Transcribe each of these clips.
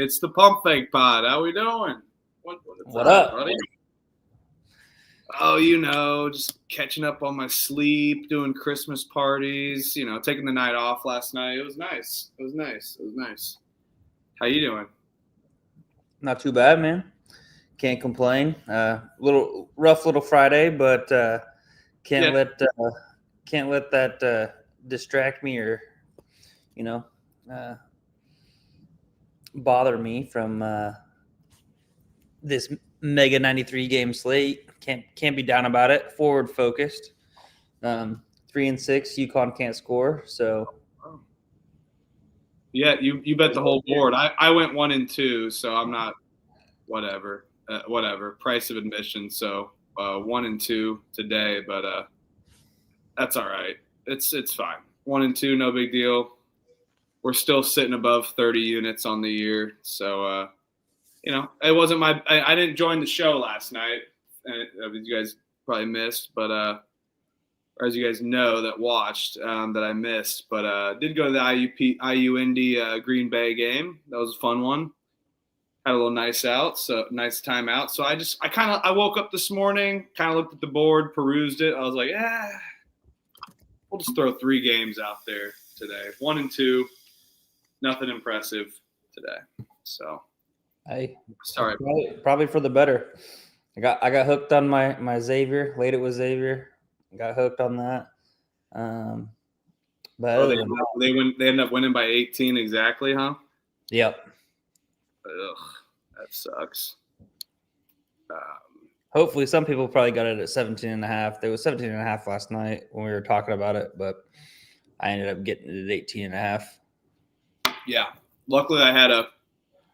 It's the Pump Fake Pod. How we doing? What up, buddy? Oh, just catching up on my sleep, doing Christmas parties, taking the night off last night. It was nice. How you doing? Not too bad, man. Can't complain. Rough little Friday, but can't let that distract me or bother me from this mega 93 game slate. Can't be down about it. Forward focused. 3-6. UConn can't score. So yeah, you bet the whole board. I went 1-2, so I'm not whatever. Price of admission. So 1-2 today, but that's all right. It's fine. 1-2, no big deal. We're still sitting above 30 units on the year, so it wasn't I didn't join the show last night. You guys probably missed, but or as you guys know that watched, that I missed, but did go to the IU Indy Green Bay game. That was a fun one. Had a little nice time out. So I woke up this morning, kind of looked at the board, perused it. I was like, we'll just throw 3 games out there today. 1-2, nothing impressive today. So, hey, sorry, probably for the better. I got hooked on my Xavier. Late it was Xavier. Got hooked on that. But they ended up winning by 18 exactly, huh? Yep. Ugh, that sucks. Hopefully, some people probably got it at 17.5. There was 17.5 last night when we were talking about it, but I ended up getting it at 18.5. Yeah. Luckily, I had a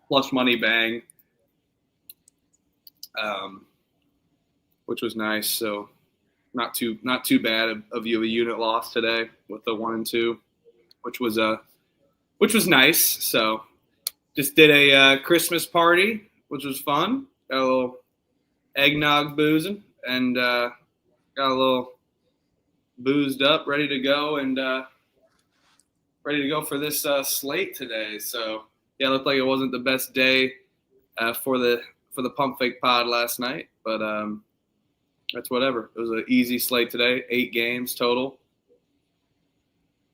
plus money bang, which was nice. So not too bad of you a unit loss today with the 1-2, which was nice. So just did a Christmas party, which was fun. Got a little eggnog boozing and got a little boozed up, ready to go for this slate today. So yeah, it looked like it wasn't the best day for the Pump Fake Pod last night, but that's whatever. It was an easy slate today, 8 games total.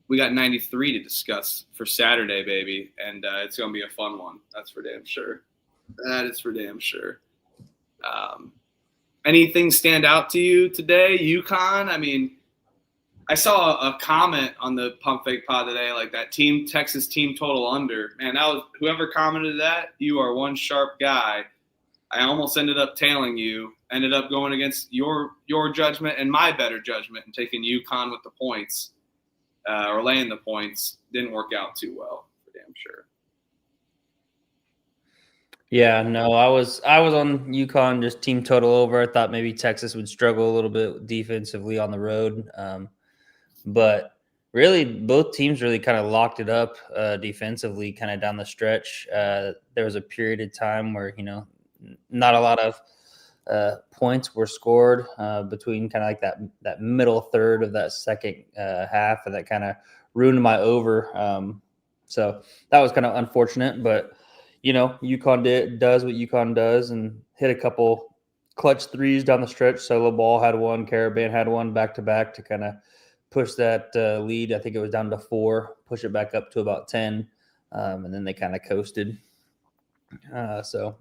We got 93 to discuss for Saturday, baby, and it's going to be a fun one. That's for damn sure. That is for damn sure. Anything stand out to you today, UConn? I mean, I saw a comment on the Pump Fake Pod today, like that Texas team total under. Man, that was whoever commented that. You are one sharp guy. I almost ended up tailing you. Ended up going against your judgment and my better judgment and taking UConn with the points or laying the points. Didn't work out too well, for damn sure. Yeah, no, I was on UConn, just team total over. I thought maybe Texas would struggle a little bit defensively on the road. But really, both teams really kind of locked it up defensively kind of down the stretch. There was a period of time where, not a lot of points were scored between kind of like that middle third of that second half, and that kind of ruined my over. So that was kind of unfortunate, but UConn does what UConn does and hit a couple clutch threes down the stretch. Solo Ball had one, Caravan had one back to back to kind of push that lead. I think it was down to 4, push it back up to about 10, and then they kind of coasted. So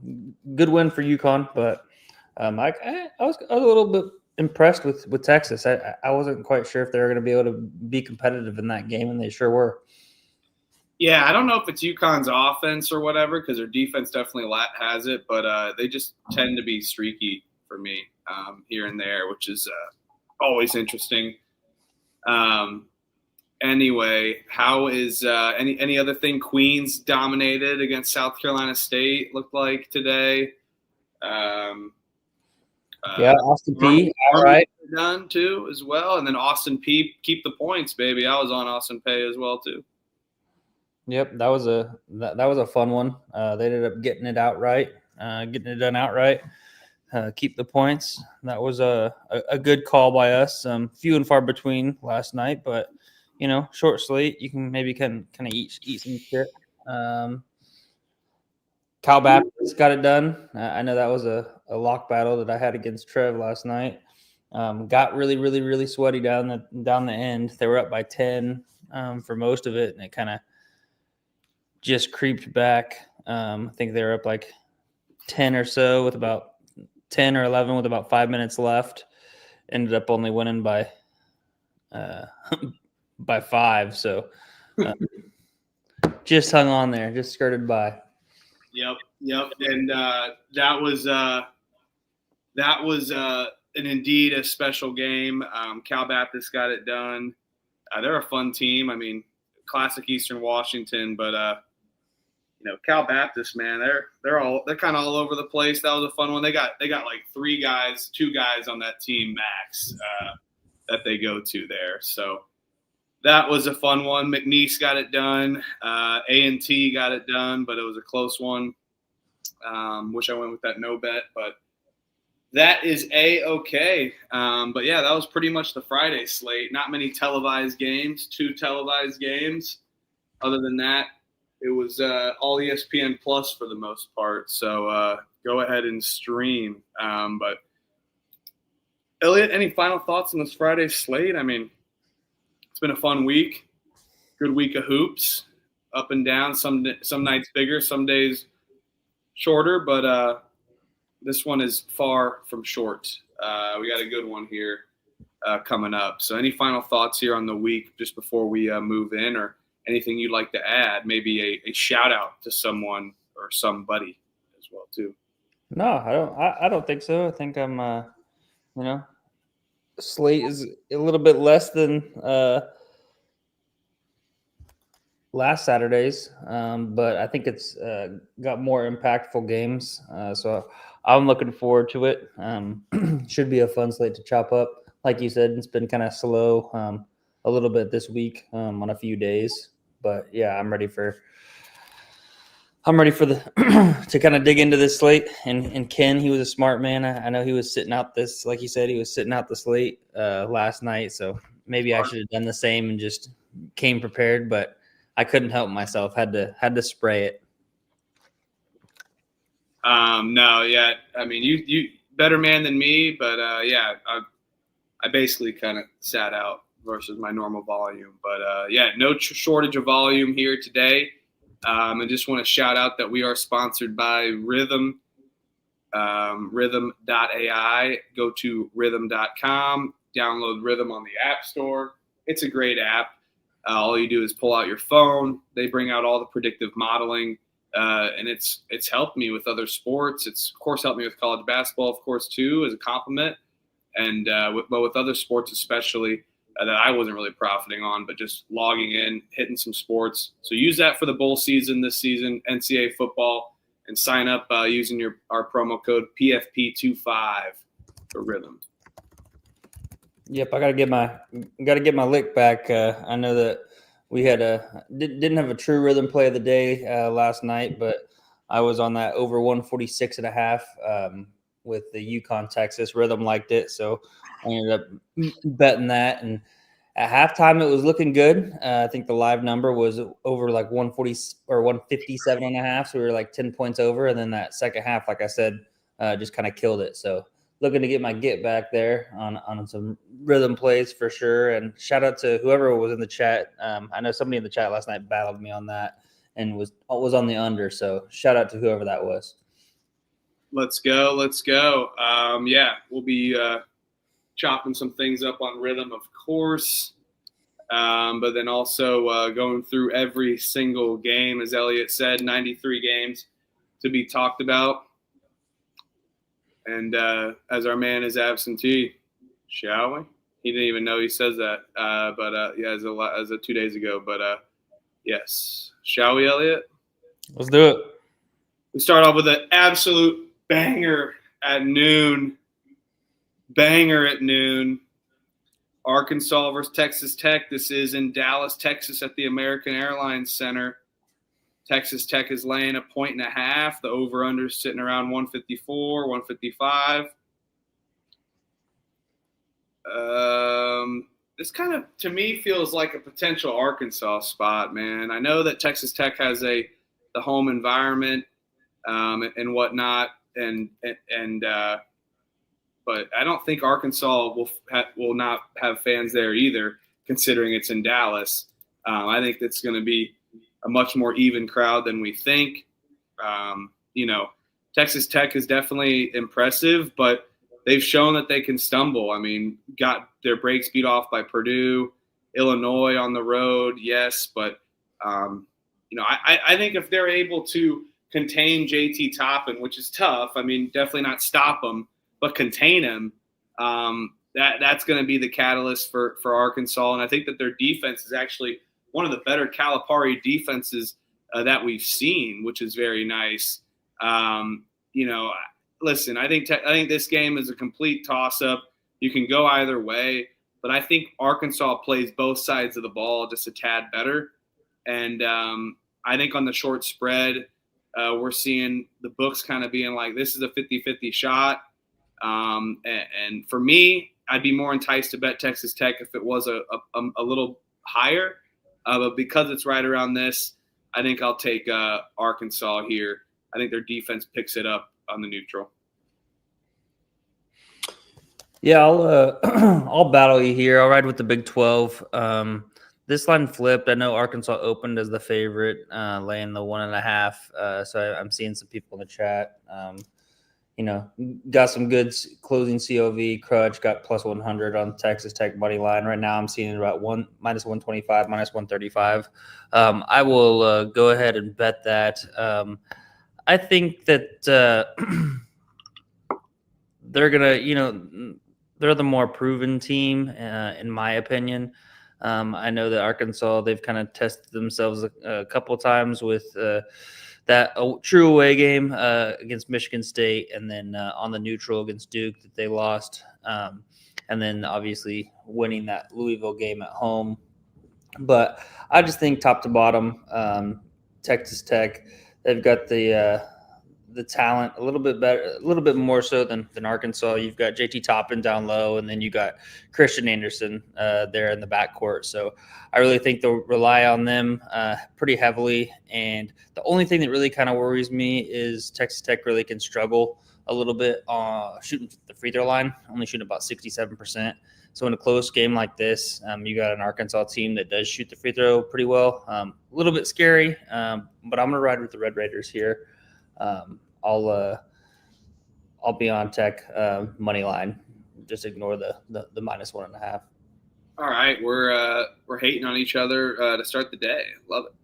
good win for UConn, but I was a little bit impressed with Texas. I wasn't quite sure if they were going to be able to be competitive in that game, and they sure were. Yeah, I don't know if it's UConn's offense or whatever, because their defense definitely has it, but they just tend to be streaky for me here and there, which is always interesting. Anyway, how is any other thing? Queens dominated against South Carolina State, looked like today. Austin P. All right, done too as well, and then Austin P. keep the points, baby. I was on Austin P. as well too. Yep, that was a fun one. They ended up getting it done outright. Keep the points. That was a good call by us. Few and far between last night, but short slate. You can maybe kind of eat some shit. Cal Baptist got it done. I know that was a lock battle that I had against Trev last night. Got really, really, really sweaty down the end. They were up by 10 for most of it, and it kind of just creeped back. I think they were up like 10 or so with about 10 or 11 with about 5 minutes left. Ended up only winning by 5. So just hung on there, just skirted by. Yep. And that was indeed a special game. Cal Baptist got it done. They're a fun team. I mean, classic Eastern Washington, but Cal Baptist, man, they're kind of all over the place. That was a fun one. They got like 2 guys on that team max that they go to there. So that was a fun one. McNeese got it done. A&T got it done, but it was a close one. Wish I went with that no bet, but that is A-okay. But yeah, that was pretty much the Friday slate. Not many televised games, 2 televised games. Other than that, it was all ESPN Plus for the most part. So go ahead and stream. But Elliot, any final thoughts on this Friday slate? I mean, it's been a fun week. Good week of hoops, up and down. Some nights bigger, some days shorter, but this one is far from short. We got a good one here coming up. So any final thoughts here on the week just before we move in, or anything you'd like to add? Maybe a shout out to someone or somebody as well too. No, I don't think so. I think I'm slate is a little bit less than last Saturday's, but I think it's got more impactful games. So I'm looking forward to it. Should be a fun slate to chop up. Like you said, it's been kind of slow a little bit this week on a few days, but yeah, I'm ready for the to kind of dig into this slate. And Ken, he was a smart man. I know he was sitting out this, like he said, he was sitting out the slate last night. So maybe I should have done the same and just came prepared, but I couldn't help myself. Had to spray it. No, yeah. I mean, you better man than me, but yeah, I basically kind of sat out versus my normal volume. But yeah, no shortage of volume here today. I just want to shout out that we are sponsored by Rhythm, rhythm.ai. Go to rhythm.com, download Rhythm on the App Store. It's a great app. All you do is pull out your phone. They bring out all the predictive modeling, and it's helped me with other sports. It's, of course, helped me with college basketball, of course, too, as a compliment, and with other sports especially. That I wasn't really profiting on, but just logging in, hitting some sports. So use that for the bowl season this season, NCAA football, and sign up using our promo code PFP25 for Rhythm. Yep, I gotta get my lick back. I know that we had didn't have a true Rhythm play of the day last night, but I was on that over 146.5 with the UConn Texas. Rhythm liked it, so I ended up betting that, and at halftime it was looking good. I think the live number was over like 140 or 157.5, so we were like 10 points over. And then that second half, like I said, just kind of killed it. So looking to get my get back there on some Rhythm plays for sure. And shout out to whoever was in the chat. I know somebody in the chat last night battled me on that and was on the under. So shout out to whoever that was. Let's go. Yeah, we'll be chopping some things up on Rhythm, of course, but then also going through every single game, as Elliot said, 93 games to be talked about. And as our man is absentee, shall we? He didn't even know he says that, but yeah, as of 2 days ago. But yes, shall we, Elliot? Let's do it. We start off with an absolute banger at noon. Arkansas versus Texas Tech. This is in Dallas, Texas, at the American Airlines Center. Texas Tech is laying 1.5. The over-under is sitting around 154, 155. This kind of, to me, feels like a potential Arkansas spot, man. I know that Texas Tech has the home environment. and whatnot. But I don't think Arkansas will not have fans there either, considering it's in Dallas. I think it's going to be a much more even crowd than we think. Texas Tech is definitely impressive, but they've shown that they can stumble. I mean, got their breaks beat off by Purdue, Illinois on the road, yes, but I think if they're able to contain JT Toppin, which is tough, I mean, definitely not stop him, but contain him, that's going to be the catalyst for Arkansas. And I think that their defense is actually one of the better Calipari defenses that we've seen, which is very nice. Listen, I think this game is a complete toss-up. You can go either way, but I think Arkansas plays both sides of the ball just a tad better. And I think on the short spread, we're seeing the books kind of being like, this is a 50-50 shot. And for me, I'd be more enticed to bet Texas Tech if it was a little higher. But because it's right around this, I think I'll take Arkansas here. I think their defense picks it up on the neutral. Yeah, I'll battle you here. I'll ride with the Big 12. This line flipped. I know Arkansas opened as the favorite, laying the 1.5. So I'm seeing some people in the chat. Got some good closing COV. Crutch got plus 100 on Texas Tech money line. Right now I'm seeing it about minus 125, minus 135. I will go ahead and bet that. I think that they're going to, they're the more proven team, in my opinion. I know that Arkansas, they've kind of tested themselves a couple of times with that true away game against Michigan State, and then on the neutral against Duke that they lost, and then obviously winning that Louisville game at home. But I just think top to bottom, Texas Tech, they've got the talent a little bit better, a little bit more so than Arkansas. You've got JT Toppin down low, and then you got Christian Anderson there in the backcourt. So I really think they'll rely on them pretty heavily. And the only thing that really kind of worries me is Texas Tech really can struggle a little bit shooting the free throw line, only shooting about 67%. So in a close game like this, you got an Arkansas team that does shoot the free throw pretty well. A little bit scary, but I'm going to ride with the Red Raiders here. I'll be on Tech money line. Just ignore the minus 1.5. All right, we're hating on each other to start the day. Love it.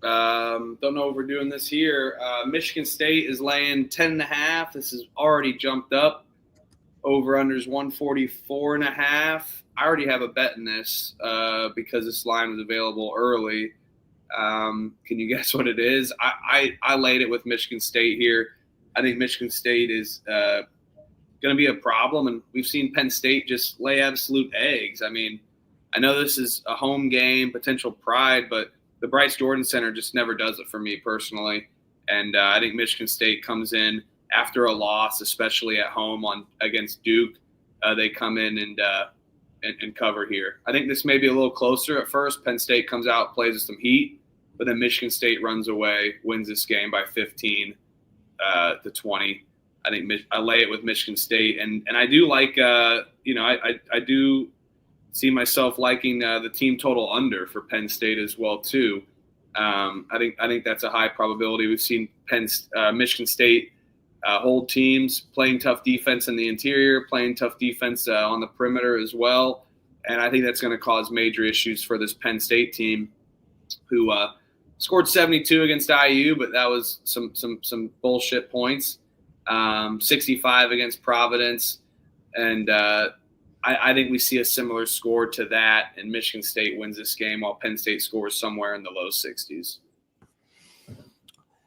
Don't know what we're doing this year. Michigan State is laying 10.5. This is already jumped up. Over unders 144.5. I already have a bet in this because this line was available early. Can you guess what it is? I laid it with Michigan State here. I think Michigan State is going to be a problem, and we've seen Penn State just lay absolute eggs. I mean, I know this is a home game, potential pride, but the Bryce Jordan Center just never does it for me personally. And I think Michigan State comes in after a loss, especially at home against Duke. They come in and cover here. I think this may be a little closer at first. Penn State comes out, plays with some heat, but then Michigan State runs away, wins this game by 15 to 20. I think I lay it with Michigan State, and I do like I do see myself liking the team total under for Penn State as well too. I think that's a high probability. We've seen Michigan State hold teams, playing tough defense in the interior, playing tough defense on the perimeter as well, and I think that's going to cause major issues for this Penn State team, who scored 72 against IU, but that was some bullshit points. 65 against Providence, and I think we see a similar score to that, and Michigan State wins this game while Penn State scores somewhere in the low 60s.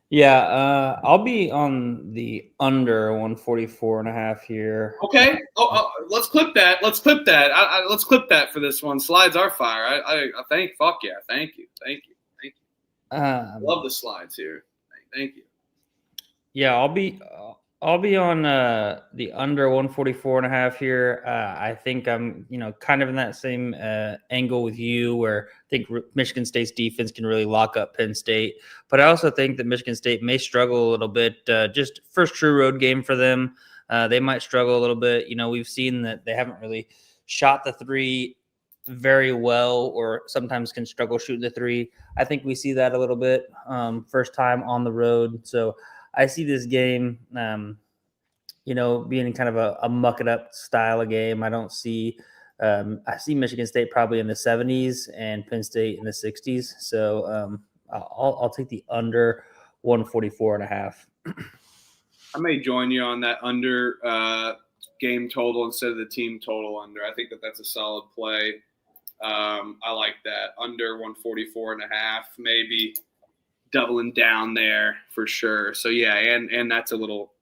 Yeah, I'll be on the under 144.5 here. Okay. Let's clip that. Let's clip that for this one. Slides are fire. I thank. Fuck yeah. Thank you. Love the slides here. Thank you. Yeah, I'll be I'll be on the under 144.5 here. I think I'm, kind of in that same angle with you where I think Michigan State's defense can really lock up Penn State. But I also think that Michigan State may struggle a little bit. Just first true road game for them. They might struggle a little bit. We've seen that they haven't really shot the three very well, or sometimes can struggle shooting the three. I think we see that a little bit first time on the road. So I see this game, being kind of a muck it up style of game. I don't see, I see Michigan State probably in the 70s and Penn State in the 60s. So I'll take the under 144.5. I may join you on that under game total instead of the team total under. I think that's a solid play. I like that under 144.5, maybe doubling down there for sure. So yeah, and that's a little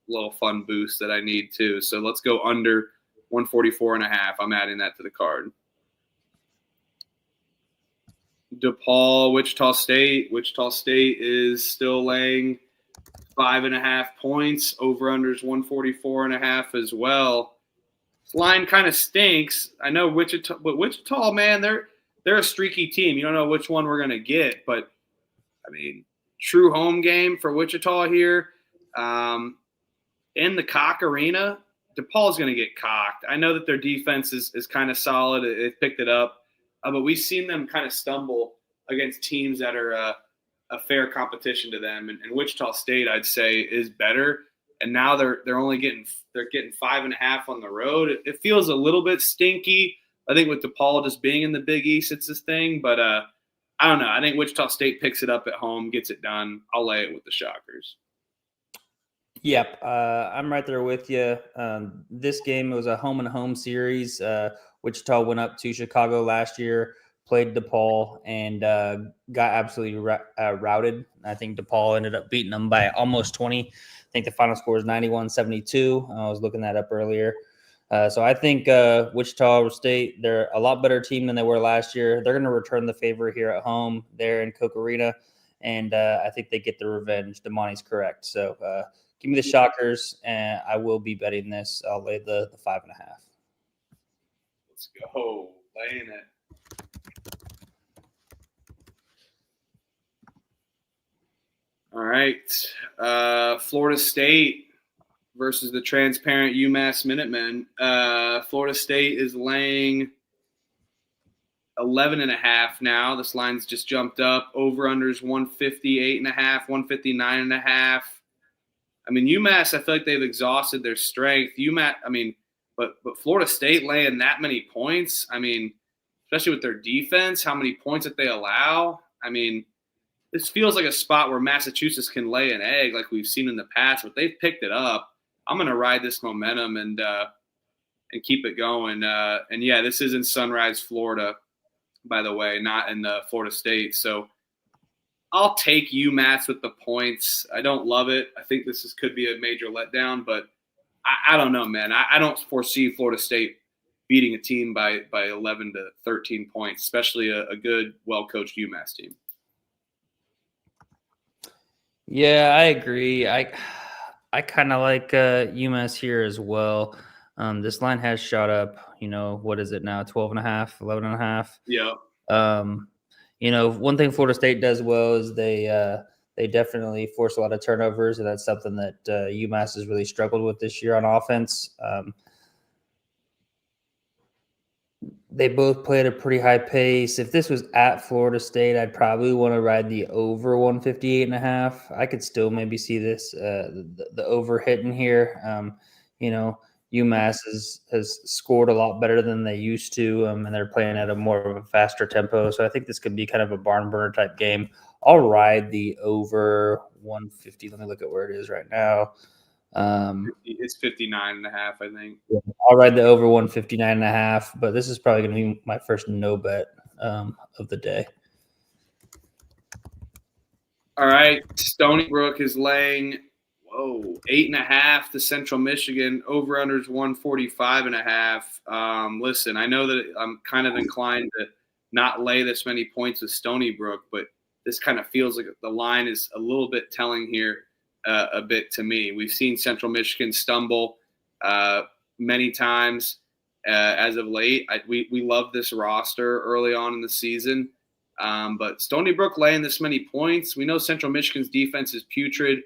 fun boost that I need too. So let's go under 144.5. I'm adding that to the card. DePaul, Wichita State. Wichita State is still laying 5.5 points. Over unders 144.5 as well. This line kind of stinks. I know Wichita, but Wichita, man, they're a streaky team. You don't know which one we're gonna get, but I mean, true home game for Wichita here. In the Cock Arena, DePaul's going to get cocked. I know that their defense is kind of solid. It picked it up. But we've seen them kind of stumble against teams that are a fair competition to them. And Wichita State, I'd say, is better. And now they're getting 5.5 on the road. It feels a little bit stinky. I think with DePaul just being in the Big East, it's this thing. But I don't know. I think Wichita State picks it up at home, gets it done. I'll lay it with the Shockers. Yep, I'm right there with you. This game was a home-and-home series. Wichita went up to Chicago last year, played DePaul, and got absolutely routed. I think DePaul ended up beating them by almost 20. I think the final score is 91-72. I was looking that up earlier. So I think Wichita State, they're a lot better team than they were last year. They're going to return the favor here at home there in Koch Arena, and I think they get the revenge. Damani's correct. So give me the Shockers, and I will be betting this. I'll lay the 5.5. Let's go. Laying it. All right. Florida State versus the transparent UMass Minutemen. Florida State is laying 11.5 now. This line's just jumped up. Over-unders 158.5, 159.5. I mean, UMass, I feel like they've exhausted their strength. But Florida State laying that many points, I mean, especially with their defense, how many points that they allow. I mean, this feels like a spot where Massachusetts can lay an egg like we've seen in the past, but they've picked it up. I'm going to ride this momentum and keep it going. And yeah, this is in Sunrise, Florida, by the way, not in Florida State. So I'll take UMass with the points. I don't love it. I think could be a major letdown, but I don't know, man. I don't foresee Florida State beating a team by 11 to 13 points, especially a good, well-coached UMass team. Yeah, I agree. I kind of like UMass here as well. This line has shot up, what is it now? 12.5, 11.5. Yeah. One thing Florida State does well is they definitely force a lot of turnovers, and that's something that UMass has really struggled with this year on offense. They both play at a pretty high pace. If this was at Florida State, I'd probably want to ride the over 158.5. I could still maybe see this the over hitting here. UMass has scored a lot better than they used to, and they're playing at a more of a faster tempo. So I think this could be kind of a barn burner type game. I'll ride the over 150. Let me look at where it is right now. It's 59.5, I think. I'll ride the over 159.5, but this is probably going to be my first no bet of the day. All right. Stony Brook is laying 8.5 to Central Michigan. Over-unders 145.5. Listen, I know that I'm kind of inclined to not lay this many points with Stony Brook, but this kind of feels like the line is a little bit telling here. a bit to me. We've seen Central Michigan stumble many times as of late. We love this roster early on in the season, but Stony Brook laying this many points. We know Central Michigan's defense is putrid.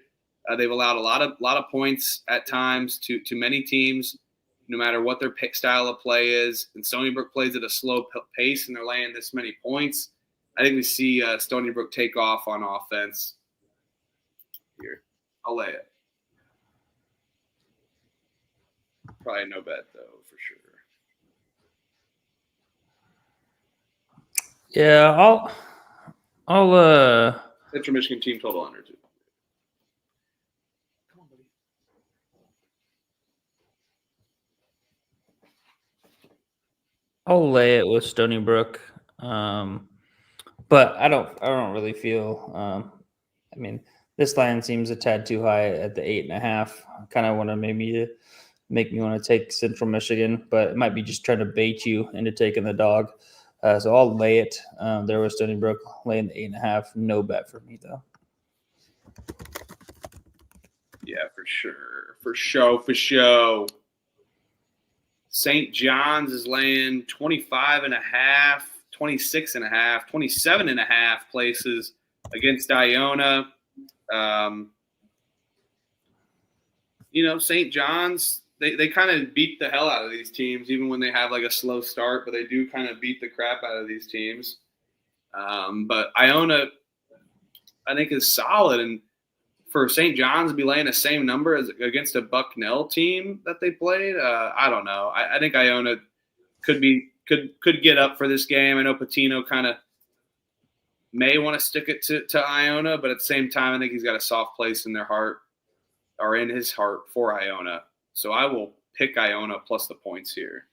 They've allowed a lot of points at times to many teams, no matter what their style of play is. And Stony Brook plays at a slow pace, and they're laying this many points. I think we see Stony Brook take off on offense here. I'll lay it. Probably no bet, though, for sure. Yeah, I'll Central Michigan team total under 2. Come on, buddy. I'll lay it with Stony Brook. But I don't really feel. I mean, this line seems a tad too high at the 8.5. I kind of want to make me want to take Central Michigan, but it might be just trying to bait you into taking the dog. So I'll lay it. There was Stony Brook laying the 8.5. No bet for me though. Yeah, for sure. For show. St. John's is laying 25.5, 26.5, 27.5 places against Iona. St. John's, they kind of beat the hell out of these teams, even when they have like a slow start, but they do kind of beat the crap out of these teams. But Iona, I think, is solid. And for St. John's to be laying the same number as against a Bucknell team that they played, I don't know. I think Iona could get up for this game. I know Patino kind of may want to stick it to Iona, but at the same time, I think he's got a soft place in their heart, or in his heart, for Iona. So I will pick Iona plus the points here.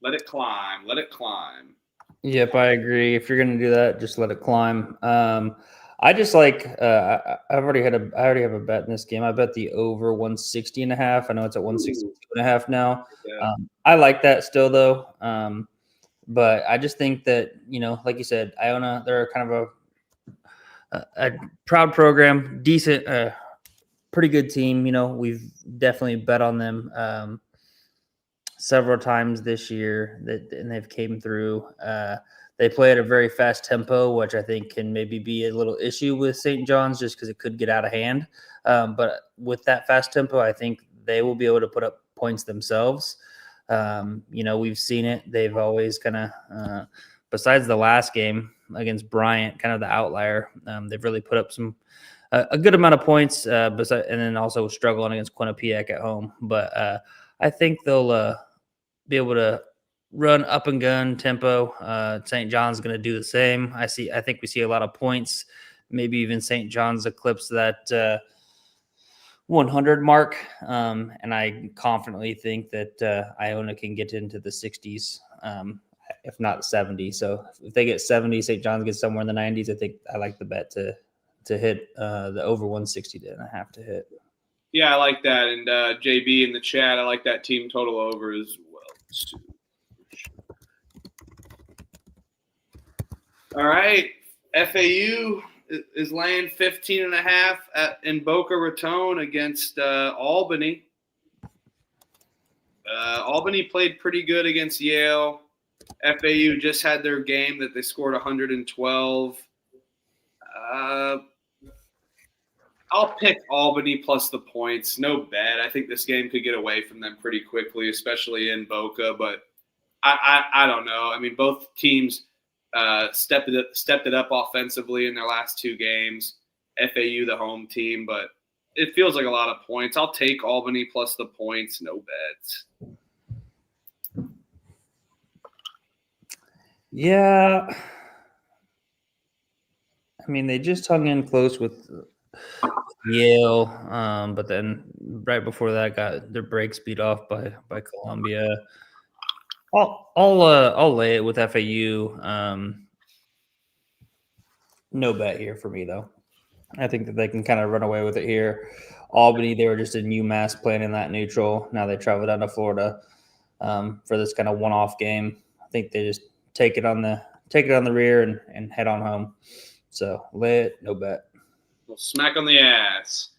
Let it climb. Let it climb. Yep, I agree. If you're going to do that, just let it climb. I just like. I already have a bet in this game. I bet the over 160.5. I know it's at 162.5 now. Yeah. I like that still though. But I just think that, like you said, Iona, they're kind of a proud program, decent, pretty good team. We've definitely bet on them several times this year, and they've came through. They play at a very fast tempo, which I think can maybe be a little issue with St. John's just because it could get out of hand. But with that fast tempo, I think they will be able to put up points themselves. We've seen it. They've always kind of, besides the last game against Bryant, kind of the outlier, they've really put up a good amount of points, and then also struggling against Quinnipiac at home. But I think they'll be able to run up and gun tempo. St. John's going to do the same. I think we see a lot of points. Maybe even St. John's eclipse that 100 mark. And I confidently think that Iona can get into the 60s, if not 70. So if they get 70, St. John's gets somewhere in the 90s. I think I like the bet to hit the over 160.5 to hit. Yeah, I like that. And JB in the chat, I like that team total over as well. All right. FAU is laying 15.5 in Boca Raton against Albany. Albany played pretty good against Yale. FAU just had their game that they scored 112. I'll pick Albany plus the points. No bet. I think this game could get away from them pretty quickly, especially in Boca. But I don't know. I mean, both teams stepped it up offensively in their last two games. FAU, the home team, but it feels like a lot of points. I'll take Albany plus the points. No bets. Yeah. I mean, they just hung in close with Yale, but then right before that got their breaks beat off by Columbia. I'll lay it with FAU. No bet here for me though. I think that they can kind of run away with it here. Albany, they were just in UMass playing in that neutral. Now they travel down to Florida for this kind of one-off game. I think they just take it on the rear and head on home. So lay it, no bet. Well, smack on the ass.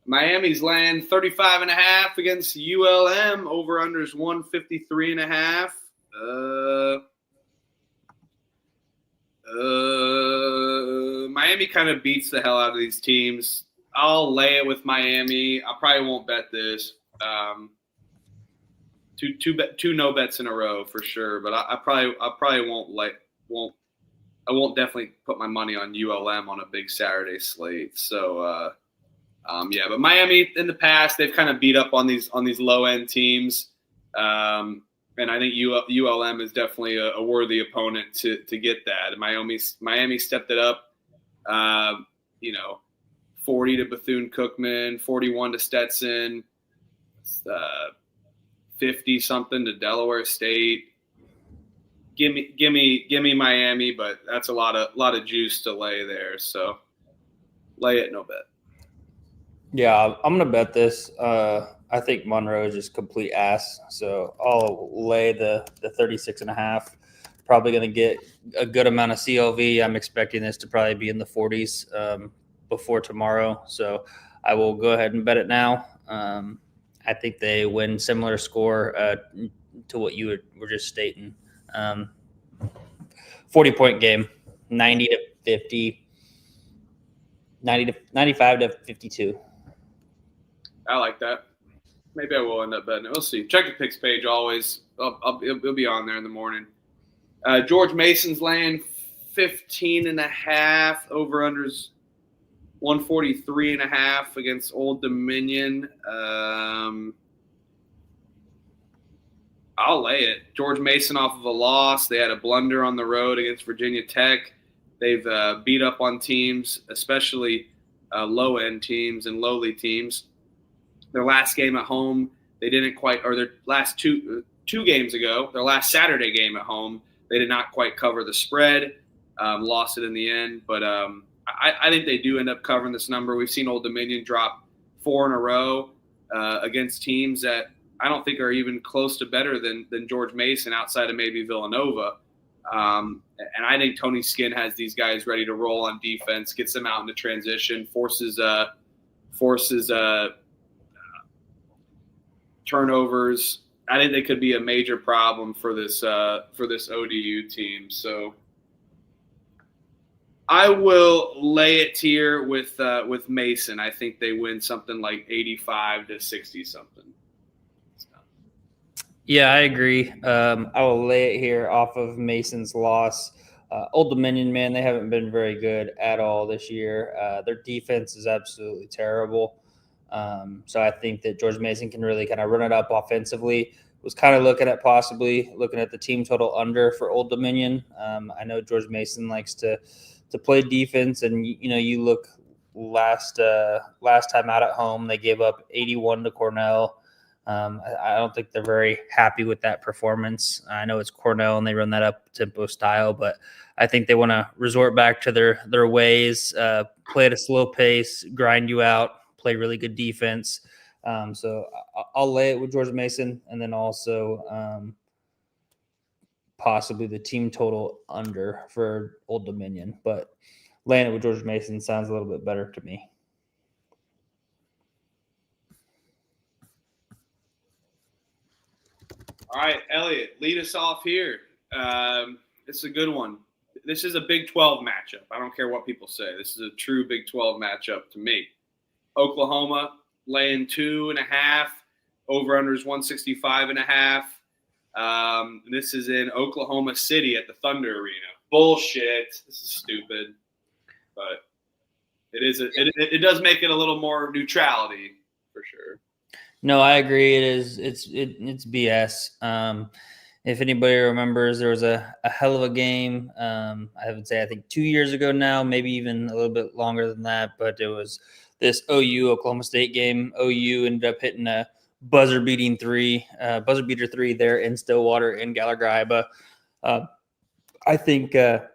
Miami's laying 35.5 against ULM. Over-unders 153.5. Miami kind of beats the hell out of these teams. I'll lay it with Miami. I probably won't bet this. Two no bets in a row for sure. But I probably won't definitely put my money on ULM on a big Saturday slate. So yeah, but Miami in the past they've kind of beat up on these low end teams. And I think ULM is definitely a worthy opponent to get that. Miami stepped it up, 40 to Bethune-Cookman, 41 to Stetson, 50 something to Delaware State. Give me Miami, but that's a lot of juice to lay there. So lay it, no bet. Yeah, I'm gonna bet this. I think Monroe is just complete ass. So I'll lay the 36.5. Probably going to get a good amount of CLV. I'm expecting this to probably be in the 40s before tomorrow. So I will go ahead and bet it now. I think they win similar score to what you were just stating. 40-point game, 90 to 50, 95 to 52. I like that. Maybe I will end up betting it. We'll see. Check the picks page always. It'll be on there in the morning. George Mason's laying 15.5. Over-unders 143.5 against Old Dominion. I'll lay it. George Mason off of a loss. They had a blunder on the road against Virginia Tech. They've beat up on teams, especially low-end teams and lowly teams. Their last game at home, they didn't quite – or their last two games ago, their last Saturday game at home, they did not quite cover the spread, lost it in the end. But I think they do end up covering this number. We've seen Old Dominion drop 4 in a row against teams that I don't think are even close to better than George Mason outside of maybe Villanova. And I think Tony Skinn has these guys ready to roll on defense, gets them out into transition, forces turnovers. I think they could be a major problem for this ODU team. So I will lay it here with Mason. I think they win something like 85 to 60 something. Yeah, I agree. I will lay it here off of Mason's loss. Old Dominion, man, they haven't been very good at all this year. Their defense is absolutely terrible. So I think that George Mason can really kind of run it up offensively. Was kind of looking at the team total under for Old Dominion. I know George Mason likes to play defense, and you look last time out at home, they gave up 81 to Cornell. I don't think they're very happy with that performance. I know it's Cornell and they run that up tempo style, but I think they want to resort back to their ways, play at a slow pace, grind you out, play really good defense. So I'll lay it with George Mason, and then also possibly the team total under for Old Dominion. But laying it with George Mason sounds a little bit better to me. All right, Elliot, lead us off here. This is a good one. This is a Big 12 matchup. I don't care what people say. This is a true Big 12 matchup to me. Oklahoma laying 2.5. Over-unders 165.5. This is in Oklahoma City at the Thunder Arena. Bullshit. This is stupid. But it does make it a little more neutrality for sure. No, I agree. It is. It's BS. If anybody remembers, there was a hell of a game. I would say I think 2 years ago now, maybe even a little bit longer than that. But it was this OU Oklahoma State game. OU ended up hitting a buzzer beater three there in Stillwater in Gallagher-Iba. I think that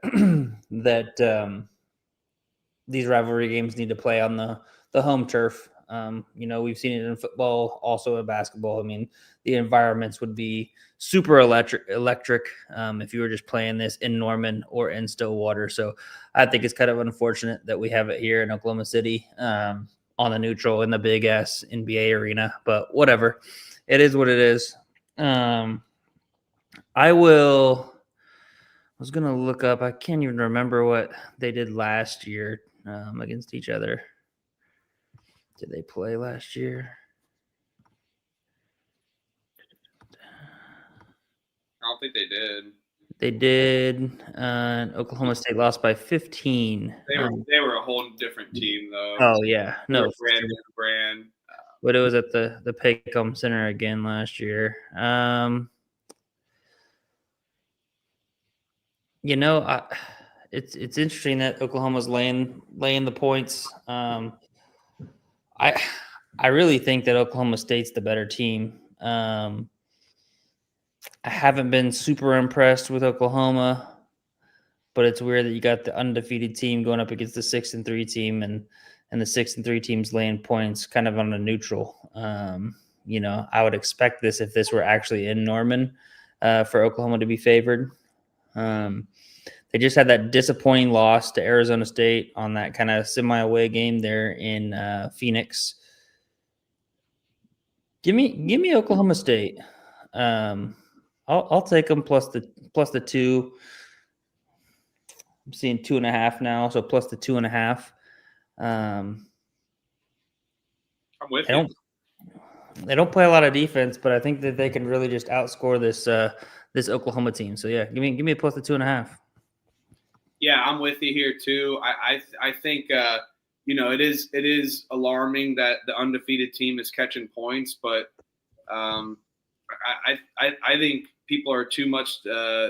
these rivalry games need to play on the home turf. We've seen it in football, also in basketball. I mean, the environments would be super electric if you were just playing this in Norman or in Stillwater. So I think it's kind of unfortunate that we have it here in Oklahoma City on the neutral in the big ass NBA arena, but whatever. It is what it is. I was going to look up. I can't even remember what they did last year against each other. Did they play last year? I don't think they did. They did. Oklahoma State lost by 15. They were a whole different team, though. Oh, yeah. No. Brand new brand. But it was at the Paycom Center again last year. It's interesting that Oklahoma's laying the points. I really think that Oklahoma State's the better team. I haven't been super impressed with Oklahoma, but it's weird that you got the undefeated team going up against the 6-3 team, and the 6-3 team's laying points kind of on a neutral. I would expect this if this were actually in Norman for Oklahoma to be favored. They just had that disappointing loss to Arizona State on that kind of semi-away game there in Phoenix. Give me Oklahoma State. I'll take them plus the 2. I'm seeing 2.5 now, so plus the 2.5. I'm with you. They don't play a lot of defense, but I think that they can really just outscore this Oklahoma team. So yeah, give me a plus the 2.5. Yeah, I'm with you here too. I think it is alarming that the undefeated team is catching points, but I think people are too much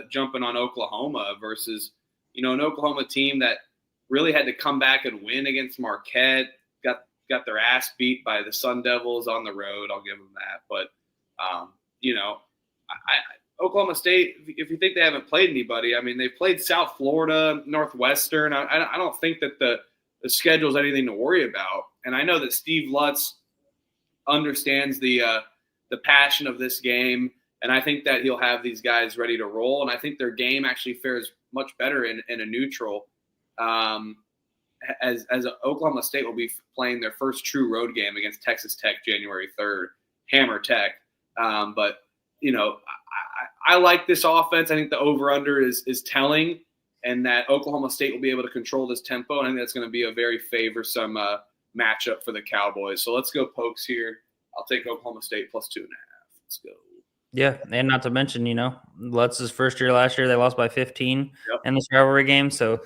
jumping on Oklahoma versus an Oklahoma team that really had to come back and win against Marquette. Got their ass beat by the Sun Devils on the road. I'll give them that, but Oklahoma State, if you think they haven't played anybody, I mean, they played South Florida, Northwestern. I don't think that the schedule is anything to worry about. And I know that Steve Lutz understands the passion of this game, and I think that he'll have these guys ready to roll. And I think their game actually fares much better in a neutral. As Oklahoma State will be playing their first true road game against Texas Tech January 3rd, Hammer Tech. But I like this offense. I think the over-under is telling, and that Oklahoma State will be able to control this tempo. And I think that's going to be a very favorsome matchup for the Cowboys. So let's go Pokes here. I'll take Oklahoma State plus 2.5. Let's go. Yeah, and not to mention, Lutz's first year last year, they lost by 15 in this rivalry game. So,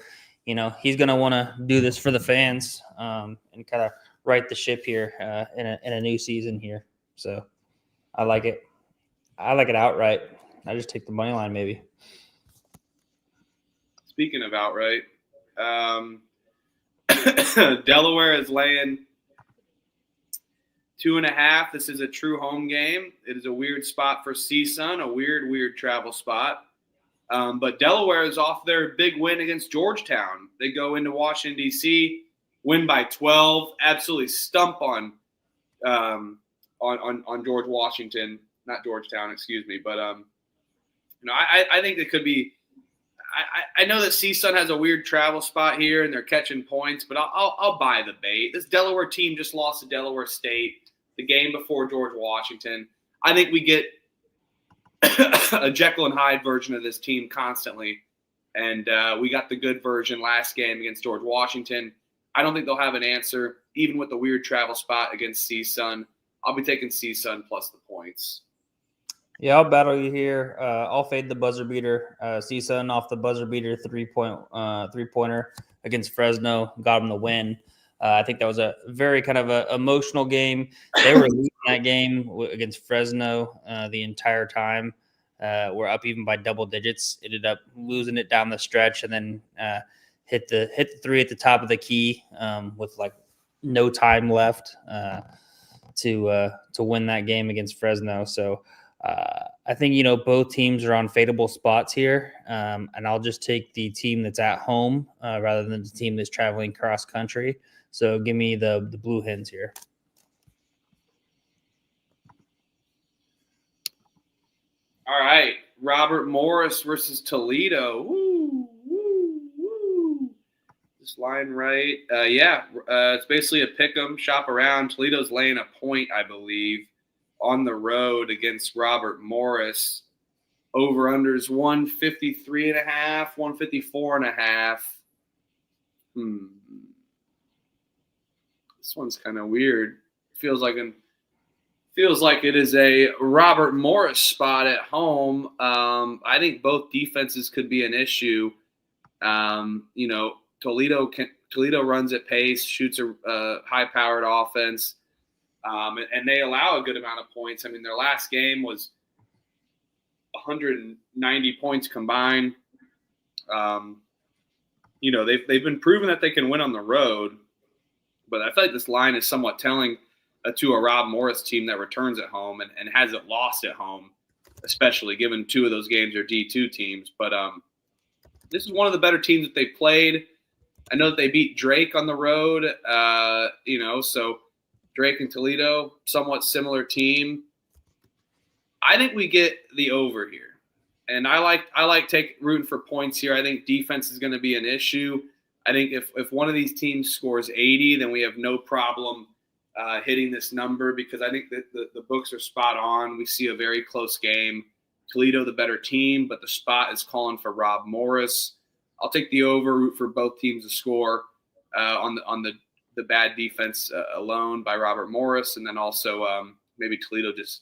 he's going to want to do this for the fans and kind of right the ship here in a new season here. So I like it. I like it outright. I just take the money line maybe. Speaking of outright, Delaware is laying 2.5. This is a true home game. It is a weird spot for CSUN, a weird travel spot. But Delaware is off their big win against Georgetown. They go into Washington, D.C., win by 12, absolutely stump on George Washington. Not Georgetown, excuse me. But, I think it could be – I know that CSUN has a weird travel spot here and they're catching points, but I'll buy the bait. This Delaware team just lost to Delaware State the game before George Washington. I think we get a Jekyll and Hyde version of this team constantly, and we got the good version last game against George Washington. I don't think they'll have an answer, even with the weird travel spot against CSUN. I'll be taking CSUN plus the points. Yeah, I'll battle you here. I'll fade the buzzer beater. CSUN off the buzzer beater three-pointer against Fresno, got them the win. I think that was a very kind of a emotional game. They were losing that game against Fresno the entire time. We're up even by double digits. Ended up losing it down the stretch, and then hit the three at the top of the key with like no time left to win that game against Fresno. So. I think, both teams are on fadeable spots here, and I'll just take the team that's at home rather than the team that's traveling cross country. So give me the Blue Hens here. All right, Robert Morris versus Toledo. Woo, woo, woo. This line right. It's basically a pick 'em, shop around. Toledo's laying a point, I believe, on the road against Robert Morris. Over-unders 153.5, 154.5. This one's kind of weird. Feels like it is a Robert Morris spot at home. I think both defenses could be an issue. Toledo runs at pace, shoots a high-powered offense, and they allow a good amount of points. I mean, their last game was 190 points combined. They've been proven that they can win on the road, but I feel like this line is somewhat telling to a Rob Morris team that returns at home and hasn't lost at home, especially given two of those games are D2 teams. But this is one of the better teams that they've played. I know that they beat Drake on the road, so Drake and Toledo, somewhat similar team. I think we get the over here. And I like rooting for points here. I think defense is going to be an issue. I think if one of these teams scores 80, then we have no problem hitting this number, because I think that the books are spot on. We see a very close game. Toledo the better team, but the spot is calling for Rob Morris. I'll take the over, root for both teams to score on the bad defense alone by Robert Morris, and then also maybe Toledo just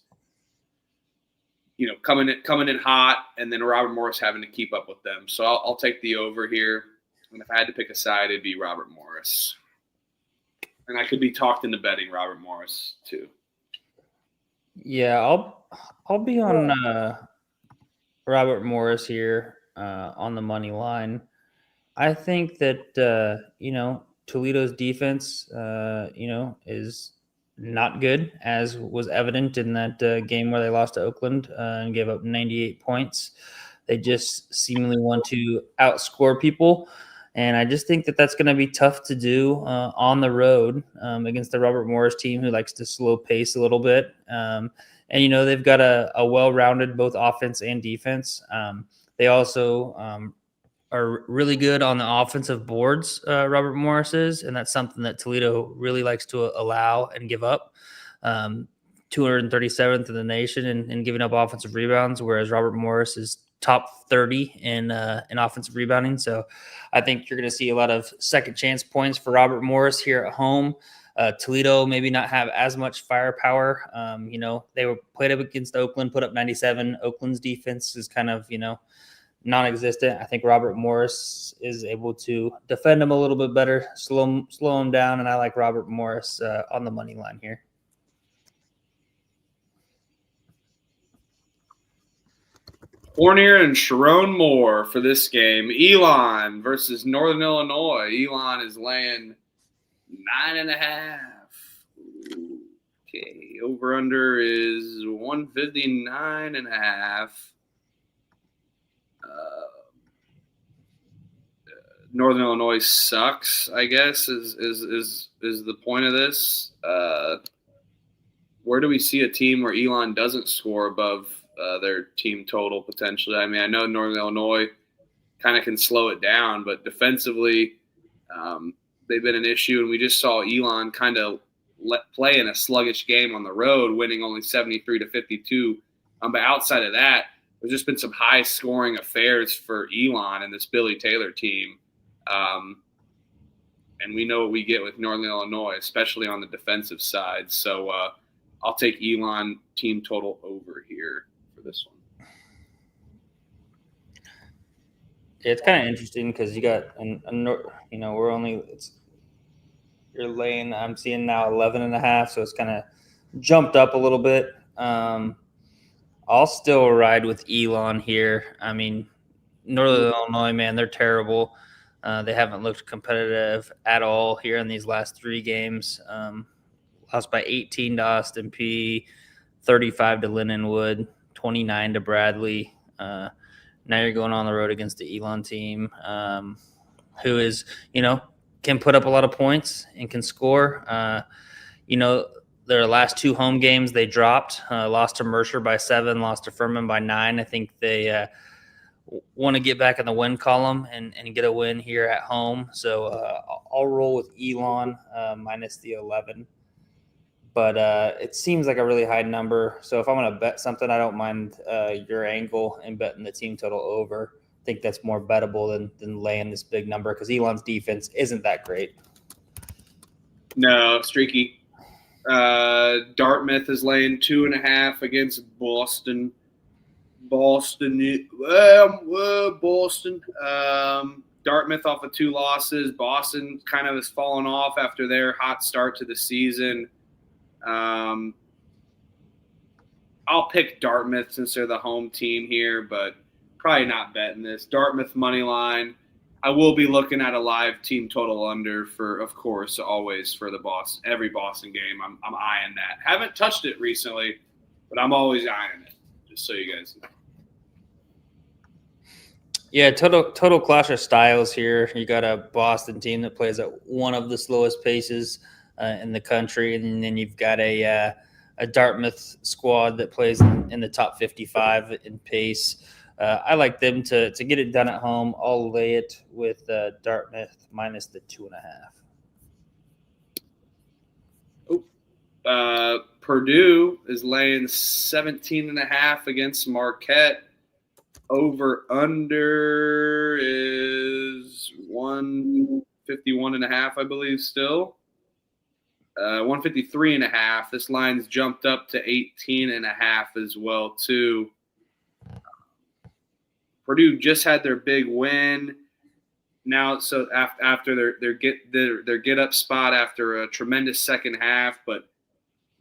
coming in hot, and then Robert Morris having to keep up with them. So I'll take the over here, and if I had to pick a side, it'd be Robert Morris. And I could be talked into betting Robert Morris too. Yeah, I'll be on Robert Morris here on the money line. I think that Toledo's defense is not good, as was evident in that game where they lost to Oakland and gave up 98 points. They just seemingly want to outscore people. And I just think that that's going to be tough to do on the road against the Robert Morris team, who likes to slow pace a little bit. And they've got a well-rounded both offense and defense. They also are really good on the offensive boards, Robert Morris is, and that's something that Toledo really likes to allow and give up. 237th in the nation in giving up offensive rebounds, whereas Robert Morris is top 30 in offensive rebounding. So I think you're going to see a lot of second chance points for Robert Morris here at home. Toledo maybe not have as much firepower. They were played up against Oakland, put up 97. Oakland's defense is kind of, non-existent. I think Robert Morris is able to defend him a little bit better, slow him down, and I like Robert Morris on the money line here. Fournier and Sharon Moore for this game. Elon versus Northern Illinois. Elon is laying 9.5. Okay, over-under is 159.5. Northern Illinois sucks, I guess, is the point of this. Where do we see a team where Elon doesn't score above their team total potentially? I mean, I know Northern Illinois kind of can slow it down, but defensively, they've been an issue, and we just saw Elon kind of play in a sluggish game on the road, winning only 73-52. But outside of that, there's just been some high-scoring affairs for Elon and this Billy Taylor team. And we know what we get with Northern Illinois, especially on the defensive side. So I'll take Elon team total over here for this one. It's kind of interesting because you got we're only you're laying. I'm seeing now 11.5, so it's kind of jumped up a little bit. I'll still ride with Elon here. I mean, Northern Illinois, man, they're terrible. They haven't looked competitive at all here in these last three games. Lost by 18 to Austin P, 35 to Lindenwood, 29 to Bradley. Now you're going on the road against the Elon team, who is, can put up a lot of points and can score. their last 2 home games they dropped. Lost to Mercer by 7, lost to Furman by 9. I think they want to get back in the win column and get a win here at home. So I'll roll with Elon minus the 11. But it seems like a really high number. So if I'm going to bet something, I don't mind your angle and betting the team total over. I think that's more bettable than laying this big number because Elon's defense isn't that great. No, streaky. Dartmouth is laying 2.5 against Boston. Boston. Dartmouth off of 2 losses. Boston kind of has fallen off after their hot start to the season. I'll pick Dartmouth since they're the home team here, but probably not betting this. Dartmouth money line. I will be looking at a live team total under for, of course, always for the Boston. Every Boston game, I'm eyeing that. Haven't touched it recently, but I'm always eyeing it. Just so you guys know. Yeah, total clash of styles here. You got a Boston team that plays at one of the slowest paces in the country, and then you've got a Dartmouth squad that plays in the top 55 in pace. I like them to get it done at home. I'll lay it with Dartmouth minus the 2.5. Purdue is laying 17.5 against Marquette. Over under is 151.5, I believe, still. 153.5. This line's jumped up to 18.5 as well, too. Purdue just had their big win. Now, so after their get up spot after a tremendous second half, but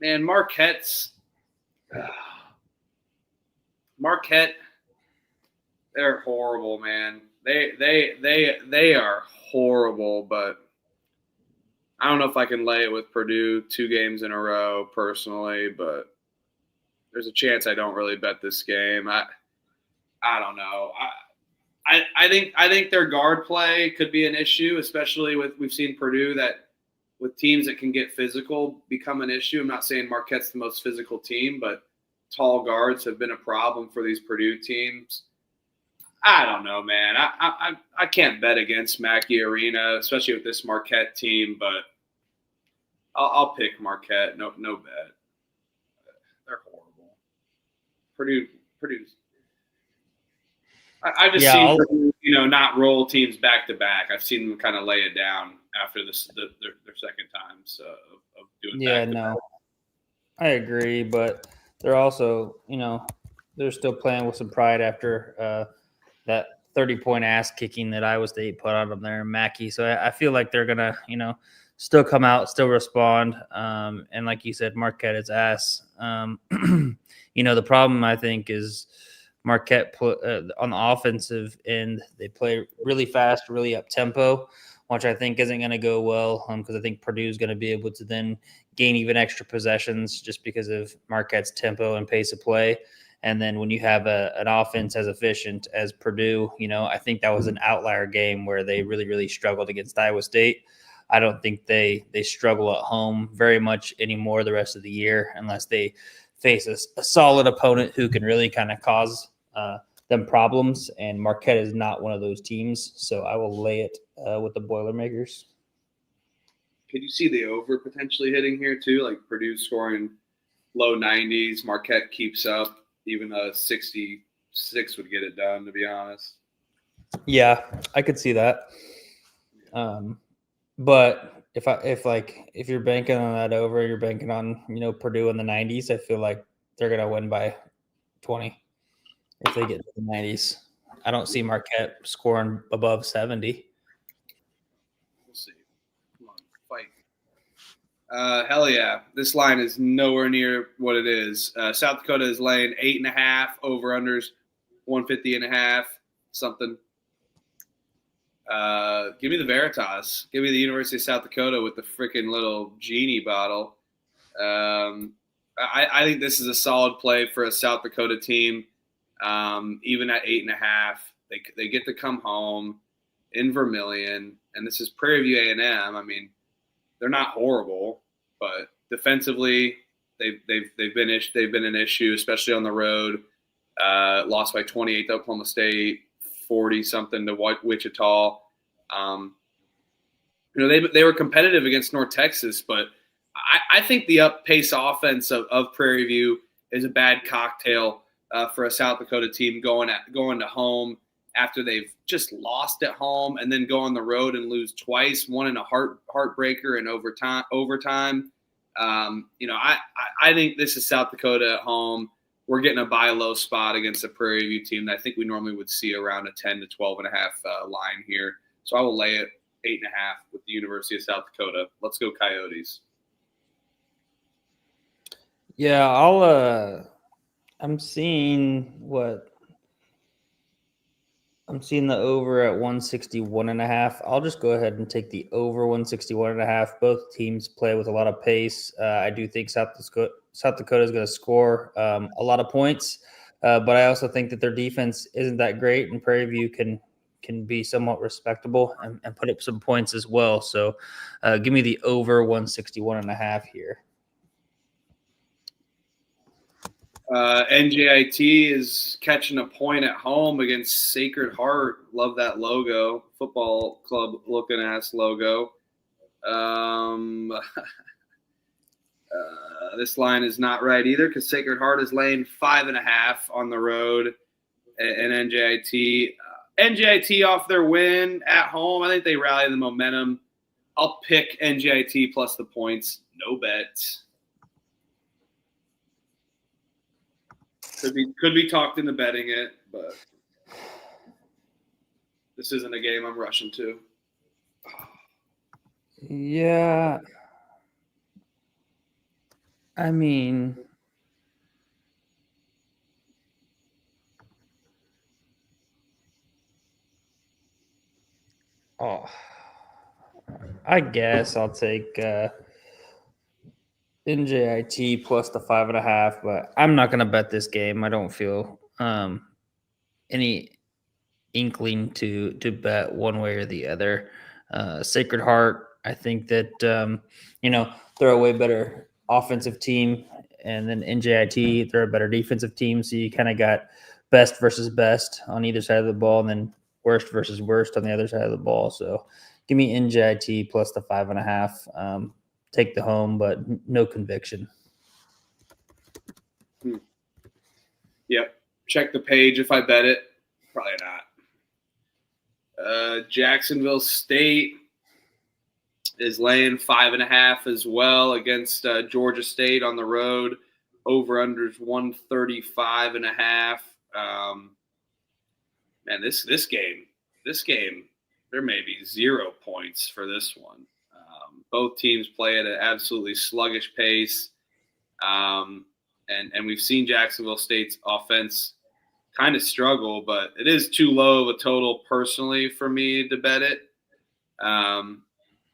man, Marquette, they're horrible, man. They are horrible, but I don't know if I can lay it with Purdue 2 games in a row personally, but there's a chance I don't really bet this game. I don't know. I think their guard play could be an issue, especially we've seen Purdue that with teams that can get physical become an issue. I'm not saying Marquette's the most physical team, but tall guards have been a problem for these Purdue teams. I don't know, man. I can't bet against Mackey Arena, especially with this Marquette team, but I'll pick Marquette. No bet. They're horrible. Purdue's. I've just seen Purdue, not roll teams back to back. I've seen them kind of lay it down after their second time of doing. Yeah, no, I agree, but they're also, they're still playing with some pride after that 30-point ass kicking that Iowa State put on them there in Mackey. So I feel like they're gonna, still come out, still respond. And like you said, Marquette is ass. The problem I think is Marquette on the offensive end, they play really fast, really up tempo, which I think isn't going to go well because I think Purdue is going to be able to then gain even extra possessions just because of Marquette's tempo and pace of play. And then when you have an offense as efficient as Purdue, I think that was an outlier game where they really, really struggled against Iowa State. I don't think they struggle at home very much anymore the rest of the year unless they face a solid opponent who can really kind of cause them problems. And Marquette is not one of those teams, so I will lay it with the Boilermakers. Could you see the over potentially hitting here too? Like Purdue scoring low 90s, Marquette keeps up. Even a 66 would get it done, to be honest. Yeah, I could see that. But if you're banking on that over, you're banking on Purdue in the 90s. I feel like they're gonna win by 20 if they get to the 90s. I don't see Marquette scoring above 70. We'll see. Come on, fight. Hell yeah. This line is nowhere near what it is. South Dakota is laying 8.5, over-unders 150.5, something. Give me the Veritas. Give me the University of South Dakota with the freaking little genie bottle. I think this is a solid play for a South Dakota team. Even at 8.5, they get to come home in Vermilion, and this is Prairie View A&M. I mean, they're not horrible, but defensively, they've been an issue, especially on the road. Lost by 28 to Oklahoma State, 40-something to Wichita. They were competitive against North Texas, but I think the up-pace offense of Prairie View is a bad cocktail for a South Dakota team going to home after they've just lost at home and then go on the road and lose twice, one in a heartbreaker in overtime. I think this is South Dakota at home. We're getting a buy low spot against a Prairie View team that I think we normally would see around a 10 to 12.5 line here. So I will lay it 8.5 with the University of South Dakota. Let's go Coyotes. Yeah, I'm seeing the over at 161.5. I'll just go ahead and take the over 161.5. Both teams play with a lot of pace. I do think South Dakota is going to score a lot of points, but I also think that their defense isn't that great, and Prairie View can be somewhat respectable and put up some points as well. So give me the over 161.5 here. NJIT is catching a point at home against Sacred Heart. Love that logo. Football club looking ass logo. This line is not right either because Sacred Heart is laying 5.5 on the road and NJIT. NJIT off their win at home. I think they rally the momentum. I'll pick NJIT plus the points. No bets. Could be talked into betting it, but this isn't a game I'm rushing to. Yeah. I mean, I guess I'll take NJIT plus the 5.5, but I'm not going to bet this game. I don't feel any inkling to bet one way or the other. Sacred Heart, I think that they're a way better offensive team, and then NJIT, they're a better defensive team. So you kind of got best versus best on either side of the ball, and then worst versus worst on the other side of the ball. So give me NJIT plus the 5.5. Take the home, but no conviction. Yep. Check the page if I bet it. Probably not. Jacksonville State is laying 5.5 as well against Georgia State on the road. Over unders 135.5. Man, this game, there may be 0 points for this one. Both teams play at an absolutely sluggish pace. And we've seen Jacksonville State's offense kind of struggle, but it is too low of a total personally for me to bet it.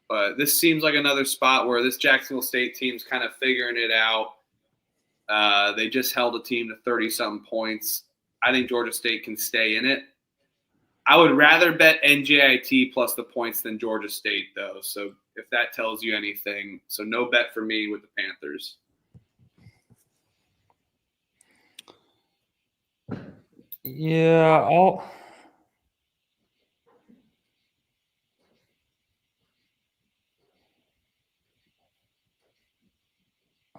But this seems like another spot where this Jacksonville State team's kind of figuring it out. They just held a team to 30-something points. I think Georgia State can stay in it. I would rather bet NJIT plus the points than Georgia State, though. So if that tells you anything, so no bet for me with the Panthers. Yeah,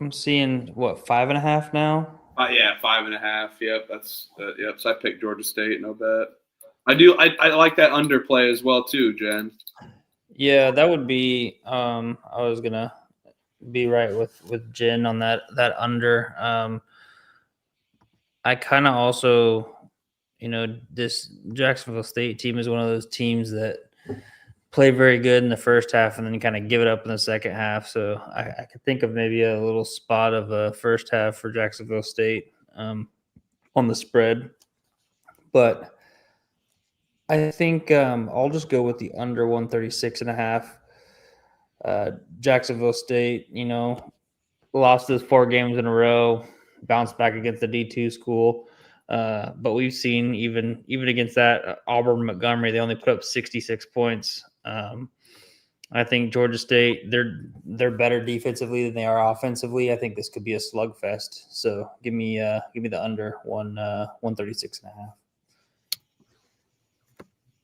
I'm seeing 5.5 now. Yeah, 5.5. Yep, that's yep. So I picked Georgia State. No bet. I like that underplay as well too, Jen. Yeah, that would be. I was gonna be right with Jen on that under. I kind of also, this Jacksonville State team is one of those teams that play very good in the first half and then kind of give it up in the second half. So I could think of maybe a little spot of a first half for Jacksonville State on the spread. But I think I'll just go with the under 136.5. Jacksonville State, lost those 4 games in a row, bounced back against the D2 school. But we've seen even against that Auburn Montgomery, they only put up 66 points. I think Georgia State, they're better defensively than they are offensively. I think this could be a slugfest. So give me the under 136.5.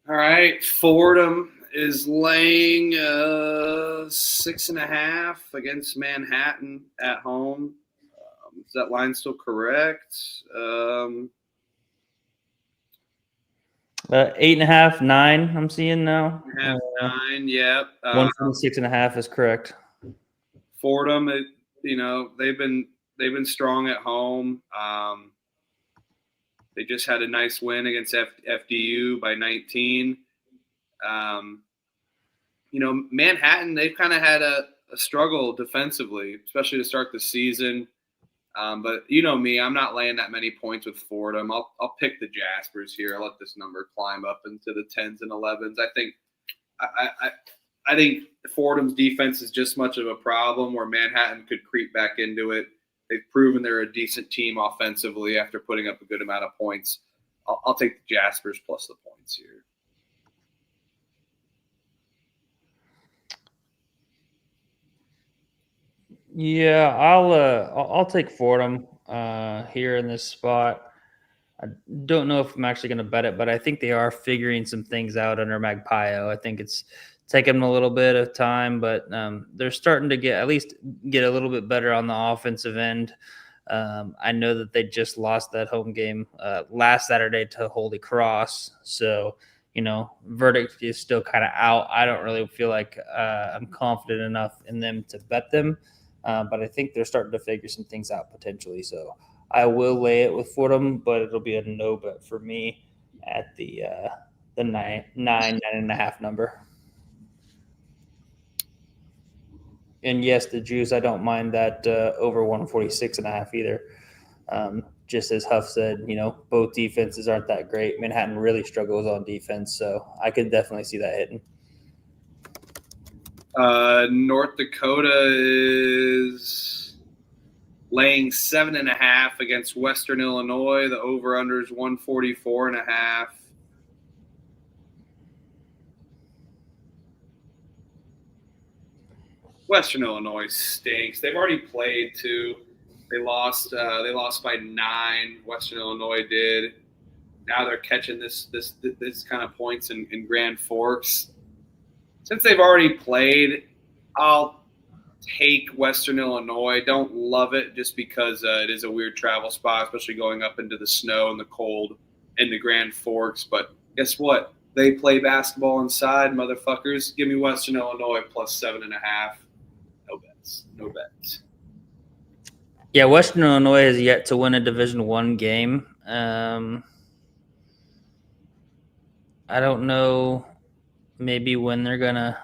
All right, Fordham is laying 6.5 against Manhattan at home. Is that line still correct? 8.5, 9. I'm seeing now. 9. Yep. 146.5 is correct. Fordham, they've been strong at home. They just had a nice win against FDU by 19. Manhattan, they've kind of had a struggle defensively, especially to start the season. But you know me, I'm not laying that many points with Fordham. I'll pick the Jaspers here. I'll let this number climb up into the 10s and 11s. I think Fordham's defense is just much of a problem where Manhattan could creep back into it. They've proven they're a decent team offensively after putting up a good amount of points. I'll take the Jaspers plus the points here. Yeah, I'll take Fordham here in this spot. I don't know if I'm actually going to bet it, but I think they are figuring some things out under Magpio. I think it's taken them a little bit of time, but they're starting to get a little bit better on the offensive end. I know that they just lost that home game last Saturday to Holy Cross, so verdict is still kind of out. I don't really feel like I'm confident enough in them to bet them, but I think they're starting to figure some things out potentially. So I will lay it with Fordham, but it'll be a no bet for me at the 9.5 number. And yes, the juice, I don't mind that over 146.5 either. Just as Huff said, both defenses aren't that great. Manhattan really struggles on defense, so I could definitely see that hitting. North Dakota is laying 7.5 against Western Illinois. The over-under is 144.5. Western Illinois stinks. They've already played too. They lost by 9. Western Illinois did. Now they're catching this kind of points in Grand Forks. Since they've already played, I'll take Western Illinois. Don't love it just because it is a weird travel spot, especially going up into the snow and the cold in the Grand Forks. But guess what? They play basketball inside, motherfuckers. Give me Western Illinois plus 7.5. No bets. Yeah, Western Illinois has yet to win a Division I game. I don't know maybe when they're going to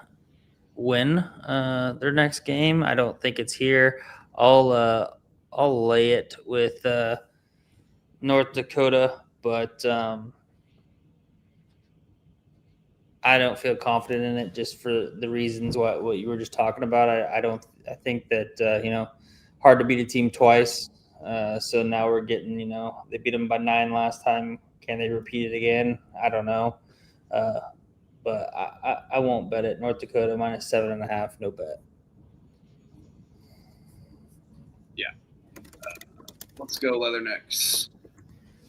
win their next game. I don't think it's here. I'll lay it with North Dakota, but I don't feel confident in it just for the reasons what you were just talking about. I think that hard to beat a team twice. So now we're getting they beat them by 9 last time. Can they repeat it again? I don't know. But I won't bet it. North Dakota minus 7.5, no bet. Yeah. Let's go Leathernecks.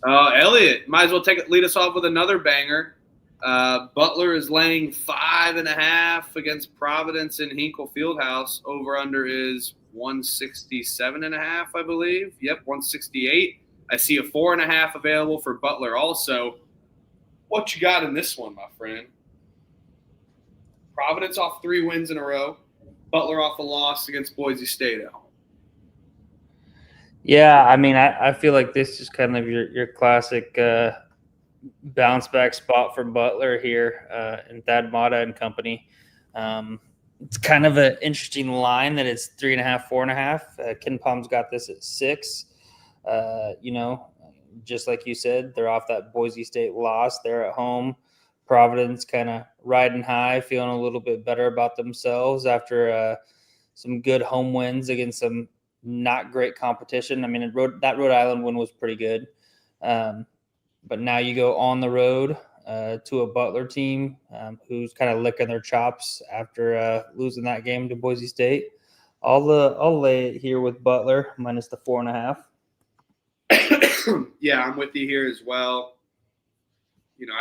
Elliot, might as well lead us off with another banger. Butler is laying 5.5 against Providence in Hinkle Fieldhouse. Over under is 167.5, I believe. Yep, 168. I see a 4.5 available for Butler also. What you got in this one, my friend? Providence off 3 wins in a row. Butler off a loss against Boise State at home. Yeah, I mean, I feel like this is kind of your classic bounce back spot for Butler here and Thad Matta and company. It's kind of an interesting line that it's 3.5, 4.5. Ken Palm's got this at 6. Just like you said, they're off that Boise State loss. They're at home. Providence kind of riding high, feeling a little bit better about themselves after some good home wins against some not great competition. I mean, that Rhode Island win was pretty good. But now you go on the road to a Butler team who's kind of licking their chops after losing that game to Boise State. I'll lay it here with Butler minus the 4.5. Yeah, I'm with you here as well.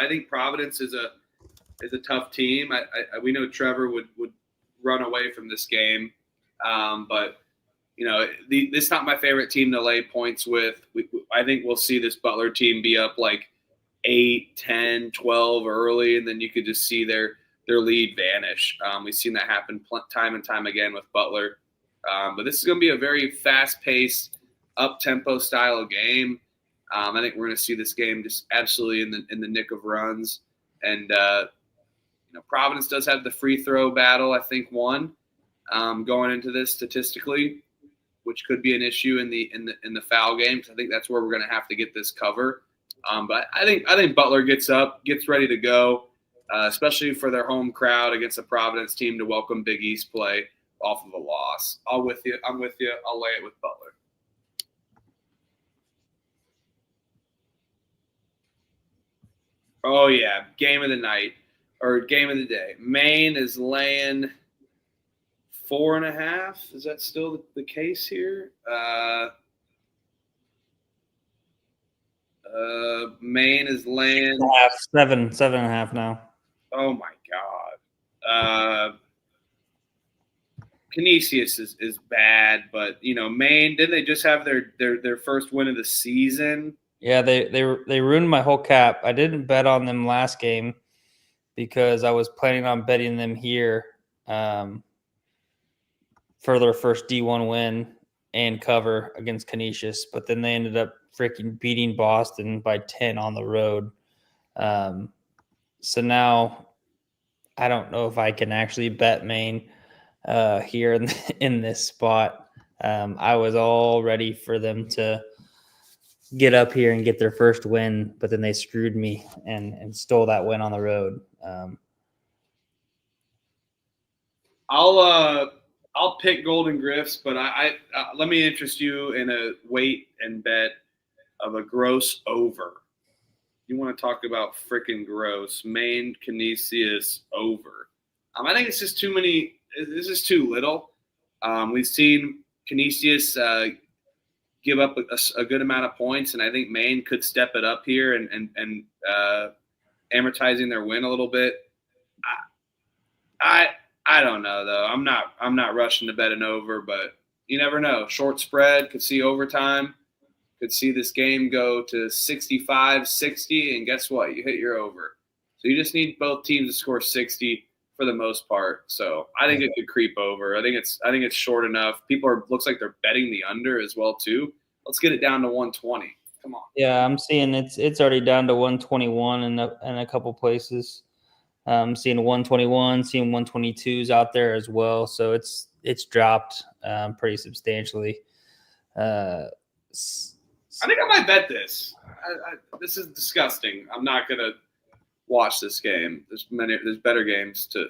I think Providence is a tough team. We know Trevor would run away from this game, but this is not my favorite team to lay points with. I think we'll see this Butler team be up like 8, 10, 12 early, and then you could just see their lead vanish. We've seen that happen time and time again with Butler. But this is going to be a very fast-paced, up-tempo style of game. I think we're going to see this game just absolutely in the nick of runs. And Providence does have the free throw battle, I think, won going into this statistically, which could be an issue in the foul game. So I think that's where we're going to have to get this cover. But I think Butler gets ready to go, especially for their home crowd against a Providence team to welcome Big East play off of a loss. I'm with you. I'll lay it with Butler. Oh yeah, game of the night or game of the day. Maine is laying 4.5. Is that still the case here? Maine is laying 7.5 now. Oh my God. Canisius is bad, but Maine, didn't they just have their first win of the season? Yeah, they ruined my whole cap. I didn't bet on them last game because I was planning on betting them here for their first D1 win and cover against Canisius, but then they ended up freaking beating Boston by 10 on the road. So now I don't know if I can actually bet Maine here in this spot. I was all ready for them to get up here and get their first win, but then they screwed me and stole that win on the road. I'll pick Golden Griffs, but I let me interest you in a weight and bet of a gross over. You want to talk about freaking gross? Maine Canisius over. I think it's just too many. This is too little. We've seen Canisius give up a good amount of points, and I think Maine could step it up here and amortizing their win a little bit. I don't know though. I'm not rushing to bet an over, but you never know. Short spread, could see overtime, could see this game go to 65-60, and guess what? You hit your over. So you just need both teams to score 60 for the most part. So I think it could creep over. I think it's short enough. Looks like they're betting the under as well too. Let's get it down to 120. Come on. Yeah, I'm seeing it's already down to 121 in a couple places. I'm seeing 121, seeing 122s out there as well. So it's dropped pretty substantially. I think I might bet this. This is disgusting. I'm not gonna watch this game. There's better games to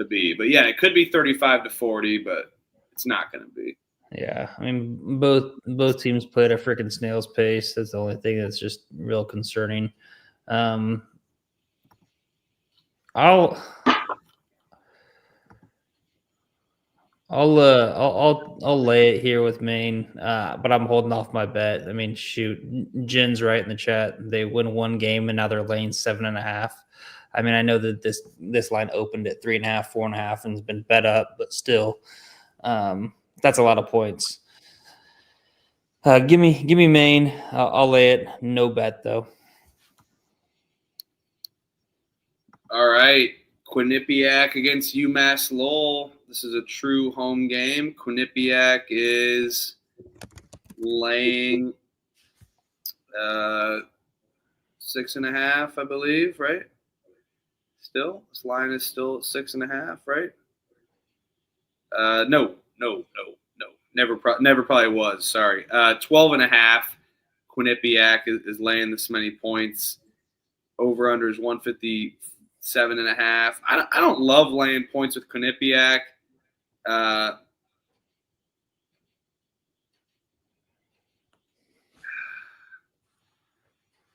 be. But yeah, it could be 35-40, but it's not gonna be. Yeah, I mean both teams played a freaking snail's pace. That's the only thing that's just real concerning. I'll lay it here with Maine, but I'm holding off my bet. I mean, shoot, Jen's right in the chat. They win one game and now they're laying 7.5. I mean, I know that this line opened at 3.5, 4.5, and has been bet up, but still, that's a lot of points. Give me Maine. I'll lay it. No bet though. All right, Quinnipiac against UMass Lowell. This is a true home game. Quinnipiac is laying 6.5, I believe, right? Still, this line is still 6.5, right? No. Never probably was. Sorry. 12.5. Quinnipiac is laying this many points. Over under is 157.5. I don't love laying points with Quinnipiac.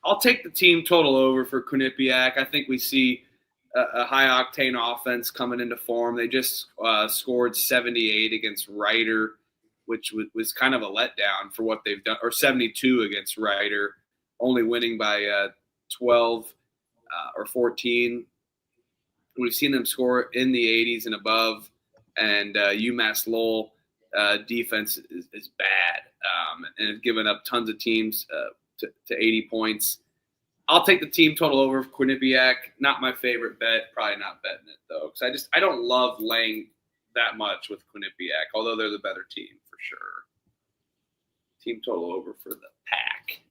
I'll take the team total over for Quinnipiac. I think we see a high-octane offense coming into form. They just scored 78 against Rider, which was kind of a letdown for what they've done, or 72 against Rider, only winning by 12 or 14. We've seen them score in the 80s and above, and UMass Lowell defense is bad and has given up tons of teams to 80 points. I'll take the team total over Quinnipiac. Not my favorite bet. Probably not betting it, though, because I don't love laying that much with Quinnipiac, although they're the better team for sure. Team total over for the Pack.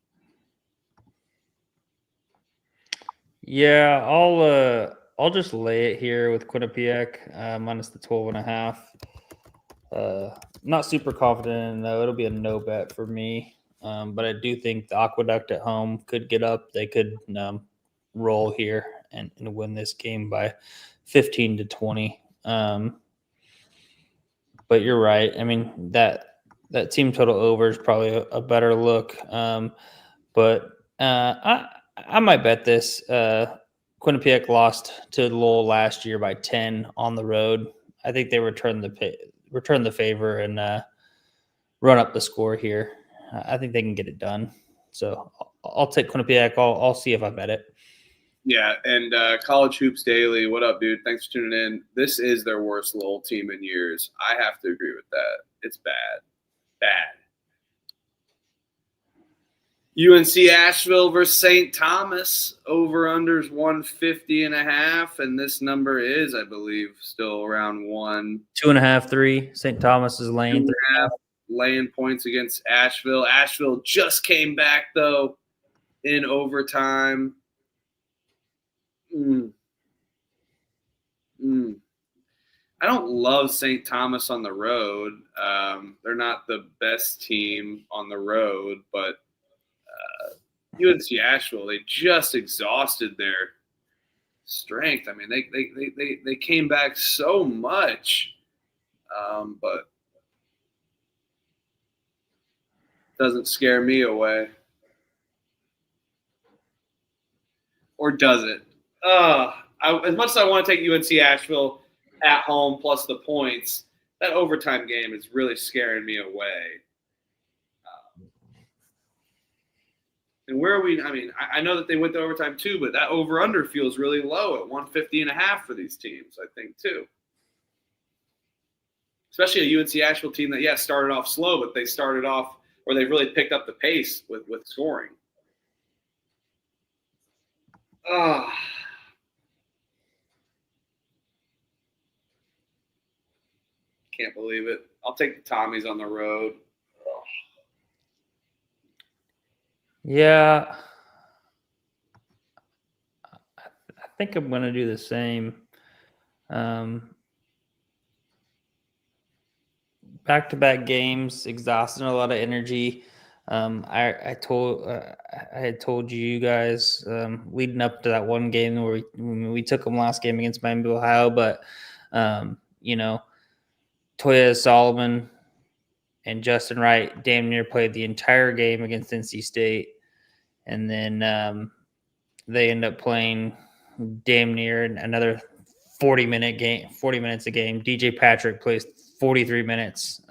Yeah, I'll just lay it here with Quinnipiac minus the 12.5. Not super confident, though. It'll be a no bet for me. But I do think the Aqueduct at home could get up. They could roll here and win this game by 15-20. But you're right. I mean, that team total over is probably a better look. But I might bet this. Quinnipiac lost to Lowell last year by 10 on the road. I think they return the favor and run up the score here. I think they can get it done. So I'll take Quinnipiac. I'll see if I bet it. Yeah, and College Hoops Daily, what up, dude? Thanks for tuning in. This is their worst Lowell team in years. I have to agree with that. It's bad. Bad. UNC Asheville versus St. Thomas. Over-unders 150.5, and this number is, I believe, still around 1. 2.5, 3. St. Thomas is laying 3.5. Laying points against Asheville. Asheville just came back, though, in overtime. I don't love St. Thomas on the road. They're not the best team on the road, but UNC Asheville, they just exhausted their strength. I mean, they came back so much, but doesn't scare me away. Or does it? As much as I want to take UNC Asheville at home plus the points, that overtime game is really scaring me away. And where are we? I mean, I know that they went to overtime too, but that over-under feels really low at 150.5 for these teams, I think, too. Especially a UNC Asheville team that, started off slow, but they started off where they really picked up the pace with scoring. Can't believe it. I'll take the Tommies on the road. Yeah. I think I'm going to do the same. Back-to-back games, exhausting a lot of energy. I had told you guys leading up to that one game where we took them last game against Miami, Ohio, but Toya Solomon and Justin Wright damn near played the entire game against NC State, and then they end up playing damn near another 40 minutes a game. DJ Patrick plays 43 minutes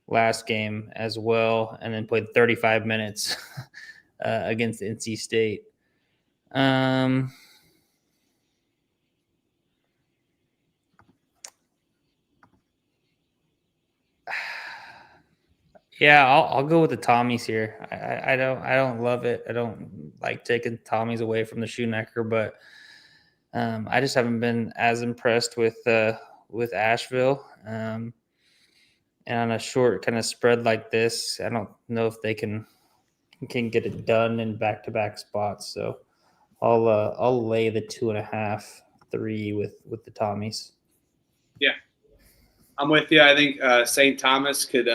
last game as well, and then played 35 minutes against NC State. Yeah, I'll go with the Tommies here. I don't love it. I don't like taking Tommies away from the Shoemaker, but I just haven't been as impressed with Asheville. And on a short kind of spread like this, I don't know if they can get it done in back-to-back spots. So I'll lay the 2.5, 3 with the Tommies. Yeah. I'm with you. I think St. Thomas could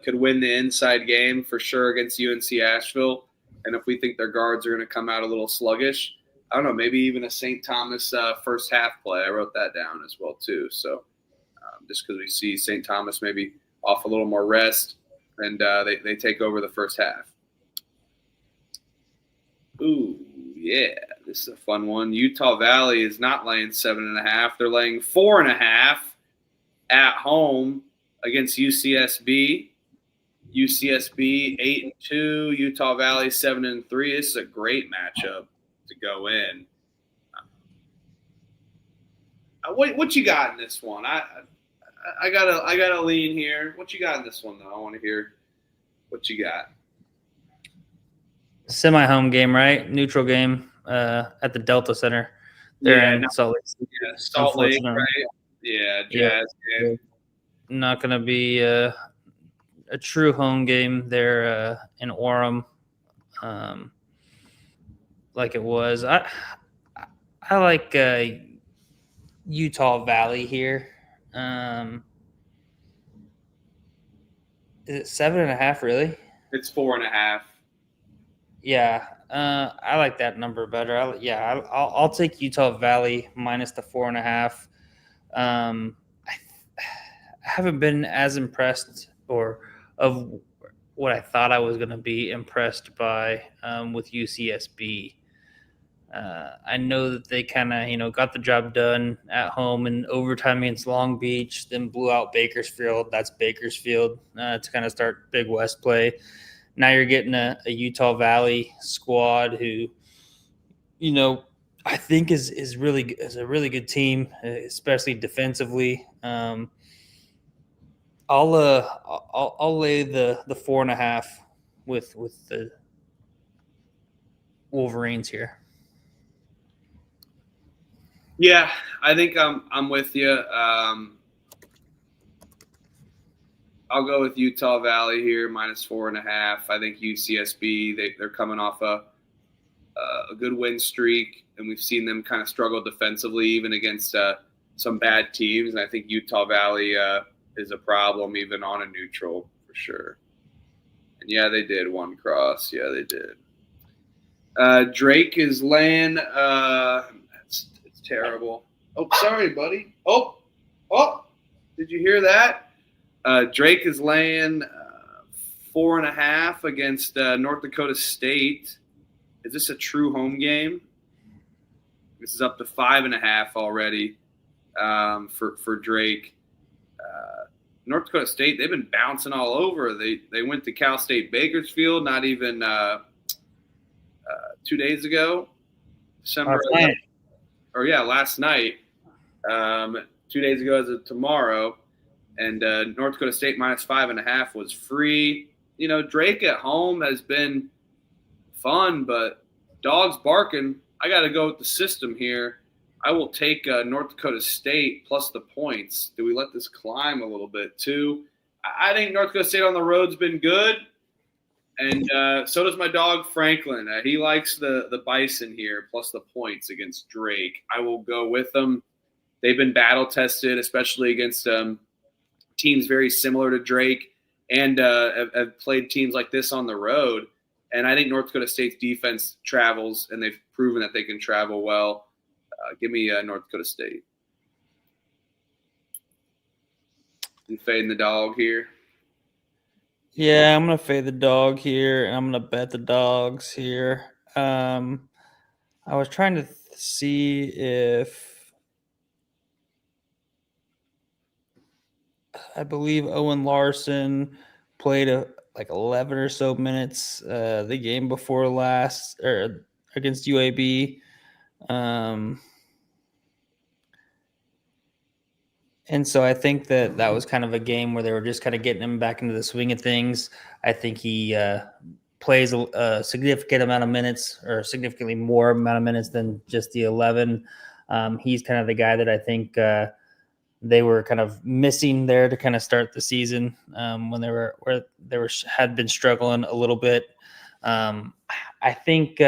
win the inside game for sure against UNC Asheville. And if we think their guards are going to come out a little sluggish, I don't know, maybe even a St. Thomas first half play. I wrote that down as well too. So just because we see St. Thomas maybe off a little more rest, and they take over the first half. Ooh, yeah, this is a fun one. Utah Valley is not laying 7.5. They're laying 4.5 at home against UCSB. UCSB 8-2, Utah Valley 7-3. This is a great matchup to go in. What you got in this one? I gotta lean here. What you got in this one though? I want to hear what you got. Semi-home game, right? Neutral game at the Delta Center. They're in Salt Lake City. Yeah, Salt Lake, right? Yeah, Jazz game. Not going to be a true home game there in Orem like it was. I like Utah Valley here. Is it 7.5 really? It's 4.5. Yeah, I like that number better. I'll take Utah Valley minus the 4.5. I haven't been as impressed or of what I thought I was going to be impressed by with UCSB. I know that they kind of, got the job done at home in overtime against Long Beach, then blew out Bakersfield. That's Bakersfield to kind of start Big West play. Now you're getting a Utah Valley squad who, I think is a really good team, especially defensively. I'll lay the 4.5 with the Wolverines here. Yeah, I think I'm with you. I'll go with Utah Valley here minus 4.5. I think UCSB they're coming off a good win streak, and we've seen them kind of struggle defensively even against some bad teams. And I think Utah Valley is a problem even on a neutral for sure. And yeah, they did one cross. Yeah, they did. Drake is laying. It's terrible. Oh, sorry, buddy. Oh, did you hear that? Drake is laying 4.5 against North Dakota State. Is this a true home game? This is up to 5.5 already for Drake. North Dakota State, they've been bouncing all over. They went to Cal State Bakersfield not even 2 days ago. December 11th. Last night. 2 days ago as of tomorrow. And North Dakota State minus 5.5 was free. Drake at home has been fun, but dogs barking. I got to go with the system here. I will take North Dakota State plus the points. Do we let this climb a little bit too? I think North Dakota State on the road's been good, and so does my dog Franklin. He likes the Bison here plus the points against Drake. I will go with them. They've been battle tested, especially against teams very similar to Drake, and have played teams like this on the road. And I think North Dakota State's defense travels, and they've proven that they can travel well. Give me North Dakota State. You fading the dog here? Yeah, I'm going to fade the dog here, and I'm going to bet the dogs here. I was trying to see if I believe Owen Larson played like 11 or so minutes the game before last or against UAB. And so I think that was kind of a game where they were just kind of getting him back into the swing of things. I think he plays a significant amount of minutes, or significantly more amount of minutes than just the 11. He's kind of the guy that I think they were kind of missing there to kind of start the season when they had been struggling a little bit. I think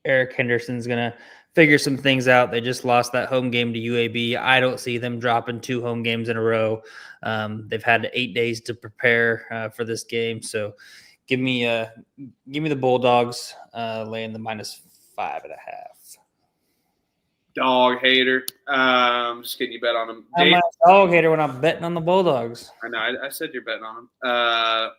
Eric Henderson's going to figure some things out. They just lost that home game to UAB. I don't see them dropping 2 home games in a row. They've had 8 days to prepare for this game. So give me the Bulldogs laying the minus 5.5. Dog hater. Just kidding. You bet on them. I'm a dog hater when I'm betting on the Bulldogs. I know. I said you're betting on them. My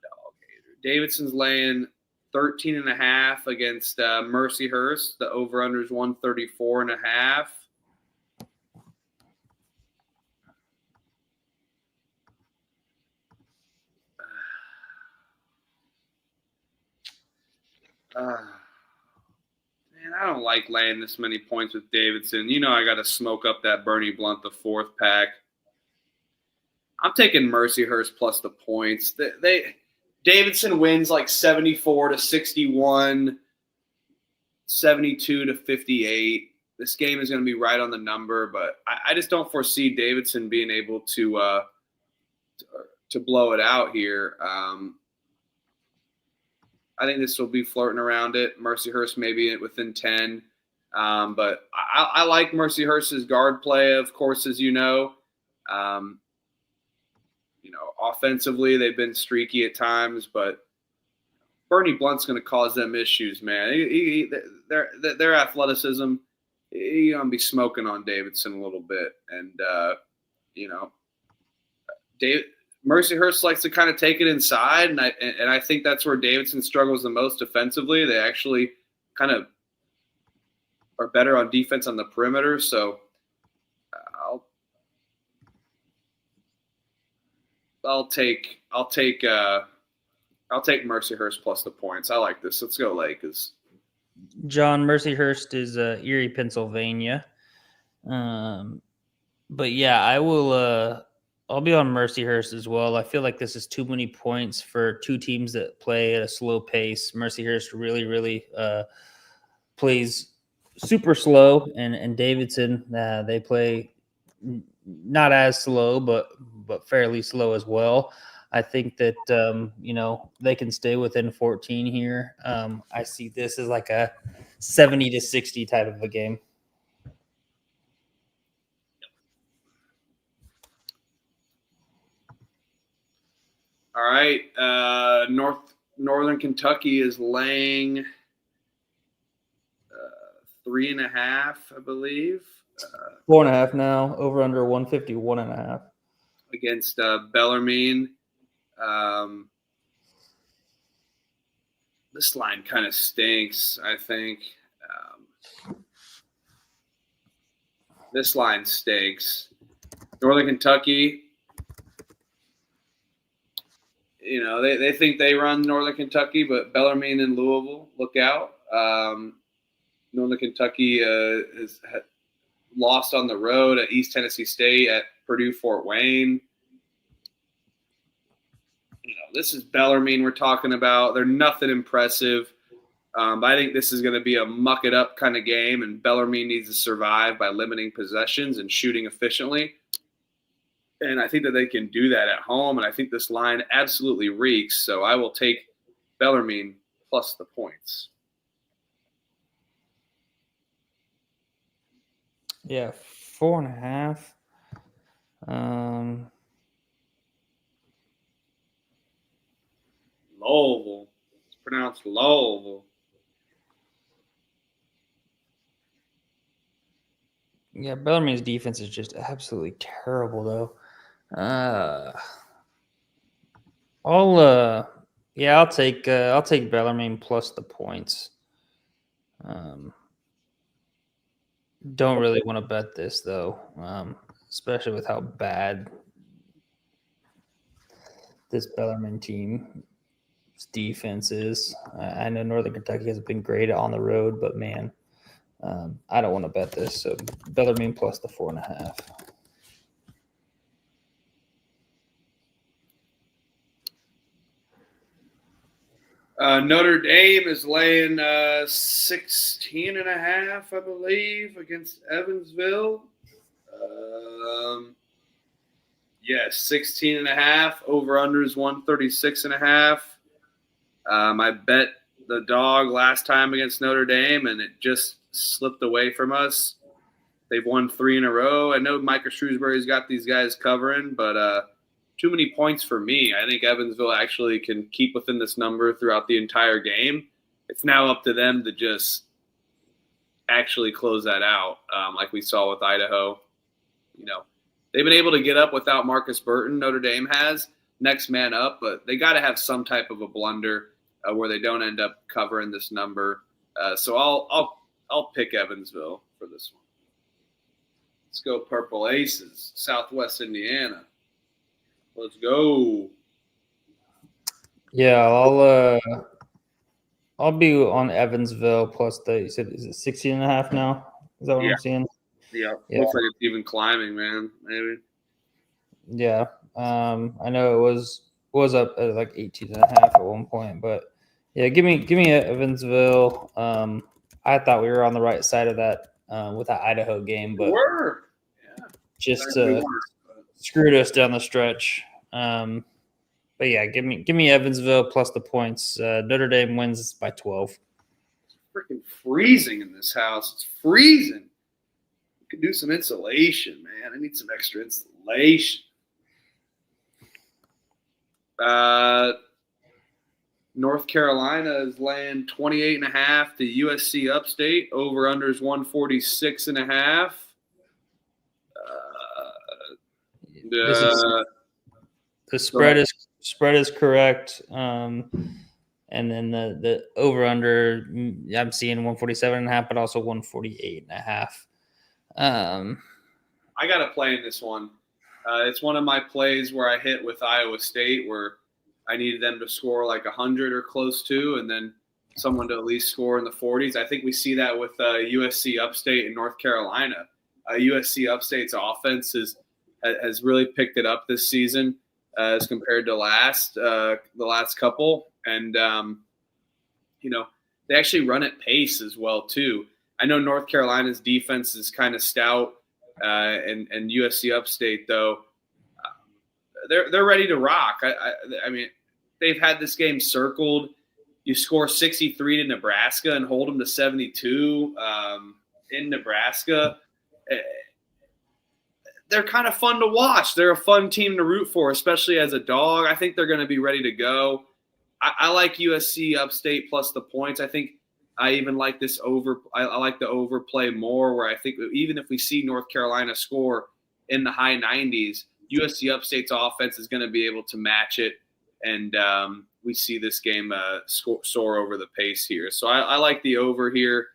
dog hater. Davidson's laying 13.5 against Mercyhurst. The over-under is 134.5. Man, I don't like laying this many points with Davidson. You know I got to smoke up that Bernie Blunt, the fourth pack. I'm taking Mercyhurst plus the points. Davidson wins like 74-61, 72-58. This game is going to be right on the number, but I just don't foresee Davidson being able to blow it out here. I think this will be flirting around it. Mercyhurst maybe within 10. But I like Mercyhurst's guard play, of course, as you know. Offensively, they've been streaky at times, but Bernie Blunt's going to cause them issues, man. Their athleticism, you're going to be smoking on Davidson a little bit. And, Mercyhurst likes to kind of take it inside, and I think that's where Davidson struggles the most defensively. They actually kind of are better on defense on the perimeter. So I'll take Mercyhurst plus the points. I like this. Let's go Lakers. John, Mercyhurst is Erie, Pennsylvania. But yeah, I will. I'll be on Mercyhurst as well. I feel like this is too many points for two teams that play at a slow pace. Mercyhurst really plays super slow, and Davidson they play not as slow, but fairly slow as well. I think that they can stay within 14 here. I see this as like a 70-60 type of a game. All right, Northern Kentucky is laying 3.5, I believe. 4.5 now. Over under 151.5 against Bellarmine. This line kind of stinks, I think. This line stinks. Northern Kentucky. They think they run Northern Kentucky, but Bellarmine and Louisville, look out. Northern Kentucky has lost on the road at East Tennessee State, at Purdue, Fort Wayne. This is Bellarmine we're talking about. They're nothing impressive. I think this is going to be a muck it up kind of game, and Bellarmine needs to survive by limiting possessions and shooting efficiently. And I think that they can do that at home, and I think this line absolutely reeks. So I will take Bellarmine plus the points. Yeah, 4.5. Lowell. It's pronounced Lowell. Yeah, Bellarmine's defense is just absolutely terrible, though. I'll take Bellarmine plus the points. Don't really want to bet this though, especially with how bad this Bellarmine team's defense is. I know Northern Kentucky has been great on the road, but man, I don't want to bet this. So Bellarmine plus the 4.5. Notre Dame is laying 16.5, I believe, against Evansville. Yes, 16.5. Over under is 136.5. I bet the dog last time against Notre Dame, and it just slipped away from us. They've won 3 in a row. I know Micah Shrewsbury's got these guys covering, but too many points for me. I think Evansville actually can keep within this number throughout the entire game. It's now up to them to just actually close that out, like we saw with Idaho. They've been able to get up without Marcus Burton. Notre Dame has next man up, but they got to have some type of a blunder. where they don't end up covering this number. So I'll pick Evansville for this one. Let's go Purple Aces, Southwest Indiana. Let's go. Yeah, I'll be on Evansville plus you said, is it 16.5 now? Is that what I'm seeing? Yeah. Looks like it's even climbing, man. Maybe. Yeah. I know it was up at like 18.5 at one point, but yeah, give me Evansville. I thought we were on the right side of that with that Idaho game, but just screwed us down the stretch. But yeah, give me Evansville plus the points. Notre Dame wins by 12. It's freaking freezing in this house. It's freezing. You could do some insulation, man. I need some extra insulation. North Carolina is laying 28.5 to USC Upstate. Over under is 146.5. The spread is correct. And then the over under I'm seeing 147.5, but also 148.5. I got to play in this one. It's one of my plays where I hit with Iowa State, where I needed them to score like 100 or close to, and then someone to at least score in the 40s. I think we see that with USC Upstate and North Carolina. USC Upstate's offense has really picked it up this season as compared to the last couple, and they actually run at pace as well too. I know North Carolina's defense is kind of stout, and USC Upstate though. They're ready to rock. I mean, they've had this game circled. You score 63 to Nebraska and hold them to 72 in Nebraska. They're kind of fun to watch. They're a fun team to root for, especially as a dog. I think they're going to be ready to go. I like USC Upstate plus the points. I think I even like this over. I like the overplay more, where I think even if we see North Carolina score in the high 90s, USC Upstate's offense is going to be able to match it, and we see this game soar over the pace here. So I like the over here,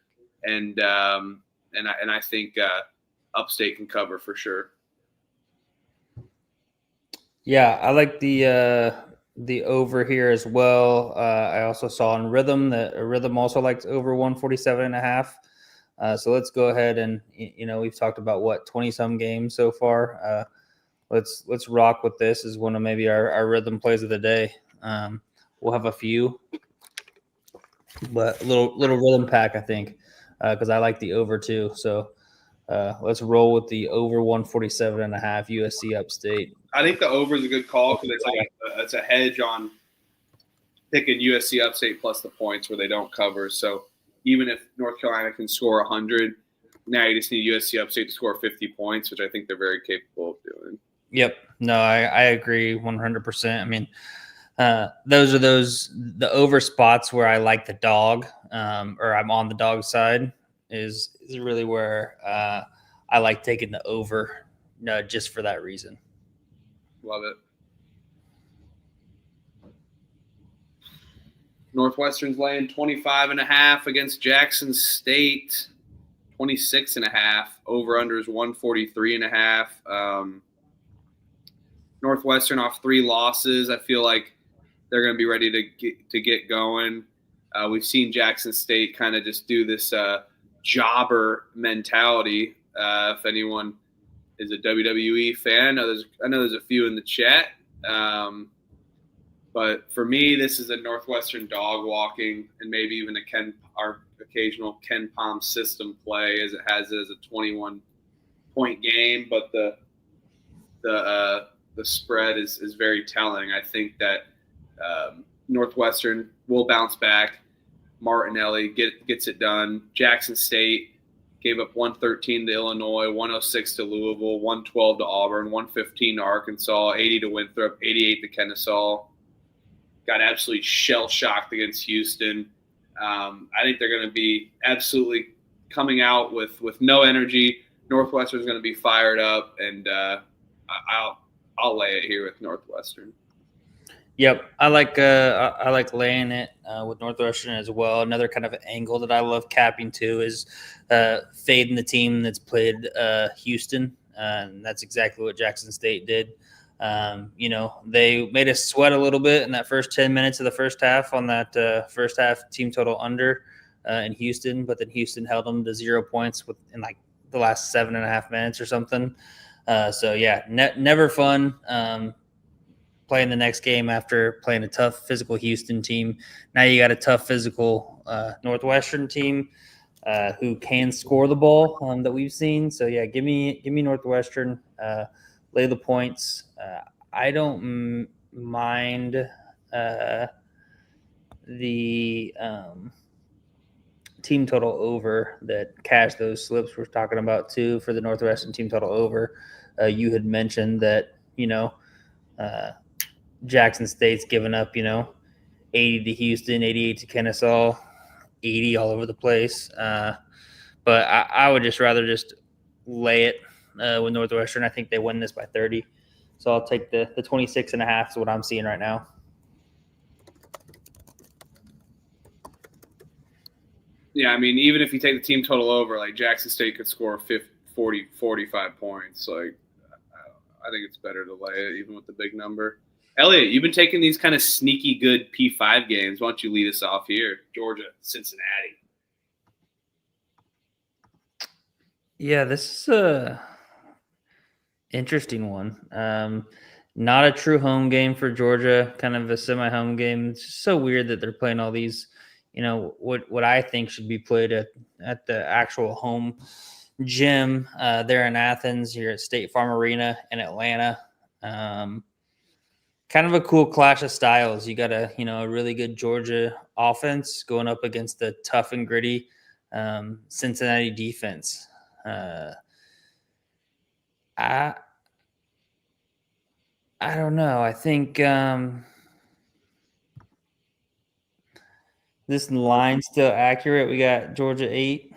and I think Upstate can cover for sure. Yeah, I like the over here as well. I also saw on Rhythm that Rhythm also likes over 147.5. So let's go ahead and we've talked about 20-some games so far. Let's rock with this as one of maybe our Rhythm plays of the day. We'll have a few, but little Rhythm pack, I think, because I like the over too. So let's roll with the over 147.5 USC Upstate. I think the over is a good call because it's a hedge on picking USC Upstate plus the points where they don't cover. So even if North Carolina can score 100, now you just need USC Upstate to score 50 points, which I think they're very capable of doing. Yep. No, I agree 100%. I mean, those are the over spots where I like the dog, or I'm on the dog side is really where I like taking the over, just for that reason. Love it. Northwestern's laying 25.5 against Jackson State, 26.5. Over under is 143.5. Northwestern off 3 losses. I feel like they're going to be ready to get going. We've seen Jackson State kind of just do this jobber mentality. If anyone is a WWE fan, I know there's a few in the chat. But for me, this is a Northwestern dog walking and maybe even our occasional Ken Palm system play, as it has it as a 21-point game. But the spread is very telling. I think that Northwestern will bounce back. Martinelli gets it done. Jackson State gave up 113 to Illinois, 106 to Louisville, 112 to Auburn, 115 to Arkansas, 80 to Winthrop, 88 to Kennesaw. Got absolutely shell-shocked against Houston. I think they're going to be absolutely coming out with no energy. Northwestern's going to be fired up, and I'll lay it here with Northwestern. Yep, I like laying it with Northwestern as well. Another kind of angle that I love capping too is fading the team that's played Houston, and that's exactly what Jackson State did. They made us sweat a little bit in that first 10 minutes of the first half on that first half team total under in Houston, but then Houston held them to 0 points in like the last 7.5 minutes or something. Never fun. Playing the next game after playing a tough physical Houston team. Now you got a tough physical Northwestern team who can score the ball that we've seen. So yeah, give me Northwestern. Lay the points. I don't mind the team total over that Cash those slips we're talking about too for the Northwestern team total over. You had mentioned that Jackson State's given up 80 to Houston, 88 to Kennesaw, 80 all over the place. But I would just rather just lay it with Northwestern. I think they win this by 30. So I'll take the 26.5 is what I'm seeing right now. Yeah, I mean, even if you take the team total over, like Jackson State could score 45 points. Like, I think it's better to lay it even with the big number. Elliot, you've been taking these kind of sneaky good P5 games. Why don't you lead us off here? Georgia, Cincinnati. Yeah, this is a interesting one. Not a true home game for Georgia, kind of a semi-home game. It's just so weird that they're playing all these, what I think should be played at the actual home gym there in Athens, here at State Farm Arena in Atlanta. Kind of a cool clash of styles. You got a really good Georgia offense going up against the tough and gritty Cincinnati defense. I don't know. I think this line's still accurate. We got Georgia 8.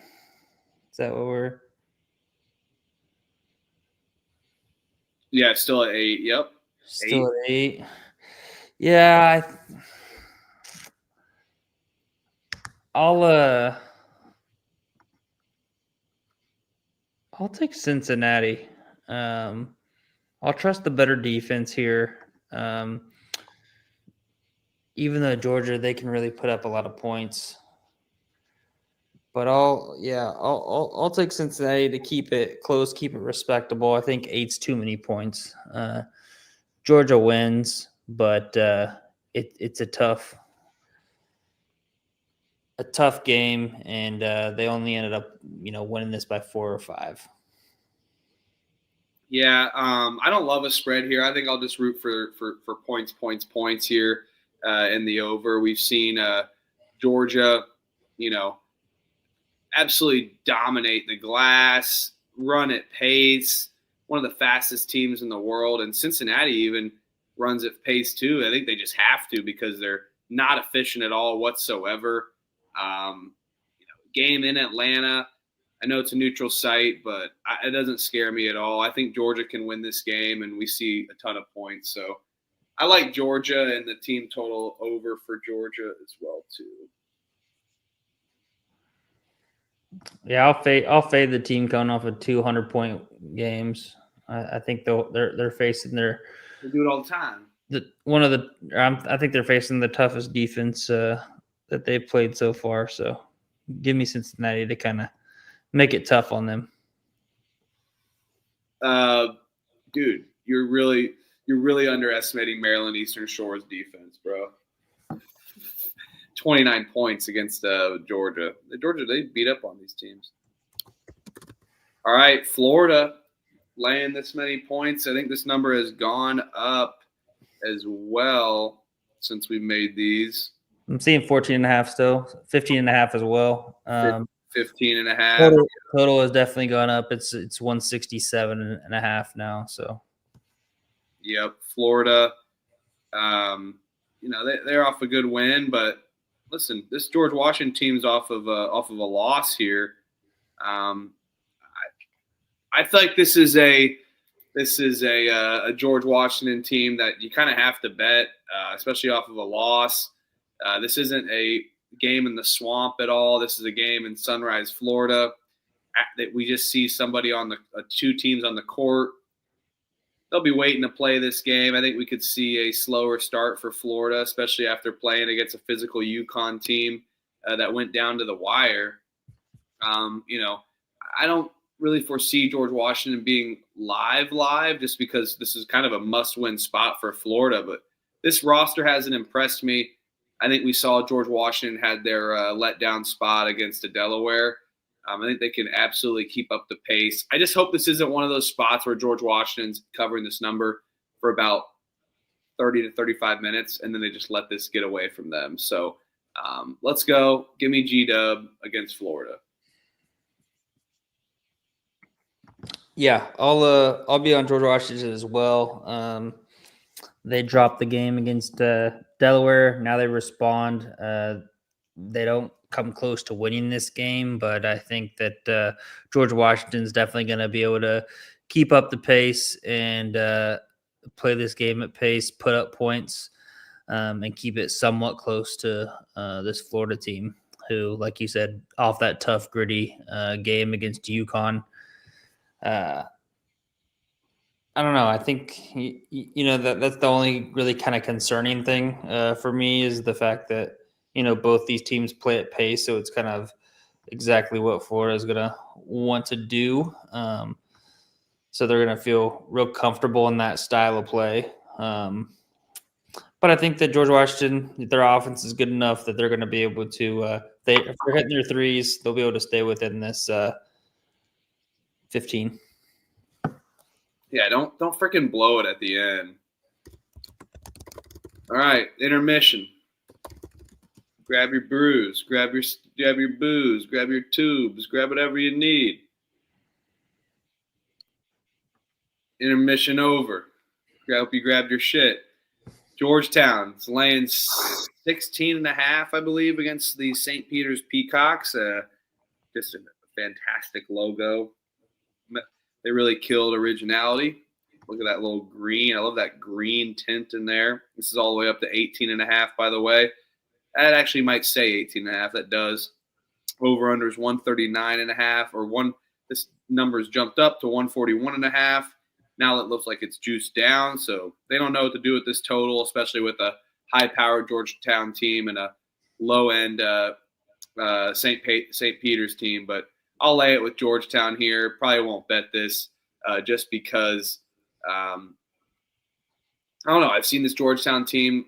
Is that what we're? Yeah, still at 8. Yep. Still at 8. Yeah, I'll take Cincinnati. I'll trust the better defense here. Even though Georgia, they can really put up a lot of points. But I'll take Cincinnati to keep it close, keep it respectable. I think 8's too many points. Georgia wins, but it's a tough game, and they only ended up winning this by 4 or 5. Yeah, I don't love a spread here. I think I'll just root for points here in the over. We've seen Georgia, absolutely dominate the glass, run at pace, one of the fastest teams in the world. And Cincinnati even runs at pace too. I think they just have to because they're not efficient at all whatsoever. Game in Atlanta. I know it's a neutral site, but it doesn't scare me at all. I think Georgia can win this game, and we see a ton of points. So I like Georgia and the team total over for Georgia as well too. Yeah, I'll fade the team coming off of 200-point games. I think they're facing They do it all the time. I think they're facing the toughest defense that they've played so far. So give me Cincinnati to kind of make it tough on them. Dude, you're really underestimating Maryland Eastern Shore's defense, bro. 29 points against Georgia. Georgia, they beat up on these teams. All right, Florida laying this many points. I think this number has gone up as well since we made these. I'm seeing 14.5 still, 15.5 as well. 15.5. Total has definitely gone up. It's 167.5 now. So, yep, Florida. They're off a good win, but listen, this George Washington team's off of a loss here. I feel like this is a This is a George Washington team that you kind of have to bet, especially off of a loss. This isn't a game in the swamp at all. This is a game in Sunrise, Florida. That we just see somebody on the two teams on the court. They'll be waiting to play this game. I think we could see a slower start for Florida, especially after playing against a physical UConn team that went down to the wire. I don't really foresee George Washington being live just because this is kind of a must-win spot for Florida. But this roster hasn't impressed me. I think we saw George Washington had their letdown spot against the Delaware. I think they can absolutely keep up the pace. I just hope this isn't one of those spots where George Washington's covering this number for about 30 to 35 minutes, and then they just let this get away from them. So let's go. Give me G-Dub against Florida. Yeah, I'll be on George Washington as well. They dropped the game against Delaware. Now they respond. They don't come close to winning this game, but I think that George Washington's definitely going to be able to keep up the pace and play this game at pace, put up points, and keep it somewhat close to this Florida team who, like you said, off that tough, gritty game against UConn. I don't know. I think, that's the only really kind of concerning thing for me is the fact that, both these teams play at pace. So it's kind of exactly what Florida is going to want to do. So they're going to feel real comfortable in that style of play. But I think that George Washington, their offense is good enough that they're going to be able to, if they're hitting their threes, they'll be able to stay within this 15. Yeah, don't freaking blow it at the end. All right, intermission. Grab your brews, grab your booze, grab your tubes, grab whatever you need. Intermission over. Hope you grabbed your shit. Georgetown's laying 16.5, I believe, against the St. Peter's Peacocks. Just a fantastic logo. They really killed originality. Look at that little green. I love that green tint in there. This is all the way up to 18.5, by the way. That actually might say 18.5. That does. Over-under is 139.5 or one. This number's jumped up to 141.5. Now it looks like it's juiced down, so they don't know what to do with this total, especially with a high-powered Georgetown team and a low-end St. Peter's team. But I'll lay it with Georgetown here. Probably won't bet this just because I don't know. I've seen this Georgetown team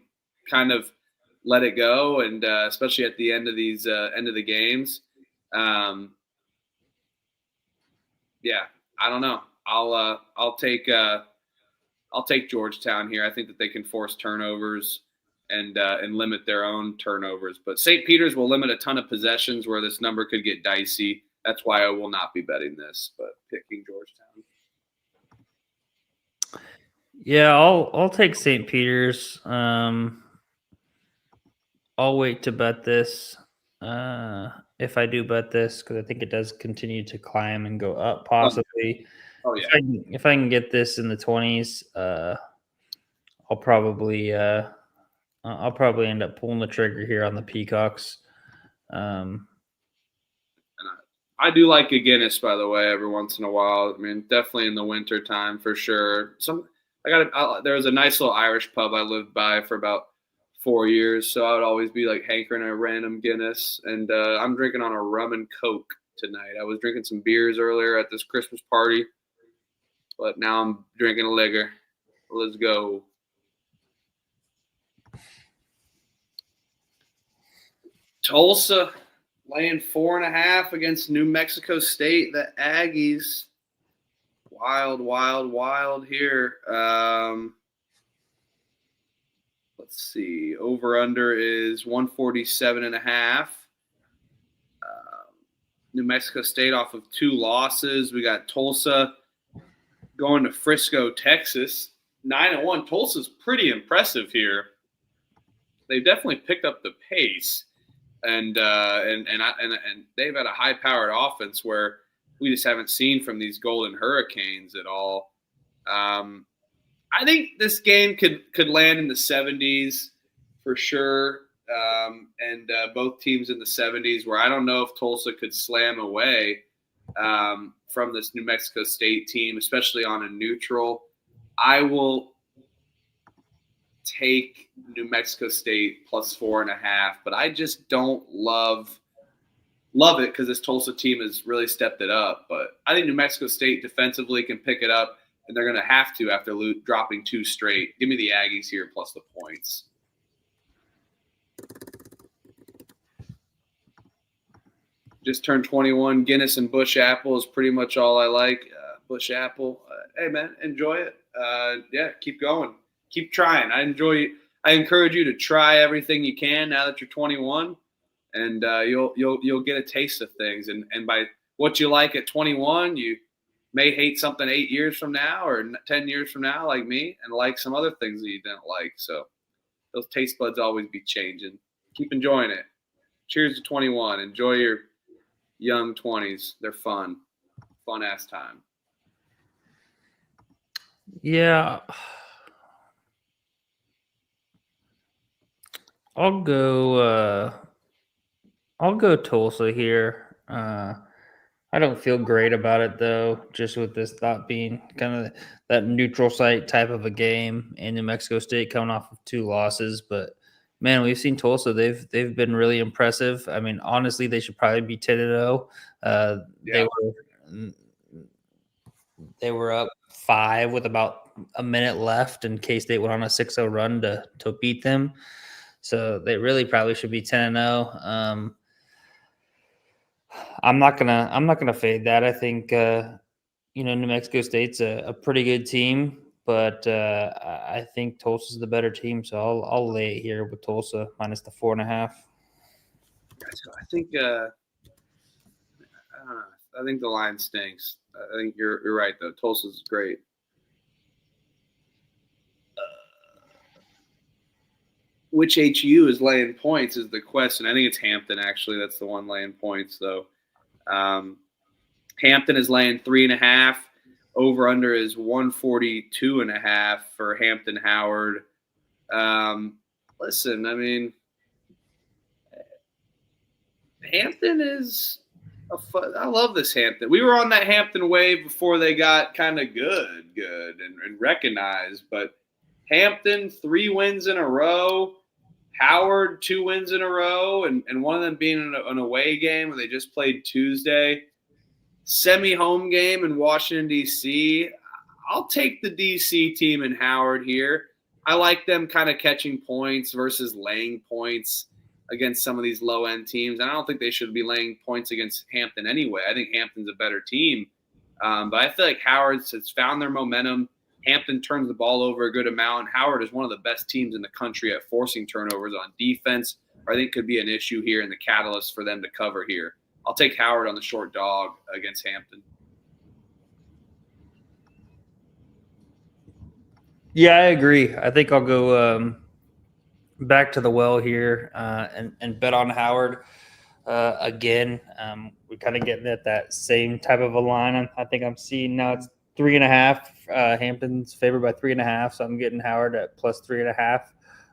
kind of let it go, and especially at the end of these end of the games. Yeah, I don't know. I'll take Georgetown here. I think that they can force turnovers and limit their own turnovers. But St. Peter's will limit a ton of possessions where this number could get dicey. That's why I will not be betting this, but picking Georgetown. Yeah, I'll take St. Peter's. I'll wait to bet this if I do bet this because I think it does continue to climb and go up possibly. Oh yeah. If I can get this in the 20s, I'll probably end up pulling the trigger here on the Peacocks. I do like a Guinness, by the way, every once in a while. I mean, definitely in the winter time for sure. There was a nice little Irish pub I lived by for about 4 years, so I would always be like hankering a random Guinness, and I'm drinking on a rum and Coke tonight. I was drinking some beers earlier at this Christmas party, but now I'm drinking a liquor. Let's go. Tulsa laying 4.5 against New Mexico State. The Aggies. Wild here. Let's see. Over-under is 147.5. New Mexico State off of 2 losses. We got Tulsa going to Frisco, Texas. 9-1. Tulsa's pretty impressive here. They've definitely picked up the pace. And they've had a high-powered offense where we just haven't seen from these Golden Hurricanes at all. I think this game could land in the 70s for sure, and both teams in the 70s, where I don't know if Tulsa could slam away from this New Mexico State team, especially on a neutral. I will take New Mexico State plus 4.5, but I just don't love it because this Tulsa team has really stepped it up. But I think New Mexico State defensively can pick it up, and they're going to have to after dropping 2 straight. Give me the Aggies here plus the points. Just turned 21. Guinness and Bush Apple is pretty much all I like. Bush Apple. Hey, man, enjoy it. Yeah, keep going. Keep trying. I encourage you to try everything you can now that you're 21, and you'll get a taste of things. And by what you like at 21, you may hate something 8 years from now or 10 years from now, like me, and like some other things that you didn't like. So those taste buds always be changing. Keep enjoying it. Cheers to 21. Enjoy your young 20s. They're fun. Fun-ass time. Yeah. I'll go Tulsa here. I don't feel great about it though, just with this thought being kind of that neutral site type of a game, and New Mexico State coming off of 2 losses. But man, we've seen Tulsa; they've been really impressive. I mean, honestly, they should probably be 10-0. They were up 5 with about a minute left, and K-State went on a 6-0 run to beat them. So they really probably should be 10-0. I'm not gonna fade that. I think New Mexico State's a pretty good team, but I think Tulsa's the better team. So I'll lay it here with Tulsa minus the 4.5. I think I think the line stinks. I think you're right though. Tulsa's great. Which HU is laying points is the question. I think it's Hampton, actually. That's the one laying points, though. Hampton is laying 3.5. Over-under is 142.5 for Hampton Howard. Listen, I mean, Hampton is I love this Hampton. We were on that Hampton wave before they got kind of good and recognized. But Hampton, 3 wins in a row. Howard, 2 wins in a row, and one of them being an away game where they just played Tuesday. Semi-home game in Washington, D.C. I'll take the D.C. team in Howard here. I like them kind of catching points versus laying points against some of these low-end teams. And I don't think they should be laying points against Hampton anyway. I think Hampton's a better team. But I feel like Howard's has found their momentum. Hampton turns the ball over a good amount. Howard is one of the best teams in the country at forcing turnovers on defense. I think could be an issue here and the catalyst for them to cover here. I'll take Howard on the short dog against Hampton. Yeah, I agree. I think I'll go back to the well here and bet on Howard again. We're kind of getting at that same type of a line. I think I'm seeing now it's 3.5. Hampton's favored by 3.5, so I'm getting Howard at plus 3.5.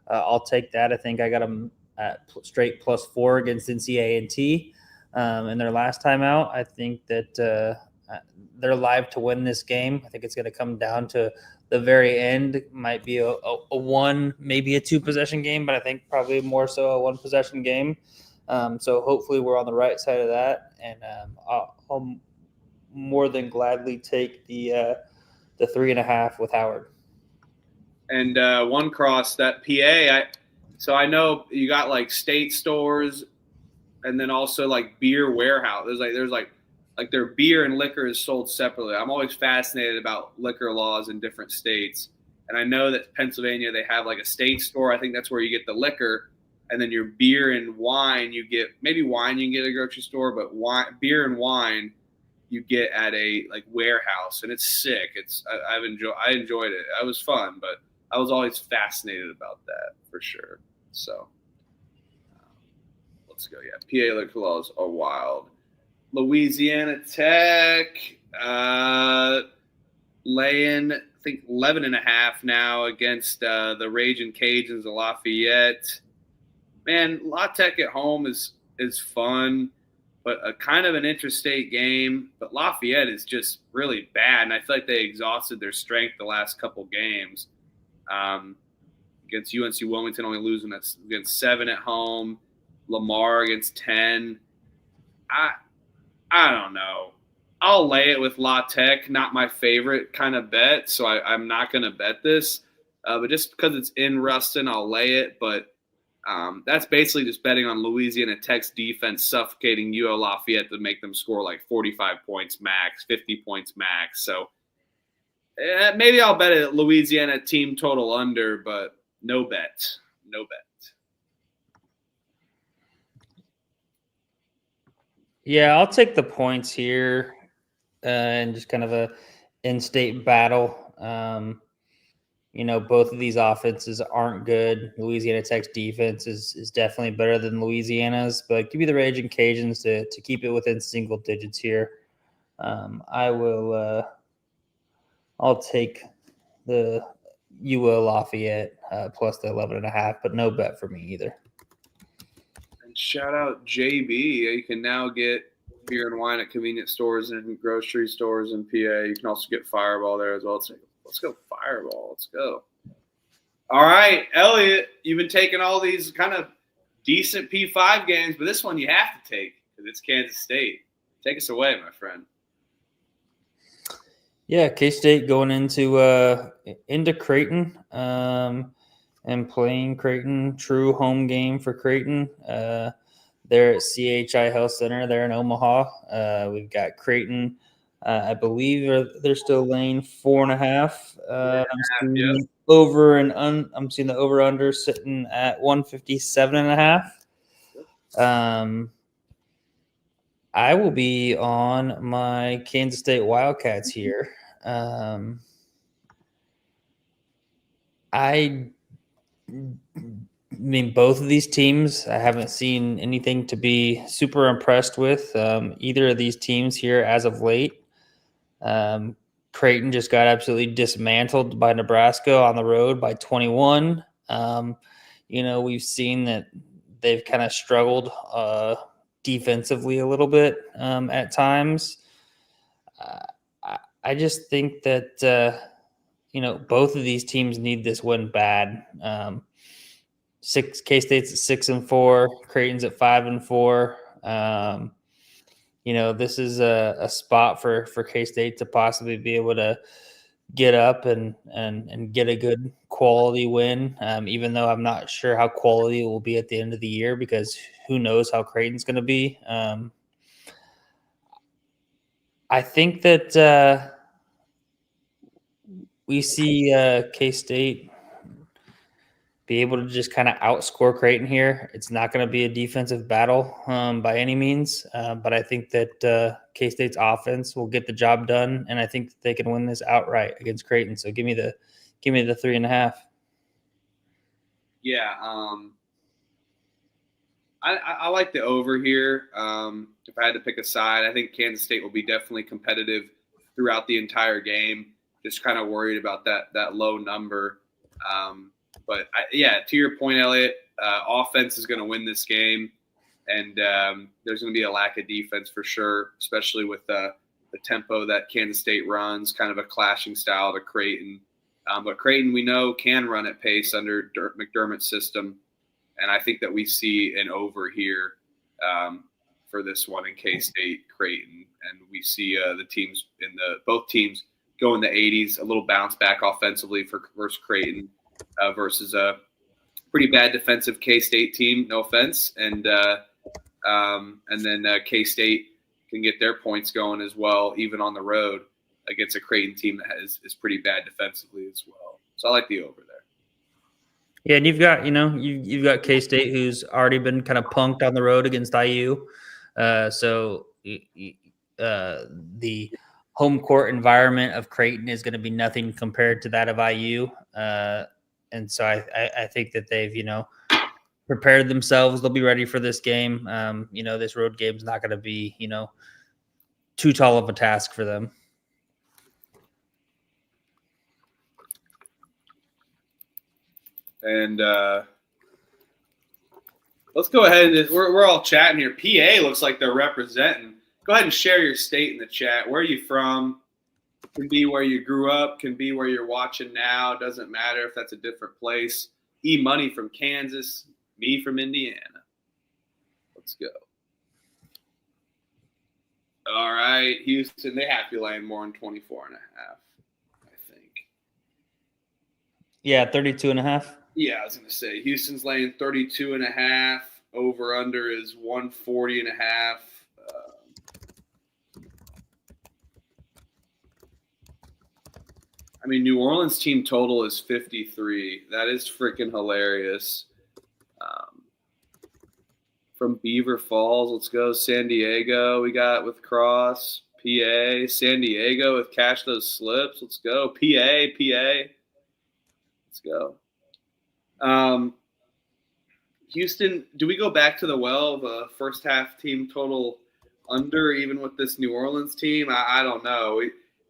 I'll take that. I think I got them at straight plus 4 against NCAA in their last time out. I think that they're live to win this game. I think it's going to come down to the very end. It might be a 1, maybe a 2 possession game, but I think probably more so a 1 possession game. So hopefully we're on the right side of that, and I'll more than gladly take the 3.5 with Howard. And one cross that PA. So I know you got like state stores, and then also like beer warehouse. There's like their beer and liquor is sold separately. I'm always fascinated about liquor laws in different states, and I know that Pennsylvania they have like a state store. I think that's where you get the liquor, and then your beer and wine you get. Maybe wine you can get at a grocery store, but beer and wine you get at a like warehouse, and it's sick. I enjoyed it. It was fun, but I was always fascinated about that for sure. So let's go. Yeah, PA liquor laws are wild. Louisiana Tech laying think 11.5 now against the Raging Cajuns of Lafayette. Man, La Tech at home is fun, but a kind of an interstate game. But Lafayette is just really bad, and I feel like they exhausted their strength the last couple games. Against UNC Wilmington, only losing against 7 at home. Lamar against 10. I don't know. I'll lay it with La Tech. Not my favorite kind of bet, so I'm not going to bet this. But just because it's in Ruston, I'll lay it. But that's basically just betting on Louisiana Tech's defense suffocating UL Lafayette to make them score like 45 points max, 50 points max. So maybe I'll bet a Louisiana team total under, but no bet. No bet. Yeah, I'll take the points here and just kind of a in-state battle. Both of these offenses aren't good. Louisiana Tech's defense is definitely better than Louisiana's, but give me the Raging Cajuns to keep it within single digits here. I'll take the UL Lafayette plus the 11.5, but no bet for me either. And shout out JB. You can now get beer and wine at convenience stores and grocery stores in PA. You can also get Fireball there as well. Let's go Fireball. Let's go. All right, Elliot, you've been taking all these kind of decent P5 games, but this one you have to take because it's Kansas State. Take us away, my friend. Yeah, K-State going into Creighton and playing Creighton. True home game for Creighton. They're at CHI Health Center. They're in Omaha. We've got Creighton. I believe they're still laying 4.5. I'm seeing I'm seeing the over under sitting at 157.5. I will be on my Kansas State Wildcats here. I mean, both of these teams, I haven't seen anything to be super impressed with. Either of these teams here as of late. Creighton just got absolutely dismantled by Nebraska on the road by 21. We've seen that they've kind of struggled defensively a little bit at times. I just think that both of these teams need this win bad. K-State's at 6-4, Creighton's at 5-4. This is a spot for K-State to possibly be able to get up and get a good quality win, even though I'm not sure how quality it will be at the end of the year because who knows how Creighton's going to be. I think that we see K-State be able to just kind of outscore Creighton here. It's not going to be a defensive battle by any means, but I think that K-State's offense will get the job done, and I think that they can win this outright against Creighton. So give me the 3.5. Yeah, I like the over here. If I had to pick a side, I think Kansas State will be definitely competitive throughout the entire game. Just kind of worried about that low number. But to your point, Elliot, offense is going to win this game, and there's going to be a lack of defense for sure, especially with the tempo that Kansas State runs, kind of a clashing style to Creighton. But Creighton, we know, can run at pace under McDermott's system, and I think that we see an over here for this one in K-State Creighton, and we see the teams both teams go in the 80s, a little bounce back offensively versus Creighton. Versus a pretty bad defensive K-State team, no offense, and then K-State can get their points going as well, even on the road against a Creighton team that is pretty bad defensively as well. So I like the over there. Yeah, and you've got K-State who's already been kind of punked on the road against IU, so the home court environment of Creighton is going to be nothing compared to that of IU. And so I think that they've, prepared themselves. They'll be ready for this game. This road game is not going to be, too tall of a task for them. And let's go ahead and we're all chatting here. PA looks like they're representing. Go ahead and share your state in the chat. Where are you from? Can be where you grew up. Can be where you're watching now. Doesn't matter if that's a different place. E-Money from Kansas. Me from Indiana. Let's go. All right, Houston. They have to be laying more than 24.5, I think. Yeah, 32.5. Yeah, I was going to say Houston's laying 32.5. Over under is 140.5. I mean, New Orleans team total is 53. That is freaking hilarious. From Beaver Falls, let's go. San Diego, we got with Cross. PA, San Diego with Cash Those Slips. Let's go. PA. Let's go. Houston, do we go back to the well of a first half team total under even with this New Orleans team? I don't know.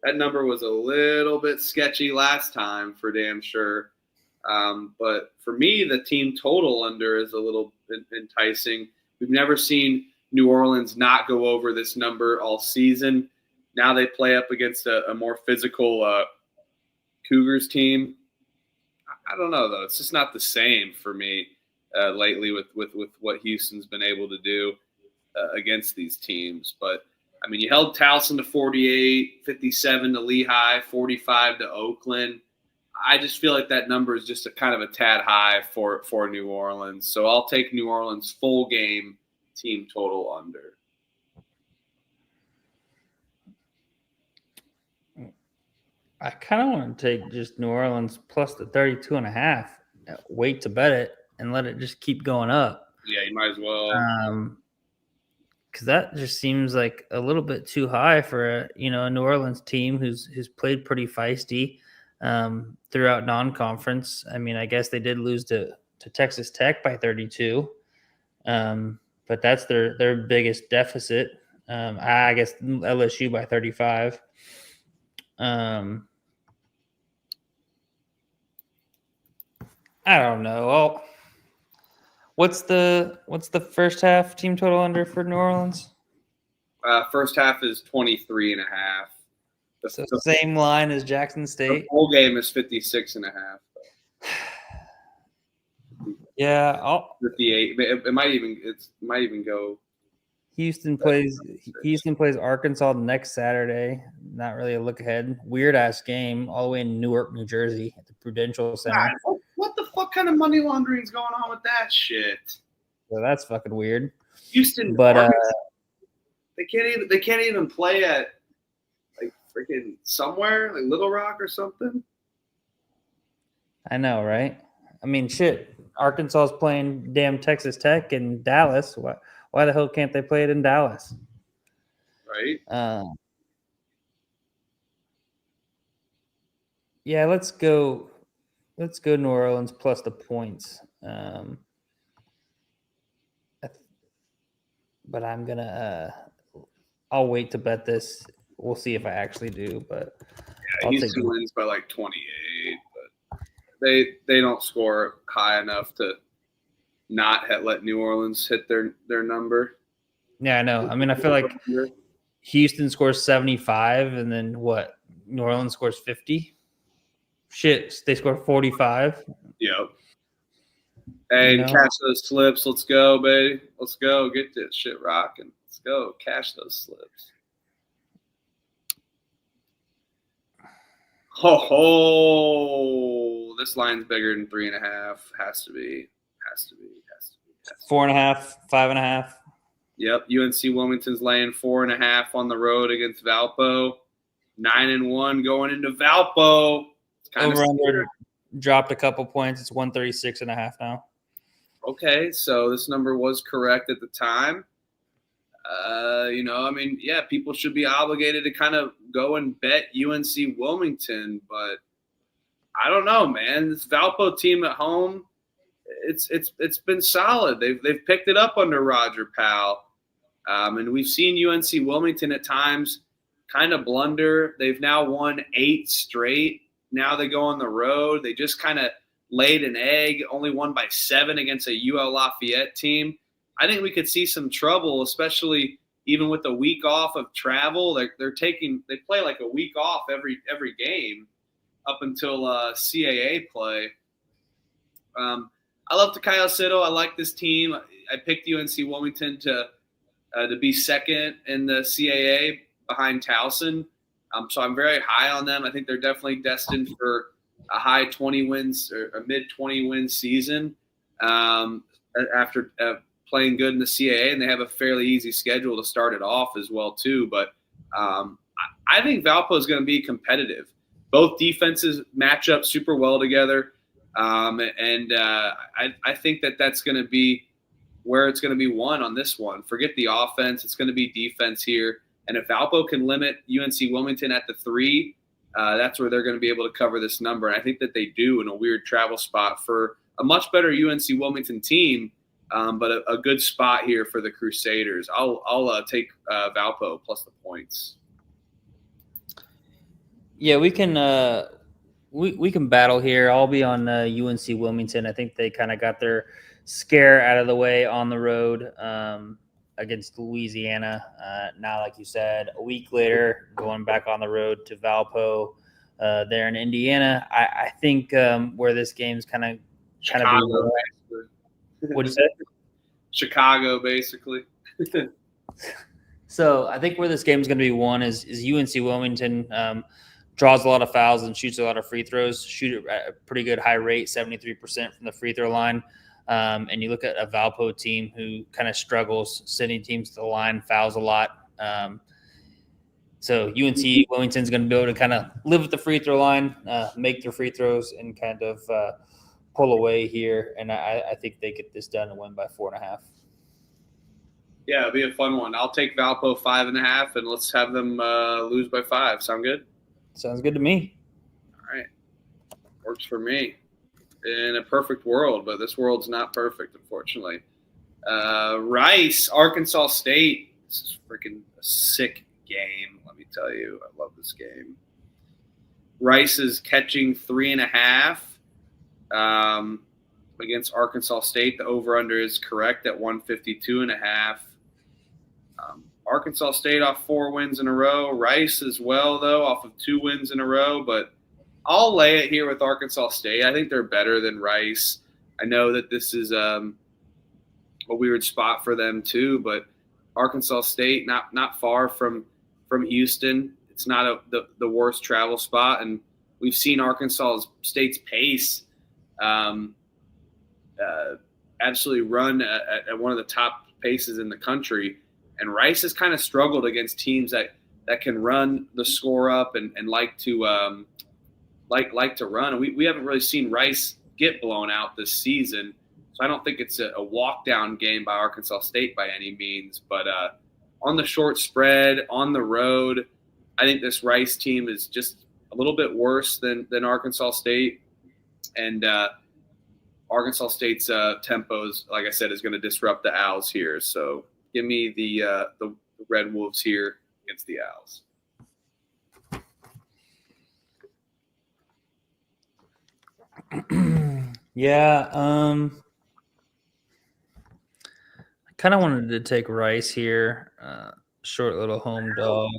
That number was a little bit sketchy last time for damn sure. But for me, the team total under is a little enticing. We've never seen New Orleans not go over this number all season. Now they play up against a more physical Cougars team. I don't know, though. It's just not the same for me lately with what Houston's been able to do against these teams. But, I mean, you held Towson to 48, 57 to Lehigh, 45 to Oakland. I just feel like that number is just a kind of a tad high for New Orleans. So I'll take New Orleans full game team total under. I kind of want to take just New Orleans plus the 32.5. Wait to bet it and let it just keep going up. Yeah, you might as well. Because that just seems like a little bit too high for a New Orleans team who's played pretty feisty throughout non-conference. I mean, I guess they did lose to Texas Tech by 32, but that's their biggest deficit. I guess LSU by 35. I don't know. Well, what's the first half team total under for New Orleans? First half is 23.5. So same line as Jackson State. The full game is 56.5. Yeah, 58. It might even go. Houston plays Arkansas next Saturday. Not really a look ahead. Weird ass game all the way in Newark, New Jersey at the Prudential Center. God, what the fuck kind of money laundering is going on with that shit? So that's fucking weird. Houston, but they can't even play at like freaking somewhere like Little Rock or something. I know, right? I mean, shit. Arkansas is playing damn Texas Tech in Dallas. Why the hell can't they play it in Dallas? Right. Yeah, let's go New Orleans plus the points. But I'm gonna I'll wait to bet this. We'll see if I actually do, but yeah, Houston wins by like 28, but they don't score high enough to not let New Orleans hit their number. Yeah, I know. I mean, I feel like Houston scores 75, and then what? New Orleans scores 50. Shit, they score 45. Yep. Hey, catch those slips. Let's go, baby. Let's go. Get this shit rocking. Let's go. Cash those slips. Ho. This line's bigger than 3.5. Has to be. 4.5, 5.5. Yep. UNC Wilmington's laying 4.5 on the road against Valpo. 9-1 going into Valpo. Over under dropped a couple points. It's 136.5 now. Okay, so this number was correct at the time. I mean, yeah, people should be obligated to kind of go and bet UNC Wilmington, but I don't know, man. This Valpo team at home, it's been solid. They've picked it up under Roger Powell, and we've seen UNC Wilmington at times kind of blunder. They've now won 8 straight. Now they go on the road. They just kind of laid an egg, only won by 7 against a UL Lafayette team. I think we could see some trouble, especially even with a week off of travel. They play like a week off every game up until CAA play. I love Takayo Sito. I like this team. I picked UNC Wilmington to be second in the CAA behind Towson. So I'm very high on them. I think they're definitely destined for a high 20 wins or a mid 20 win season after playing good in the CAA, and they have a fairly easy schedule to start it off as well too. But I think Valpo is going to be competitive. Both defenses match up super well together, and I think that's going to be where it's going to be won on this one. Forget the offense; it's going to be defense here. And if Valpo can limit UNC Wilmington at the 3, that's where they're going to be able to cover this number. And I think that they do in a weird travel spot for a much better UNC Wilmington team, but a good spot here for the Crusaders. I'll take Valpo plus the points. Yeah, we can we can battle here. I'll be on UNC Wilmington. I think they kind of got their scare out of the way on the road against Louisiana. Now, like you said, a week later, going back on the road to Valpo there in Indiana. I think where this game's kind of what do you say? Chicago, basically. So I think where this game is going to be won is UNC Wilmington draws a lot of fouls and shoots a lot of free throws, shoot at a pretty good high rate, 73% from the free throw line. And you look at a Valpo team who kind of struggles sending teams to the line, fouls a lot. So UNC Wilmington's going to be able to kind of live with the free throw line, make their free throws, and kind of pull away here. And I think they get this done and win by 4.5. Yeah, it'll be a fun one. I'll take Valpo 5.5, and let's have them lose by 5. Sound good? Sounds good to me. All right. Works for me. In a perfect world, but this world's not perfect, unfortunately. Rice, Arkansas State. This is freaking a sick game, let me tell you. I love this game. Rice is catching 3.5 against Arkansas State. The over-under is correct at 152.5. Arkansas State off 4 wins in a row. Rice as well, though, off of 2 wins in a row. But I'll lay it here with Arkansas State. I think they're better than Rice. I know that this is a weird spot for them too, but Arkansas State not far from Houston. It's not the worst travel spot, and we've seen Arkansas State's pace absolutely run at one of the top paces in the country. And Rice has kind of struggled against teams that can run the score up and like to run. And we haven't really seen Rice get blown out this season. So I don't think it's a walk-down game by Arkansas State by any means. But on the short spread, on the road, I think this Rice team is just a little bit worse than Arkansas State. And Arkansas State's tempos, like I said, is going to disrupt the Owls here. So give me the Red Wolves here against the Owls. Yeah, I kind of wanted to take Rice here, short little home dog.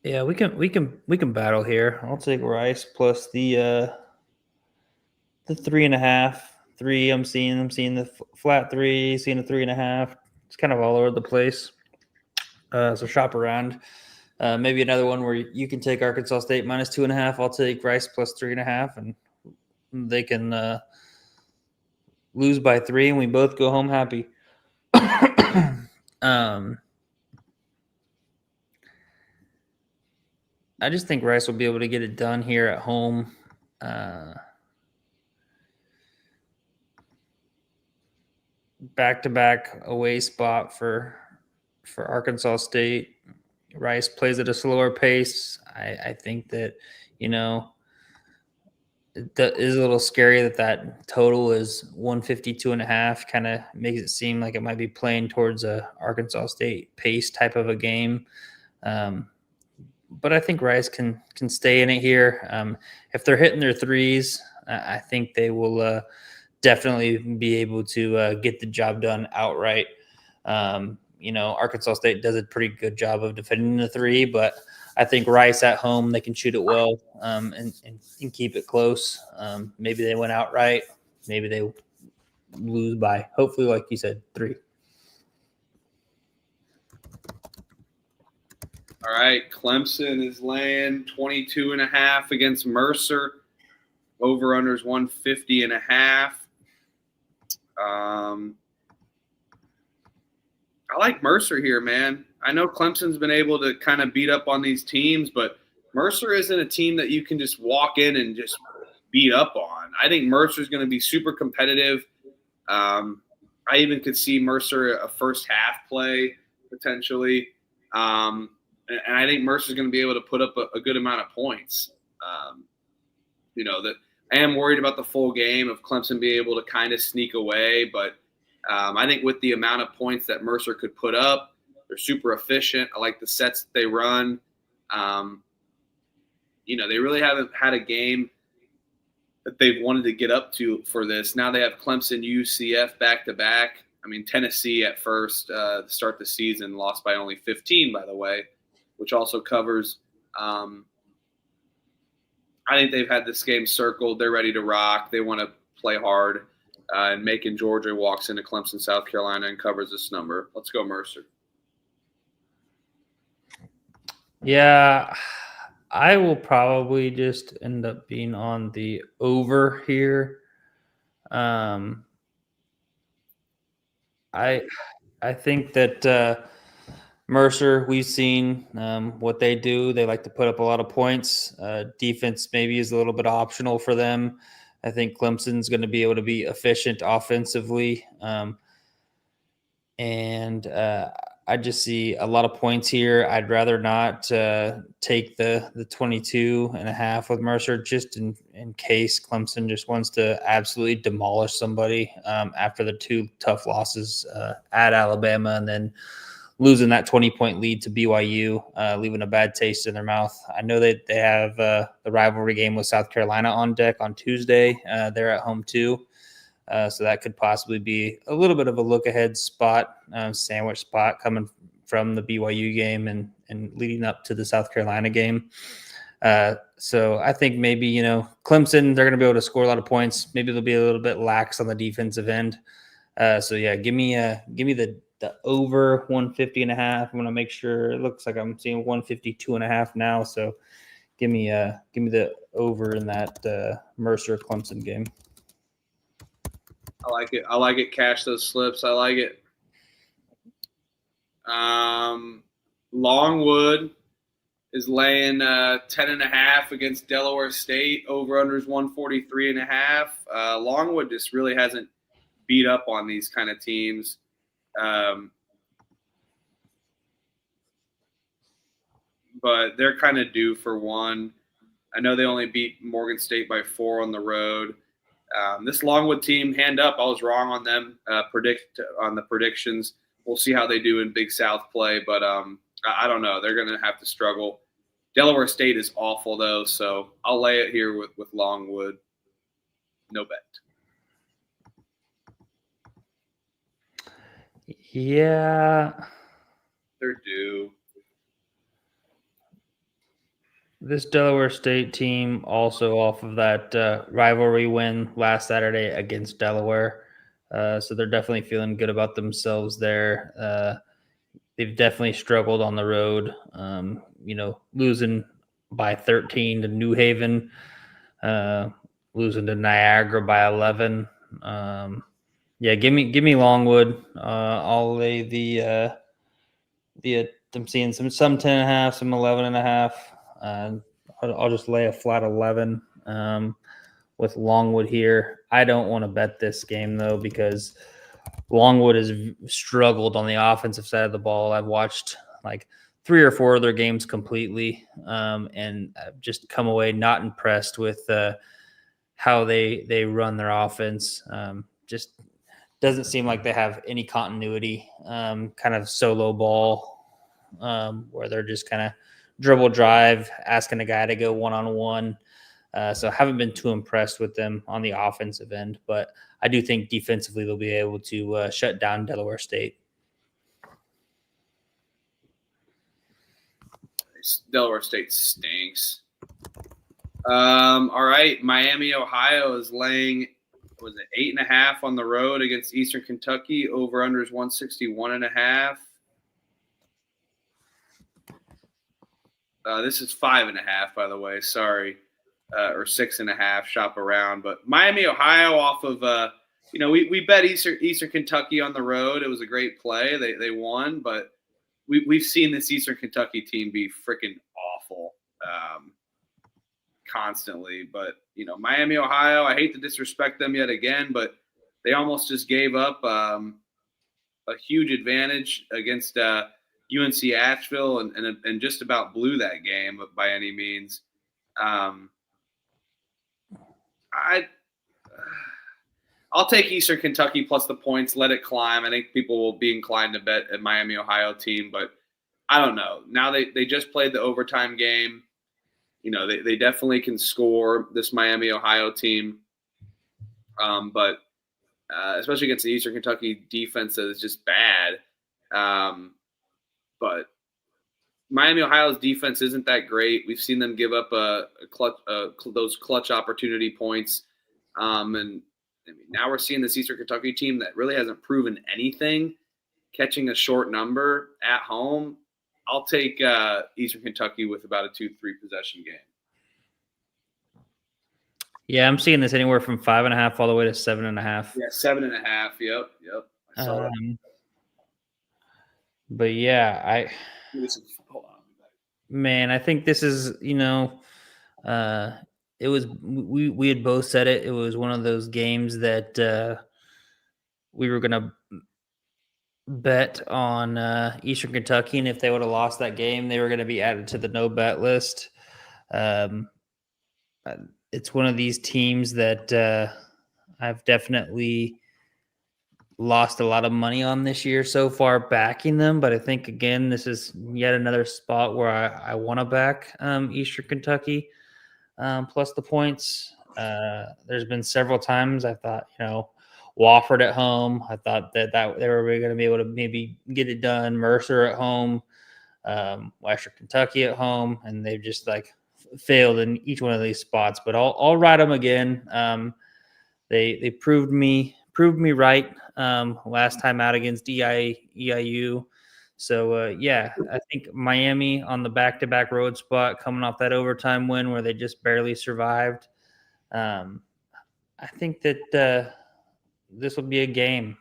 Yeah, we can battle here. I'll take Rice plus the 3.5. 3. I'm seeing the flat 3, seeing a 3.5. It's kind of all over the place. So shop around. Maybe another one where you can take Arkansas State minus 2.5. I'll take Rice plus 3.5, and they can lose by 3, and we both go home happy. I just think Rice will be able to get it done here at home. Back-to-back away spot for Arkansas State. Rice plays at a slower pace. I think that, that is a little scary that total is 152.5. Kind of makes it seem like it might be playing towards a Arkansas State pace type of a game. but I think Rice can stay in it here. If they're hitting their threes, I think they will definitely be able to get the job done outright. Arkansas State does a pretty good job of defending the three, but I think Rice at home, they can shoot it well and keep it close. Maybe they win outright. Maybe they lose by, hopefully, like you said, 3. All right, Clemson is laying 22.5 against Mercer. Over-under is 150.5. I like Mercer here, man. I know Clemson's been able to kind of beat up on these teams, but Mercer isn't a team that you can just walk in and just beat up on. I think Mercer's going to be super competitive. I even could see Mercer a first half play potentially. And I think Mercer's going to be able to put up a good amount of points. That I am worried about the full game of Clemson being able to kind of sneak away, but I think with the amount of points that Mercer could put up, they're super efficient. I like the sets that they run. They really haven't had a game that they've wanted to get up to for this. Now they have Clemson, UCF back-to-back. I mean, Tennessee at first to start the season lost by only 15, by the way, which also covers I think they've had this game circled. They're ready to rock. They want to play hard. And Macon, Georgia walks into Clemson, South Carolina, and covers this number. Let's go Mercer. Yeah, I will probably just end up being on the over here. I think that Mercer, we've seen what they do. They like to put up a lot of points. Defense maybe is a little bit optional for them. I think Clemson's going to be able to be efficient offensively. I just see a lot of points here. I'd rather not take the 22.5 with Mercer just in case Clemson just wants to absolutely demolish somebody after the 2 tough losses at Alabama and then losing that 20-point lead to BYU, leaving a bad taste in their mouth. I know that they have the rivalry game with South Carolina on deck on Tuesday. They're at home too. So that could possibly be a little bit of a look-ahead spot, sandwich spot coming from the BYU game and leading up to the South Carolina game. So I think maybe, Clemson, they're going to be able to score a lot of points. Maybe they'll be a little bit lax on the defensive end. Give me the over 150.5. I'm going to make sure it looks like I'm seeing 152.5 now. So give me the over in that Mercer Clemson game. I like it. Cash those slips. I like it. Longwood is laying 10.5 against Delaware State. Over under is 143.5. Longwood just really hasn't beat up on these kind of teams. But they're kind of due for one. I know they only beat Morgan State by 4 on the road. This Longwood team, hand up, I was wrong on them. On the predictions. We'll see how they do in Big South play, but I don't know. They're going to have to struggle. Delaware State is awful though, so I'll lay it here with Longwood. No bet. Yeah, they're due. This Delaware State team also off of that rivalry win last Saturday against Delaware. So they're definitely feeling good about themselves there. They've definitely struggled on the road, losing by 13 to New Haven, losing to Niagara by 11. Give me Longwood. I'll lay the I'm seeing some 10.5, some 11.5. I'll just lay a flat 11 with Longwood here. I don't want to bet this game, though, because Longwood has struggled on the offensive side of the ball. I've watched like 3 or 4 of their games completely and I've just come away not impressed with how they run their offense. Just doesn't seem like they have any continuity, kind of solo ball where they're just kind of dribble drive, asking a guy to go one-on-one. So I haven't been too impressed with them on the offensive end, but I do think defensively they'll be able to shut down Delaware State. Delaware State stinks. All right, Miami, Ohio is laying, was it 8.5 on the road against Eastern Kentucky? Over under is 161.5. This is 5.5, by the way. Sorry, or 6.5. Shop around, but Miami, Ohio, off of we bet Eastern Kentucky on the road. It was a great play. They won, but we've seen this Eastern Kentucky team be freaking awful constantly. But Miami, Ohio. I hate to disrespect them yet again, but they almost just gave up a huge advantage against UNC Asheville and just about blew that game by any means. I'll take Eastern Kentucky plus the points, let it climb. I think people will be inclined to bet a Miami, Ohio team, but I don't know. Now they just played the overtime game. They definitely can score, this Miami, Ohio team. But especially against the Eastern Kentucky defense that is just bad. But Miami, Ohio's defense isn't that great. We've seen them give up those clutch opportunity points. And now we're seeing this Eastern Kentucky team that really hasn't proven anything, catching a short number at home. I'll take Eastern Kentucky with about a 2-3 possession game. Yeah, I'm seeing this anywhere from 5.5 all the way to 7.5. Yeah, 7.5. Yep. I saw that. But yeah, I think this is, it was, we had both said it. It was one of those games that we were going to bet on Eastern Kentucky. And if they would have lost that game, they were going to be added to the no bet list. It's one of these teams that I've definitely lost a lot of money on this year so far backing them. But I think, again, this is yet another spot where I want to back Eastern Kentucky plus the points. There's been several times I thought, Wofford at home, I thought that they were going to be able to maybe get it done. Mercer at home, Western Kentucky at home, and they've just failed in each one of these spots. But I'll ride them again. They proved me right last time out against EIU. So, I think Miami on the back-to-back road spot coming off that overtime win where they just barely survived. I think that this will be a game.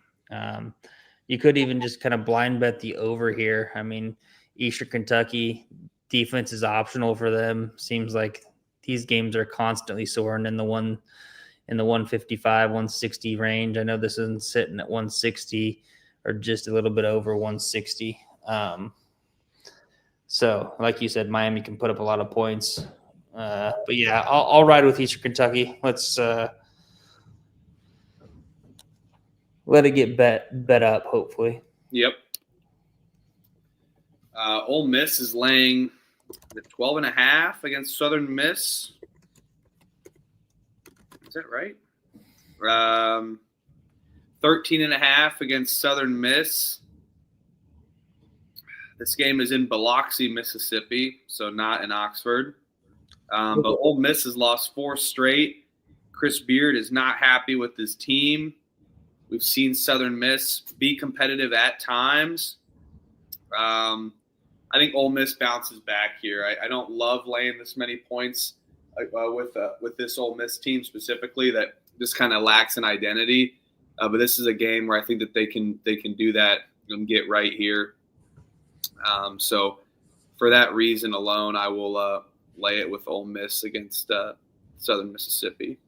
You could even just kind of blind bet the over here. I mean, Eastern Kentucky defense is optional for them. Seems like these games are constantly soaring in the 155, 160 range. I know this isn't sitting at 160 or just a little bit over 160. So, like you said, Miami can put up a lot of points. But yeah, I'll ride with Eastern Kentucky. Let's let it get bet up, hopefully. Yep. Ole Miss is laying the 12.5 against Southern Miss. Is that right? 13.5 against Southern Miss. This game is in Biloxi, Mississippi, so not in Oxford. But Ole Miss has lost 4 straight. Chris Beard is not happy with his team. We've seen Southern Miss be competitive at times. I think Ole Miss bounces back here. I don't love laying this many points with this Ole Miss team specifically that just kind of lacks an identity. But this is a game where I think that they can do that and get right here. So for that reason alone, I will lay it with Ole Miss against Southern Mississippi.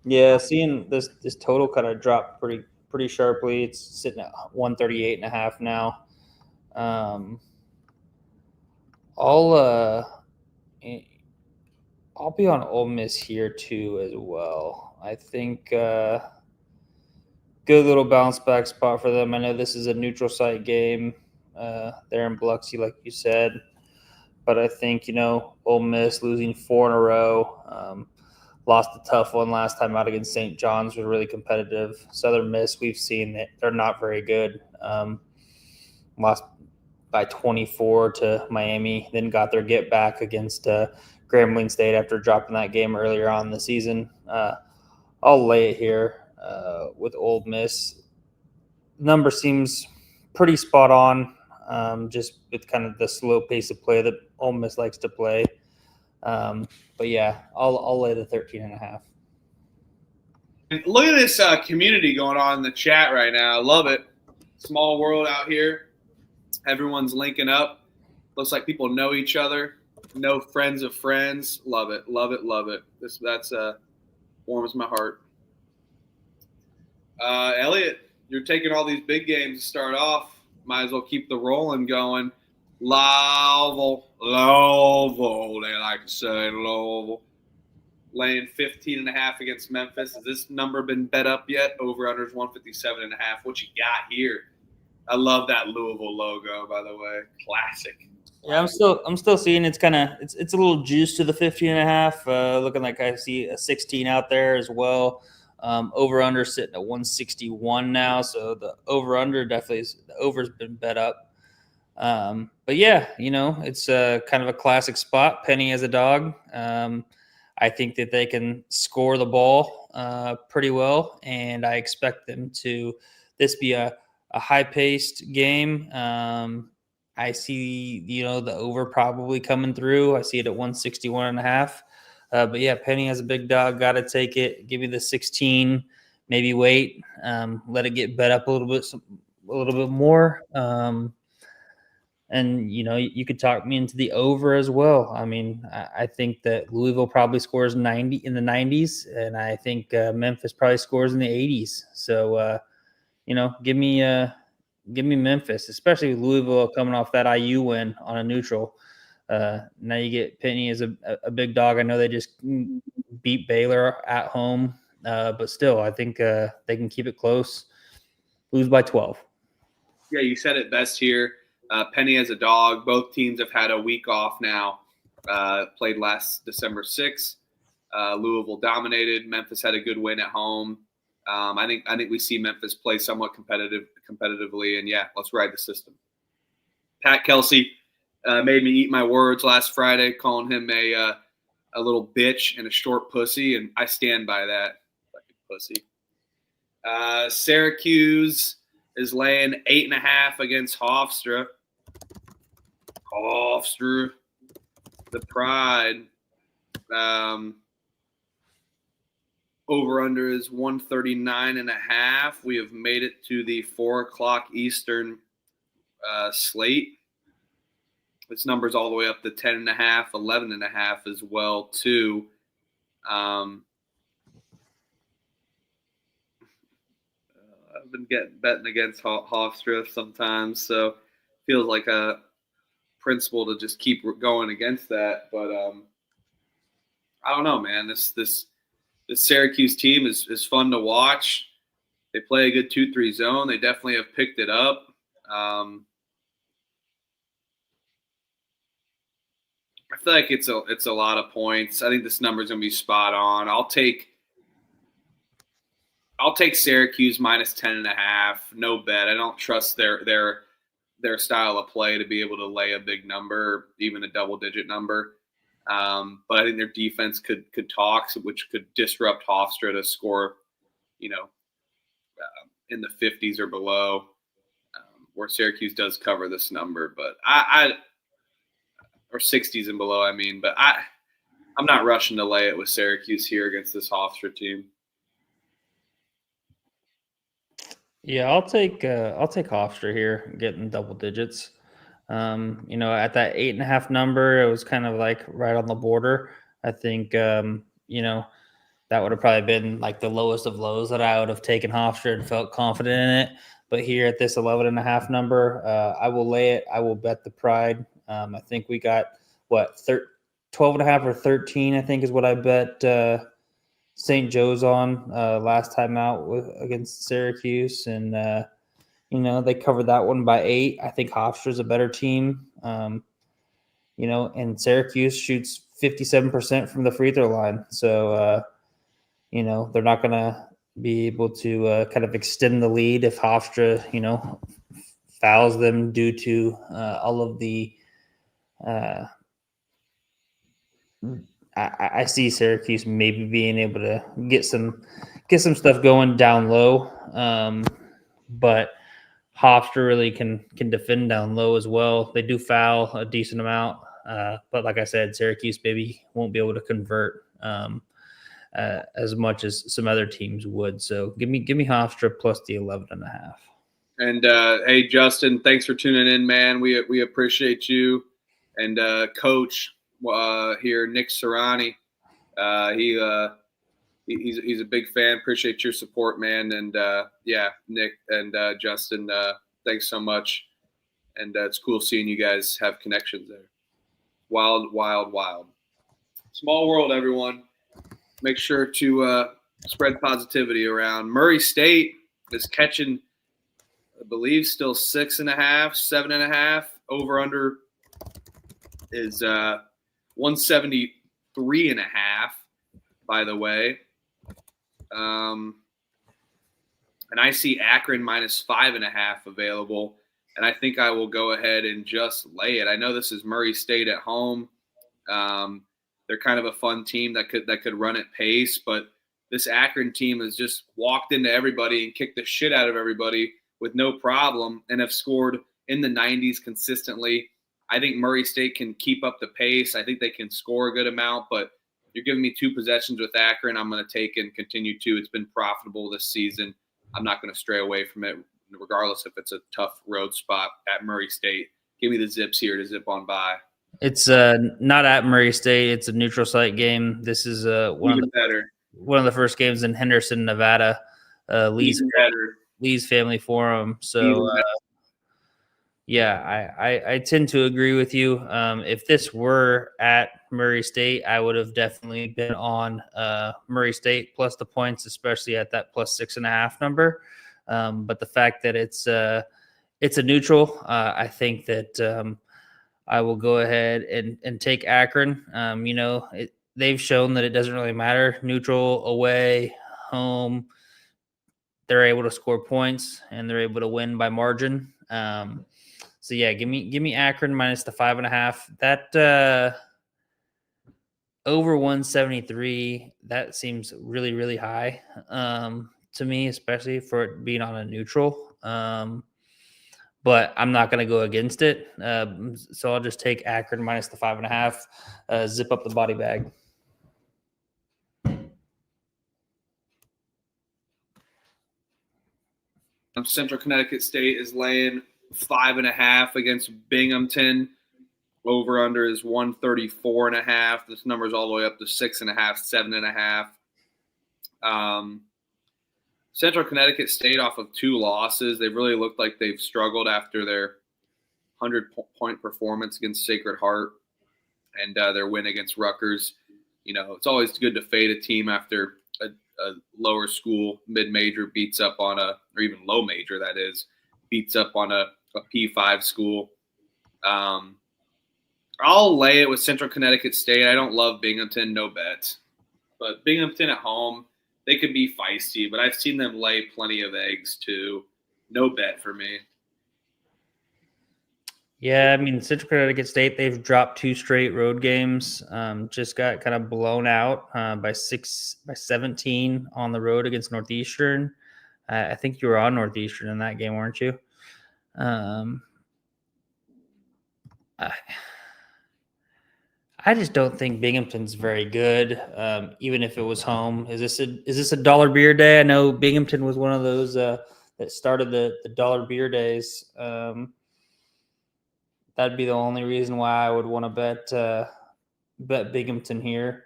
Yeah, seeing this total kind of drop pretty sharply. It's sitting at 138.5 now. I'll be on Ole Miss here too as well. I think good little bounce back spot for them. I know this is a neutral site game. They're in Biloxi, like you said, but I think, Ole Miss losing 4 in a row, lost a tough one last time out against St. John's, was really competitive. Southern Miss, we've seen that they're not very good. Lost by 24 to Miami, then got their get back against Grambling State after dropping that game earlier on in the season. I'll lay it here with Ole Miss. Number seems pretty spot on, just with kind of the slow pace of play that Ole Miss likes to play. But yeah, I'll lay the 13.5. Look at this community going on in the chat right now. I love it. Small world out here. Everyone's linking up. Looks like people know each other. Know friends of friends. Love it. Love it. Love it. That's warms my heart. Elliot, you're taking all these big games to start off. Might as well keep the rolling going. Lowell, they like to say Lowell. Laying 15.5 against Memphis. Has this number been bet up yet? Over unders 157.5. What you got here? I love that Louisville logo, by the way. Classic. Yeah, I'm still seeing it's kind of it's a little juice to the 15.5. Looking like I see a 16 out there as well. Over under sitting at 161 now, so the over under definitely the over's been bet up. But yeah, it's kind of a classic spot. Penny as a dog. I think that they can score the ball pretty well, and I expect them to this be a high-paced game. I see, the over probably coming through. I see it at 161.5. But yeah, Penny has a big dog. Got to take it. Give me the 16. Maybe wait. Let it get bet up a little bit more. And you could talk me into the over as well. I mean, I think that Louisville probably scores 90 in the 90s, and I think Memphis probably scores in the 80s. So, give me Memphis, especially with Louisville coming off that IU win on a neutral. Now you get Penny as a big dog. I know they just beat Baylor at home, but still, I think they can keep it close. Lose by 12. Yeah, you said it best here. Penny as a dog. Both teams have had a week off now. Played last December 6th. Louisville dominated. Memphis had a good win at home. I think we see Memphis play somewhat competitively, and yeah, let's ride the system. Pat Kelsey made me eat my words last Friday, calling him a little bitch and a short pussy, and I stand by that. Fucking pussy. Syracuse is laying 8.5 against Hofstra. Hofstra, the Pride. Over under is 139.5. We have made it to the 4:00 Eastern slate. This number's all the way up to 10.5, 11.5 as well too. I've been betting against Hofstra sometimes, so feels like a principle to just keep going against that. But I don't know, man. This Syracuse team is fun to watch. They play a good 2-3 zone. They definitely have picked it up. I feel like it's a lot of points. I think this number is going to be spot on. I'll take Syracuse minus 10.5. No bet. I don't trust their style of play to be able to lay a big number, even a double-digit number. But I think their defense could talk, which could disrupt Hofstra to score, in the 50s or below, where Syracuse does cover this number. But or 60s and below, But I'm not rushing to lay it with Syracuse here against this Hofstra team. Yeah, I'll take Hofstra here, getting double digits. At that 8.5 number, it was kind of like right on the border. I think, that would have probably been like the lowest of lows that I would have taken Hofstra and felt confident in it. But here at this 11.5 number, I will lay it. I will bet the Pride. I think we got 12.5 or 13, I think is what I bet St. Joe's on last time out against Syracuse. And, they covered that one by 8. I think Hofstra's a better team. and Syracuse shoots 57% from the free throw line. So, they're not going to be able to kind of extend the lead if Hofstra, fouls them due to all of the I see Syracuse maybe being able to get some stuff going down low, but Hofstra really can defend down low as well. They do foul a decent amount, but like I said, Syracuse maybe won't be able to convert as much as some other teams would. So give me Hofstra plus the 11.5. And hey, Justin, thanks for tuning in, man. We appreciate you. And Coach here, Nick Serrani, he's a big fan. Appreciate your support, man. And Nick and Justin, thanks so much. And it's cool seeing you guys have connections there. Wild, wild, wild. Small world, everyone. Make sure to spread positivity around. Murray State is catching, I believe, still 6.5, 7.5. Over under is 173.5. By the way, and I see Akron minus 5.5 available, and I think I will go ahead and just lay it. I know this is Murray State at home. They're kind of a fun team that could run at pace, but this Akron team has just walked into everybody and kicked the shit out of everybody with no problem and have scored in the 90s consistently. I think Murray State can keep up the pace. I think they can score a good amount, but you're giving me 2 possessions with Akron. I'm going to take and continue to. It's been profitable this season. I'm not going to stray away from it, regardless if it's a tough road spot at Murray State. Give me the Zips here to zip on by. It's not at Murray State. It's a neutral site game. This is one of the first games in Henderson, Nevada. Lee's family forum. So I tend to agree with you. If this were at Murray State, I would have definitely been on Murray State plus the points, especially at that plus 6.5 number. But the fact that it's a neutral, I think that I will go ahead and take Akron. They've shown that it doesn't really matter. Neutral, away, home, they're able to score points and they're able to win by margin. So yeah, give me Akron minus the 5.5. That over 173, that seems really, really high to me, especially for it being on a neutral. But I'm not going to go against it. So I'll just take Akron minus the 5.5, zip up the body bag. Central Connecticut State is laying 5.5 against Binghamton. Over under is 134.5. This number is all the way up to 6.5, 7.5. Central Connecticut State off of 2 losses. They've really looked like they've struggled after their 100-point performance against Sacred Heart and their win against Rutgers. It's always good to fade a team after a lower school mid-major beats up on or even low major, that is, beats up on a P5 school. I'll lay it with Central Connecticut State. I don't love Binghamton, no bet. But Binghamton at home, they could be feisty, but I've seen them lay plenty of eggs too. No bet for me. Yeah, I mean, Central Connecticut State, they've dropped 2 straight road games. Just got kind of blown out by 17 on the road against Northeastern. I think you were on Northeastern in that game, weren't you? I just don't think Binghamton's very good, even if it was home. Is this a dollar beer day? I know Binghamton was one of those that started the dollar beer days. That'd be the only reason why I would want to bet Binghamton here.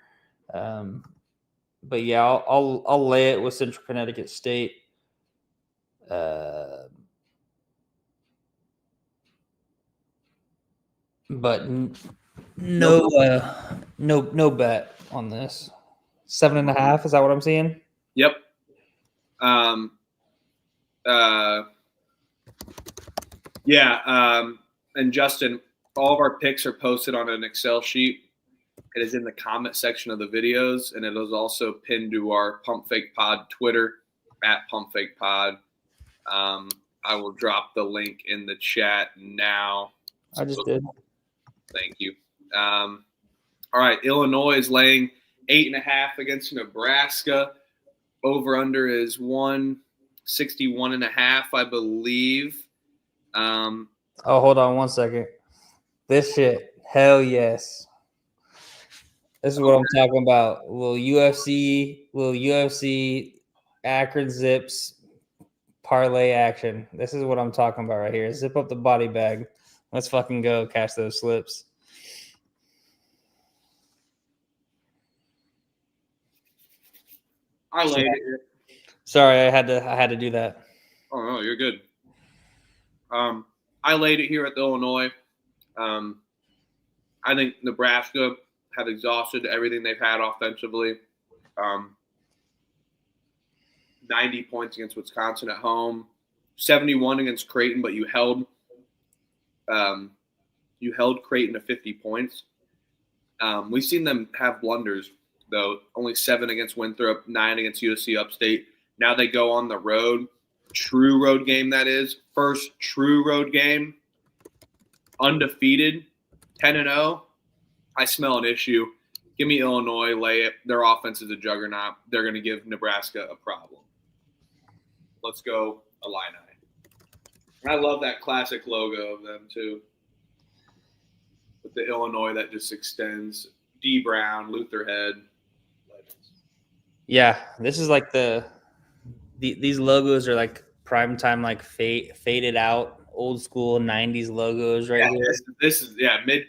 But yeah, I'll lay it with Central Connecticut State. But no bet on this. 7.5, is that what I'm seeing? Yep. And Justin, all of our picks are posted on an Excel sheet. It is in the comment section of the videos, and it is also pinned to our Pump Fake Pod Twitter at Pump Fake Pod. I will drop the link in the chat now. I just did. Thank you. All right, Illinois is laying 8.5 against Nebraska. Over under is 161.5, I believe. Hold on 1 second. This shit, hell yes. This is what I'm talking about. Little UFC Akron Zips parlay action. This is what I'm talking about right here. Zip up the body bag. Let's fucking go cash those slips. I laid it here. Sorry, I had to do that. Oh no, you're good. I laid it here at the Illinois. I think Nebraska have exhausted everything they've had offensively. 90 points against Wisconsin at home, 71 against Creighton, but you held Creighton to 50 points. We've seen them have blunders, though. Only 7 against Winthrop, 9 against USC Upstate. Now they go on the road. True road game, that is. First true road game. Undefeated, 10-0. I smell an issue. Give me Illinois, lay it. Their offense is a juggernaut. They're going to give Nebraska a problem. Let's go Illini. I love that classic logo of them, too. With the Illinois that just extends. D. Brown, Luther Head. Legends. Yeah, this is like these logos are like primetime, like faded out, old school 90s logos right here. This is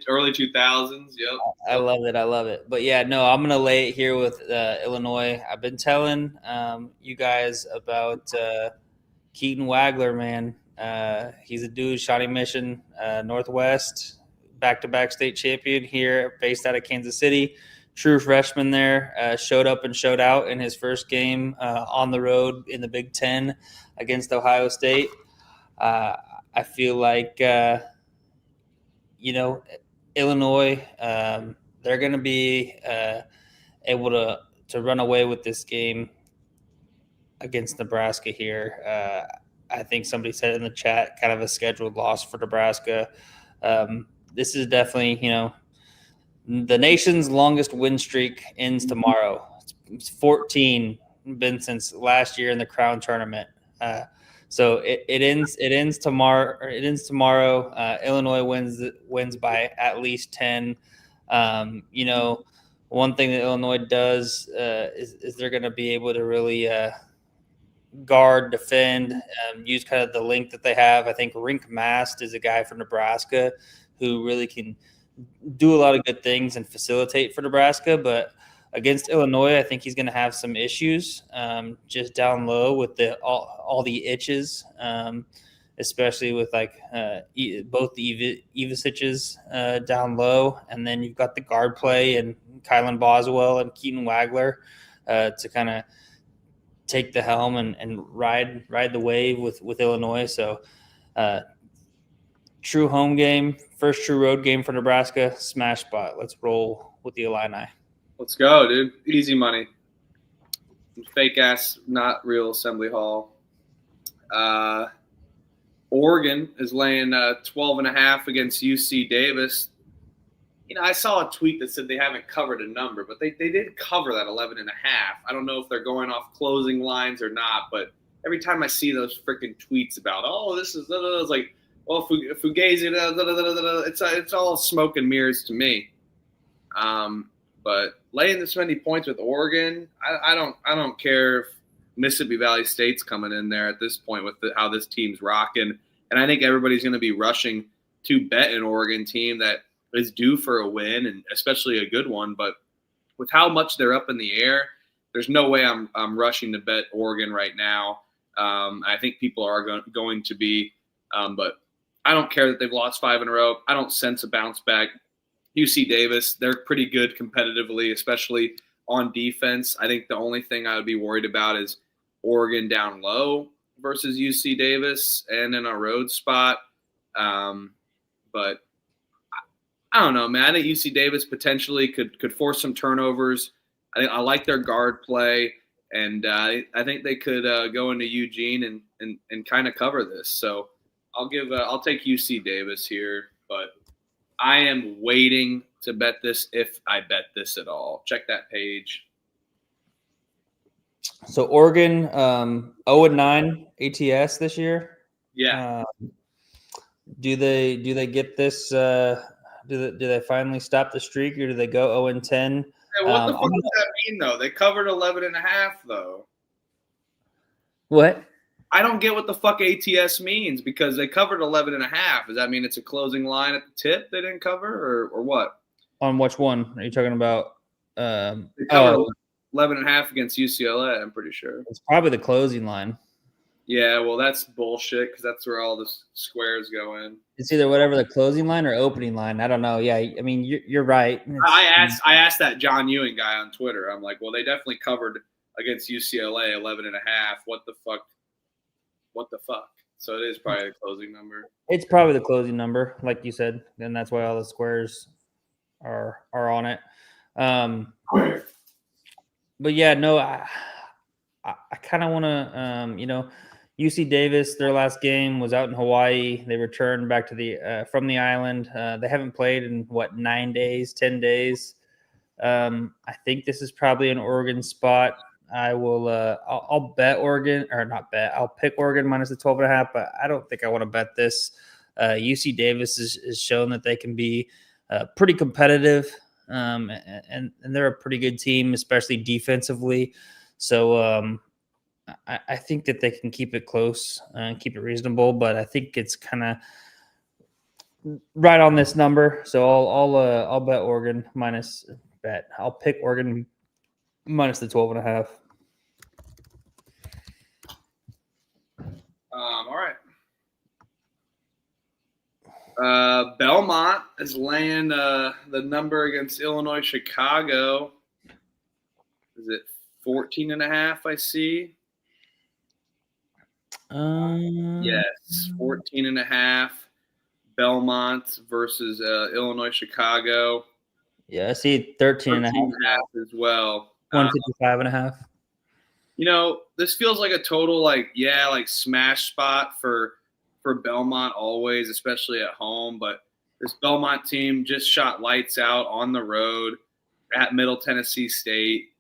early 2000s. Yep. I love it. But yeah, no, I'm gonna lay it here with Illinois. I've been telling you guys about Keaton Wagler, man. He's a dude, Shawnee Mission, Northwest, back-to-back state champion here, based out of Kansas City. True freshman there, showed up and showed out in his first game on the road in the Big Ten against Ohio State. I feel like, Illinois, they're going to be able to run away with this game against Nebraska here. I think somebody said in the chat, kind of a scheduled loss for Nebraska. This is definitely, the nation's longest win streak ends tomorrow. It's 14, been since last year in the Crown Tournament. So it ends tomorrow. Illinois wins by at least 10. One thing that Illinois does is they're going to be able to really guard, defend, use kind of the length that they have. I think Rink Mast is a guy from Nebraska who really can do a lot of good things and facilitate for Nebraska, but against Illinois, I think he's going to have some issues just down low with all the itches, especially with both the Ivasiches down low, and then you've got the guard play and Kylan Boswell and Keaton Wagler to kind of take the helm and ride the wave with Illinois. So true home game, first true road game for Nebraska, smash spot. Let's roll with the Illini. Let's go, dude. Easy money. Fake ass, not real Assembly Hall. Oregon is laying 12.5 against UC Davis. I saw a tweet that said they haven't covered a number, but they did cover that 11.5. I don't know if they're going off closing lines or not, but every time I see those freaking tweets about, this is, it's like, well, Fugazi, it's all smoke and mirrors to me. But laying this many points with Oregon, I don't care if Mississippi Valley State's coming in there at this point with how this team's rocking. And I think everybody's going to be rushing to bet an Oregon team that is due for a win, and especially a good one. But with how much they're up in the air, there's no way I'm rushing to bet Oregon right now. I think people are going to be, but I don't care that they've lost 5 in a row. I don't sense a bounce back. UC Davis, they're pretty good competitively, especially on defense. I think the only thing I would be worried about is Oregon down low versus UC Davis and in a road spot. But I don't know, man. I think UC Davis potentially could force some turnovers. I like their guard play, and I think they could go into Eugene and kind of cover this. So I'll take UC Davis here, but I am waiting to bet this if I bet this at all. Check that page. So Oregon 0-9 ATS this year. Yeah. Do they get this? Do they finally stop the streak, or do they go 0-10? Hey, what the fuck does that mean, though? They covered 11.5, though. What? I don't get what the fuck ATS means because they covered 11.5. Does that mean it's a closing line at the tip they didn't cover, or what? On which one are you talking about? They covered 11.5 against UCLA, I'm pretty sure. It's probably the closing line. Yeah, well, that's bullshit because that's where all the squares go in. It's either whatever the closing line or opening line. I don't know. Yeah, I mean, you're right. I asked that John Ewing guy on Twitter. I'm like, well, they definitely covered against UCLA 11.5. What the fuck? What the fuck? So it is probably the closing number. It's probably the closing number, like you said, and that's why all the squares are on it. But yeah, no, I kind of want to, UC Davis, their last game was out in Hawaii. They returned back to from the island. They haven't played in 9 days, 10 days. I think this is probably an Oregon spot. I will. I'll bet Oregon, or not bet. I'll pick Oregon minus the 12.5, but I don't think I want to bet this. UC Davis is shown that they can be pretty competitive, and they're a pretty good team, especially defensively. So I think that they can keep it close and keep it reasonable, but I think it's kind of right on this number. So I'll bet Oregon minus bet. I'll pick Oregon minus the 12.5. All right. Belmont is laying the number against Illinois Chicago. Is it 14.5? I see. Yes, 14.5. Belmont versus Illinois Chicago. Yeah, I see 13.5 as well. 155.5. This feels like a total like smash spot for Belmont always, especially at home. But this Belmont team just shot lights out on the road at Middle Tennessee State.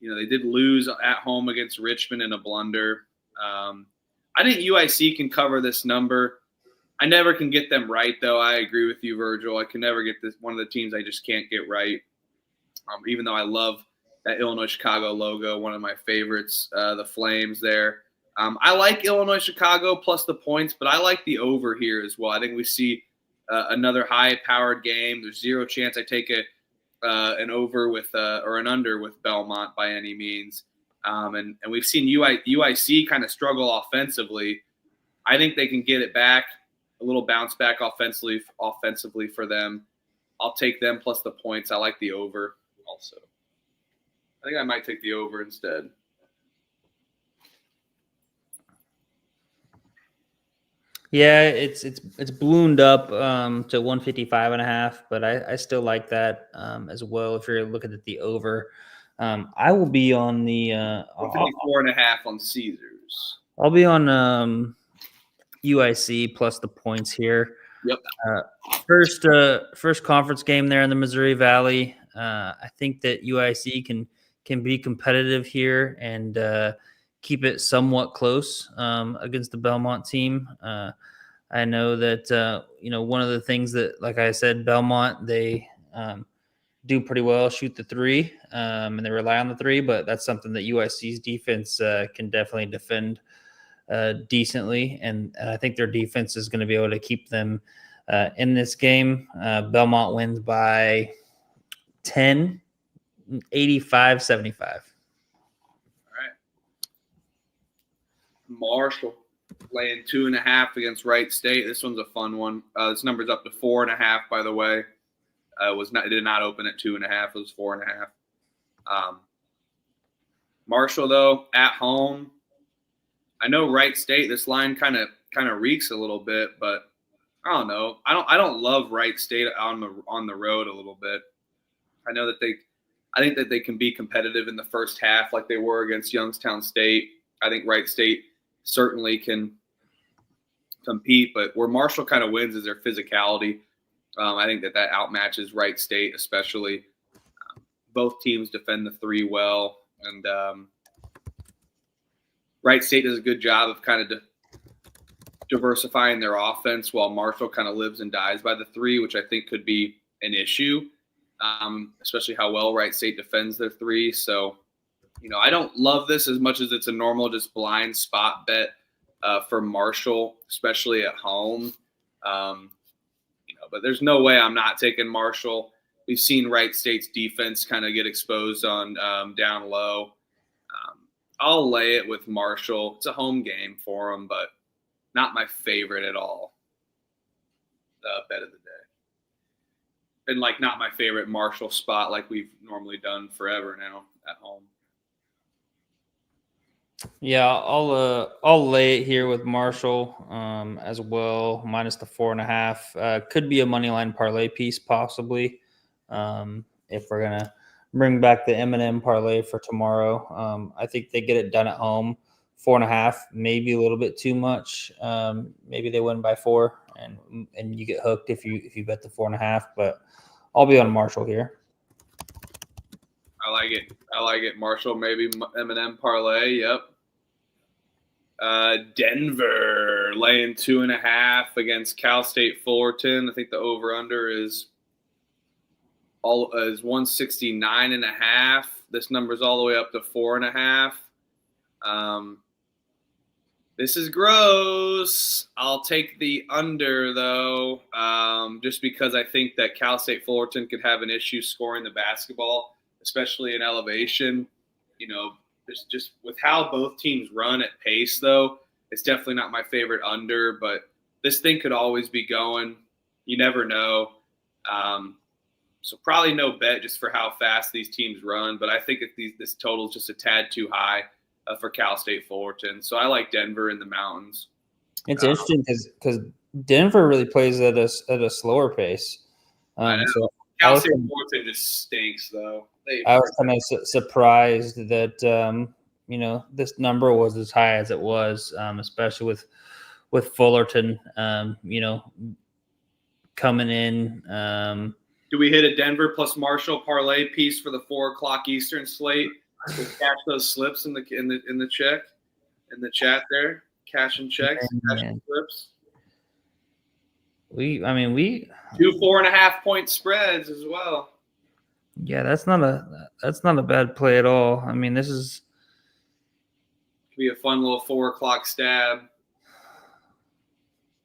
They did lose at home against Richmond in a blunder. I think UIC can cover this number. I never can get them right, though. I agree with you, Virgil. I can never get this one of the teams I just can't get right. Even though I love that Illinois Chicago logo, one of my favorites, the Flames there. I like Illinois Chicago plus the points, but I like the over here as well. I think we see another high-powered game. There's zero chance I take an over with or an under with Belmont by any means. And we've seen UIC kind of struggle offensively. I think they can get it back, a little bounce back offensively for them. I'll take them plus the points. I like the over also. I think I might take the over instead. Yeah, it's ballooned up to 155.5, but I still like that as well. If you're looking at the over, I will be on the 154.5 on Caesars. I'll be on UIC plus the points here. Yep. First conference game there in the Missouri Valley. I think that UIC can be competitive here and keep it somewhat close against the Belmont team. I know that one of the things that, like I said, Belmont they do pretty well, shoot the three, and they rely on the three. But that's something that UIC's defense can definitely defend decently, and I think their defense is going to be able to keep them in this game. Belmont wins by 10, 85-75. All right. Marshall laying 2.5 against Wright State. This one's a fun one. This number's up to 4.5, by the way. It did not open at 2.5. It was 4.5. Marshall, though, at home. I know Wright State, this line kind of reeks a little bit, but I don't know. I don't love Wright State on the road a little bit. I know that I think that they can be competitive in the first half like they were against Youngstown State. I think Wright State certainly can compete, but where Marshall kind of wins is their physicality. I think that outmatches Wright State, especially. Both teams defend the three well, and Wright State does a good job of kind of diversifying their offense, while Marshall kind of lives and dies by the three, which I think could be an issue, especially how well Wright State defends their three. So, I don't love this as much as it's a normal just blind spot bet for Marshall, especially at home. But there's no way I'm not taking Marshall. We've seen Wright State's defense kind of get exposed on down low. I'll lay it with Marshall. It's a home game for them, but not my favorite at all. Bet of the day. And not my favorite Marshall spot like we've normally done forever now at home. Yeah, I'll lay it here with Marshall as well, minus the 4.5. Could be a money line parlay piece possibly if we're gonna bring back the M&M parlay for tomorrow. I think they get it done at home. 4.5, maybe a little bit too much. Maybe they win by 4, and you get hooked if you bet the 4.5. But I'll be on Marshall here. I like it. Marshall, maybe M&M parlay. Yep. Denver laying 2.5 against Cal State Fullerton. I think the over/under is 169.5. This number's all the way up to 4.5. This is gross. I'll take the under though, just because I think that Cal State Fullerton could have an issue scoring the basketball, especially in elevation. Just with how both teams run at pace, though, it's definitely not my favorite under, but this thing could always be going. You never know. So probably no bet just for how fast these teams run, but I think this total is just a tad too high for Cal State Fullerton. So I like Denver in the mountains. It's interesting because Denver really plays at a slower pace. I know. So Cal State Fullerton just stinks, though. I was kind of surprised that this number was as high as it was, especially with Fullerton, coming in. Do we hit a Denver plus Marshall parlay piece for the 4:00 Eastern slate? We'll cash those slips in the chat there. Cash and checks, cash and slips. We 2 4.5-point spreads as well. Yeah, that's not a bad play at all. I mean, this is could be a fun little 4:00 stab.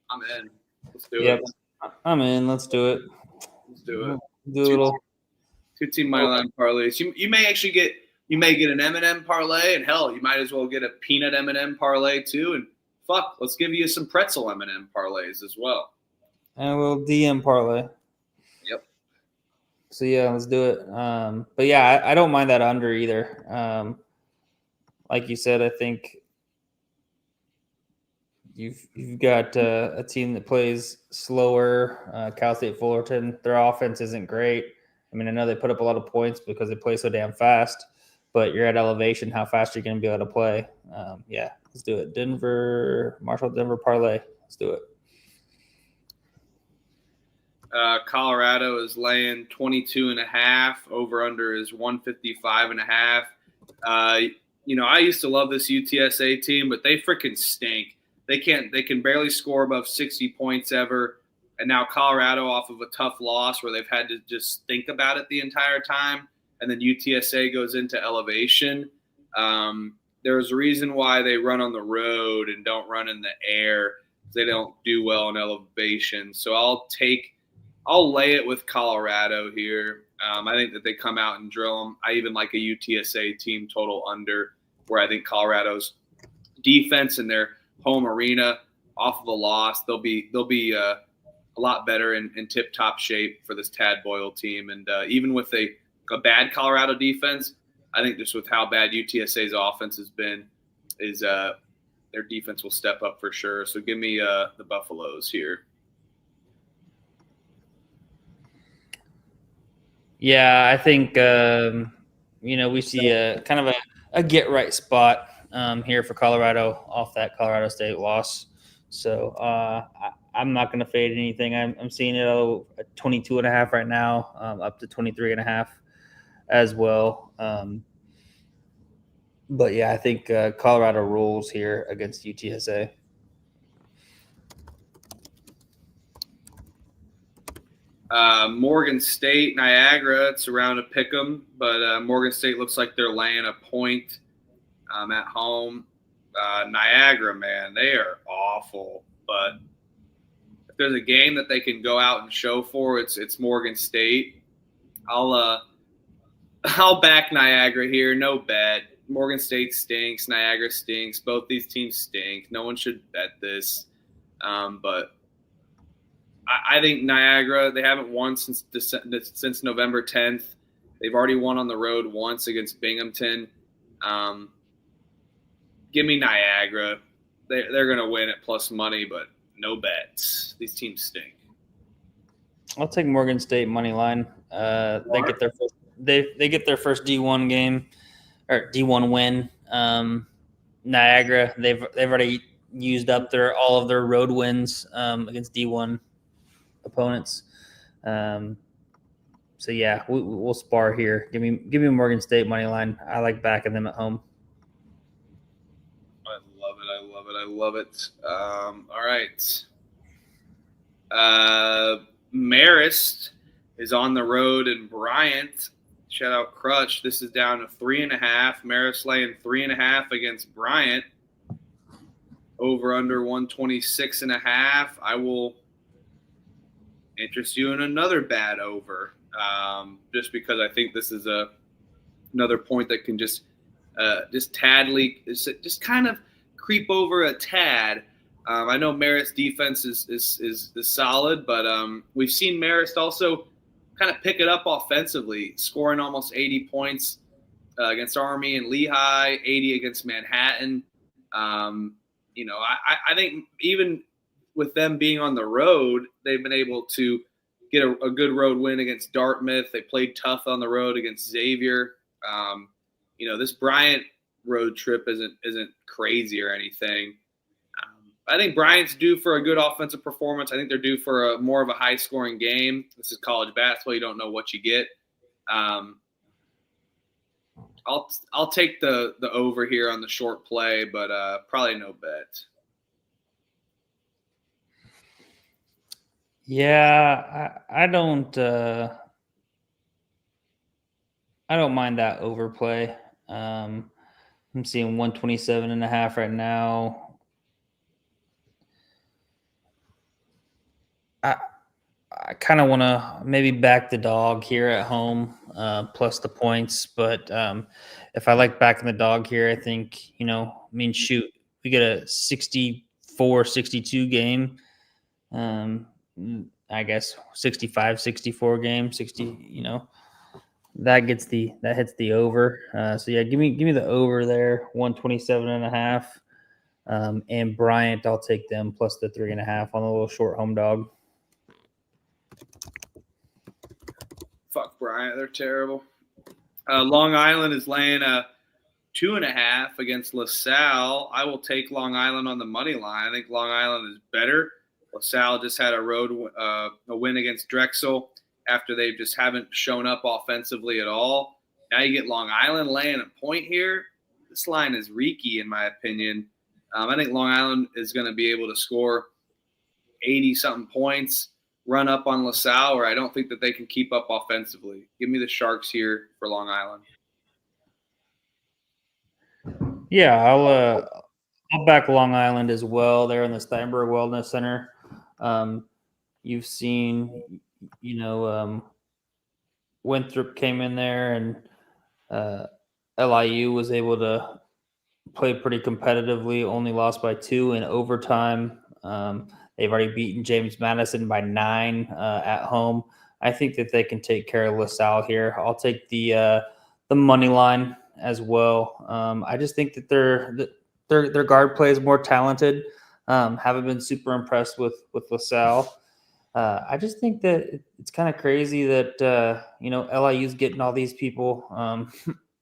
I'm in. Let's do it. I'm in. Let's do it. Let's do it. Do a little 2-team money line parlays. You may actually get an M&M parlay, and hell, you might as well get a peanut M&M parlay too. And let's give you some pretzel M&M parlays as well. And we'll DM parlay. Yep. So yeah, let's do it. But yeah, I don't mind that under either. Like you said, I think you've got a team that plays slower. Cal State Fullerton, their offense isn't great. I mean, I know they put up a lot of points because they play so damn fast, but you're at elevation. How fast are you going to be able to play? Yeah, let's do it. Marshall Denver parlay. Let's do it. Colorado is laying 22.5. Over under is 155.5. I used to love this UTSA team, but they freaking stink. They can barely score above 60 points ever. And now Colorado, off of a tough loss where they've had to just think about it the entire time, and then UTSA goes into elevation. There's a reason why they run on the road and don't run in the air. They don't do well in elevation. So I'll lay it with Colorado here. I think that they come out and drill them. I even like a UTSA team total under, where I think Colorado's defense in their home arena off of a loss, they'll be a lot better in tip-top shape for this Tad Boyle team. And even with a bad Colorado defense, I think just with how bad UTSA's offense has been, their defense will step up for sure. So give me the Buffaloes here. Yeah, I think we see a kind of a get right spot here for Colorado off that Colorado State loss. So I'm not going to fade anything. I'm seeing it at 22.5 right now, up to 23.5 as well. But yeah, I think Colorado rules here against UTSA. Morgan State, Niagara, it's around a pick 'em, but Morgan State looks like they're laying a point at home. Niagara, man, they are awful. But if there's a game that they can go out and show for, it's Morgan State. I'll back Niagara here. No bet. Morgan State stinks. Niagara stinks. Both these teams stink. No one should bet this. But I think Niagara, they haven't won since November 10th. They've already won on the road once against Binghamton. Give me Niagara. They're going to win at plus money, but no bets. These teams stink. I'll take Morgan State money line. They get their first D1 game or D1 win. Niagara, they've already used up all of their road wins against D1 opponents. So yeah, we'll spar here. Give me Morgan State money line. I like backing them at home. I love it. All right. Marist is on the road in Bryant. Shout out Crutch. This is down to 3.5. Marist laying 3.5 against Bryant. Over under 126.5. I will interest you in another bad over, just because I think this is another point that can just kind of creep over a tad. I know Marist defense is solid, but we've seen Marist also kind of pick it up offensively, scoring almost 80 points against Army and Lehigh, 80 against Manhattan. I think even with them being on the road, they've been able to get a good road win against Dartmouth. They played tough on the road against Xavier. This Bryant road trip isn't crazy or anything. I think Bryant's due for a good offensive performance. I think they're due for more of a high-scoring game. This is college basketball. You don't know what you get. I'll take the over here on the short play, but probably no bet. Yeah, I don't mind that overplay. I'm seeing 127.5 right now. I kind of want to maybe back the dog here at home, plus the points. But if I like backing the dog here, I think, shoot, we get a 64-62 game. I guess 65-64 game, 60, that hits the over. So yeah, give me the over there, 127.5. And Bryant, I'll take them plus the 3.5 on the little short home dog. Fuck Bryant, they're terrible. Long Island is laying a 2.5 against LaSalle. I will take Long Island on the money line. I think Long Island is better. LaSalle just had a win against Drexel after they just haven't shown up offensively at all. Now you get Long Island laying a point here. This line is reeky, in my opinion. I think Long Island is going to be able to score 80-something points, run up on LaSalle, or I don't think that they can keep up offensively. Give me the Sharks here for Long Island. Yeah, I'll back Long Island as well. They're in the Steinberg Wellness Center. You've seen, Winthrop came in there and LIU was able to play pretty competitively, only lost by 2 in overtime. They've already beaten James Madison by 9 at home. I think that they can take care of LaSalle here. I'll take the money line as well. I just think that their guard play is more talented. Haven't been super impressed with LaSalle. I just think that it's kind of crazy that LIU's getting all these people,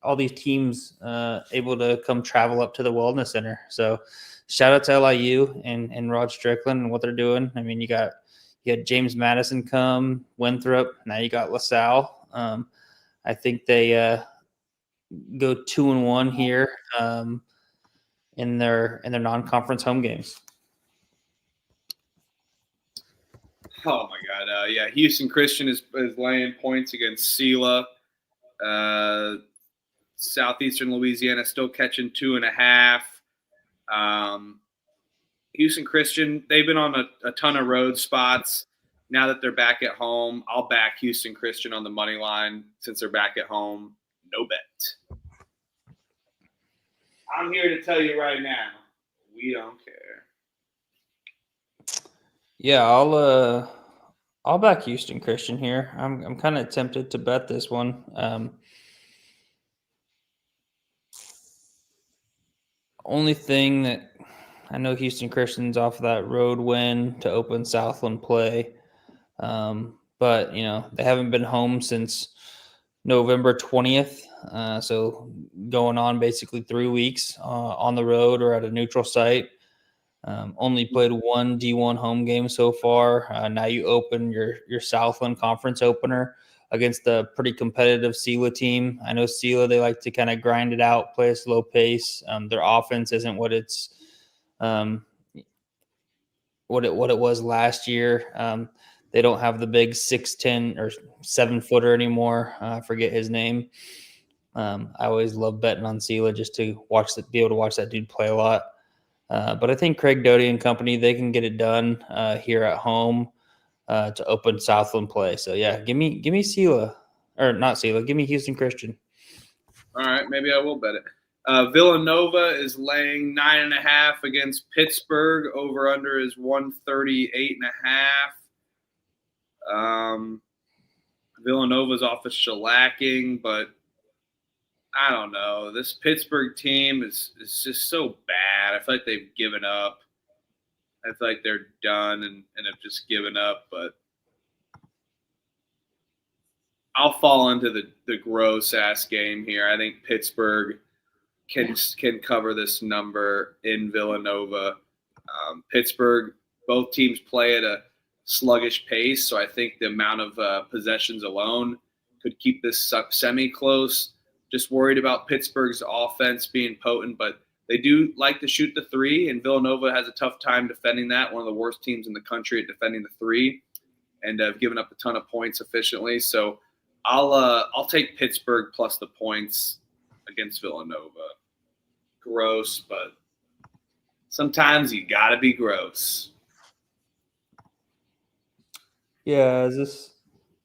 all these teams able to come travel up to the Wellness Center. So shout out to LIU and Rod Strickland and what they're doing. I mean, you had James Madison come, Winthrop. Now you got LaSalle. I think they go 2-1 here in their non-conference home games. Oh my God! Yeah, Houston Christian is laying points against Sela. Southeastern Louisiana still catching 2.5. Houston Christian, they've been on a ton of road spots. Now that they're back at home, I'll back Houston Christian on the money line since they're back at home. No bet. I'm here to tell you right now, we don't care. Yeah, I'll back Houston Christian here. I'm kind of tempted to bet this one. Only thing that I know Houston Christian's off of that road win to open Southland play. But they haven't been home since November 20th. So going on basically 3 weeks on the road or at a neutral site. Only played one D1 home game so far. Now you open your Southland Conference opener against a pretty competitive Sela team. I know Sela, they like to kind of grind it out, play a slow pace. Their offense isn't what it was last year. They don't have the big 6'10" or 7-footer anymore. I forget his name. I always love betting on Sela just to be able to watch that dude play a lot. But I think Craig Doty and company, they can get it done here at home to open Southland play. So yeah, give me Sela, or not Sela. Give me Houston Christian. All right, maybe I will bet it. Villanova is laying 9.5 against Pittsburgh. Over under is 138.5. Villanova's off a shellacking, but I don't know. This Pittsburgh team is just so bad. I feel like they've given up. I feel like they're done and have just given up. But I'll fall into the gross ass game here. I think Pittsburgh can cover this number in Villanova. Pittsburgh, both teams play at a sluggish pace, so I think the amount of possessions alone could keep this semi-close. Just worried about Pittsburgh's offense being potent, but they do like to shoot the three, and Villanova has a tough time defending that. One of the worst teams in the country at defending the three, and have given up a ton of points efficiently. So I'll take Pittsburgh plus the points against Villanova. Gross, but sometimes you gotta be gross. Yeah, is this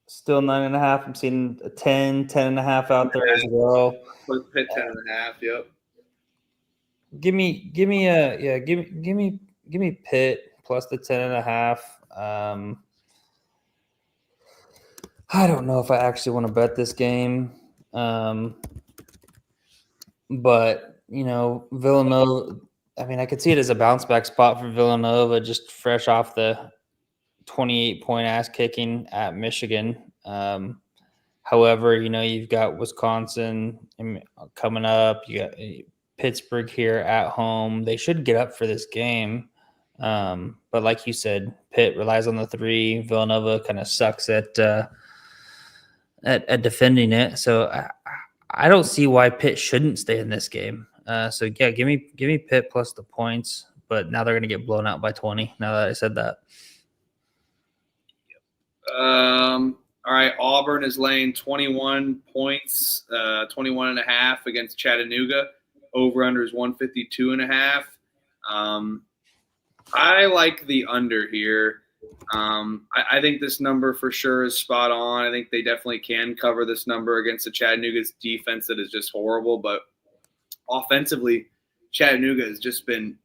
still 9.5? I'm seeing a 10.5 out there as well. Put Pitt 10.5. Yep. Give me Pitt plus the 10.5. I don't know if I actually want to bet this game, but Villanova. I mean, I could see it as a bounce back spot for Villanova, just fresh off the 28-point ass kicking at Michigan. However, you've got Wisconsin coming up. You got Pittsburgh here at home. They should get up for this game. But like you said, Pitt relies on the three. Villanova kind of sucks at defending it. So I don't see why Pitt shouldn't stay in this game. So yeah, give me Pitt plus the points. But now they're going to get blown out by 20. Now that I said that. All right, Auburn is laying 21 points, 21.5 against Chattanooga. Over under is 152.5. I like the under here. I think this number for sure is spot on. I think they definitely can cover this number against the Chattanooga's defense that is just horrible. But offensively, Chattanooga has just been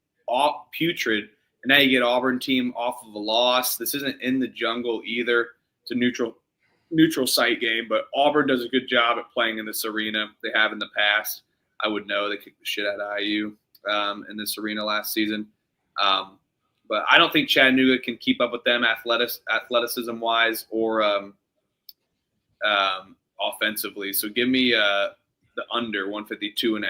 putrid. And now you get Auburn team off of a loss. This isn't in the jungle either. It's a neutral site game, but Auburn does a good job at playing in this arena. They have in the past. I would know they kicked the shit out of IU in this arena last season. But But I don't think Chattanooga can keep up with them athleticism-wise or offensively. So give me the under 152.5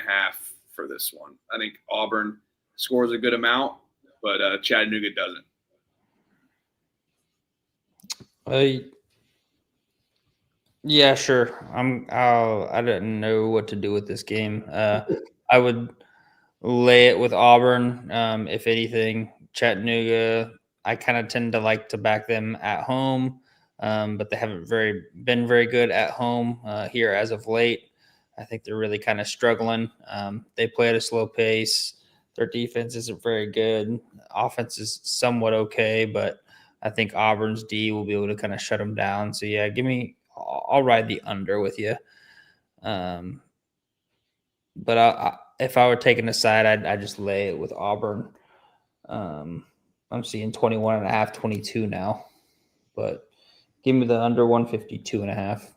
for this one. I think Auburn scores a good amount, but Chattanooga doesn't. Yeah, sure. I didn't know what to do with this game. I would lay it with Auburn. If anything, Chattanooga, I kind of tend to like to back them at home, but they haven't been very good at home here as of late. I think they're really kind of struggling. They play at a slow pace. Their defense isn't very good. Offense is somewhat okay, but I think Auburn's D will be able to kind of shut them down. So yeah, I'll ride the under with you. But if I were taking a side, I'd just lay it with Auburn. I'm seeing 21.5, 22 now, but give me the under 152.5.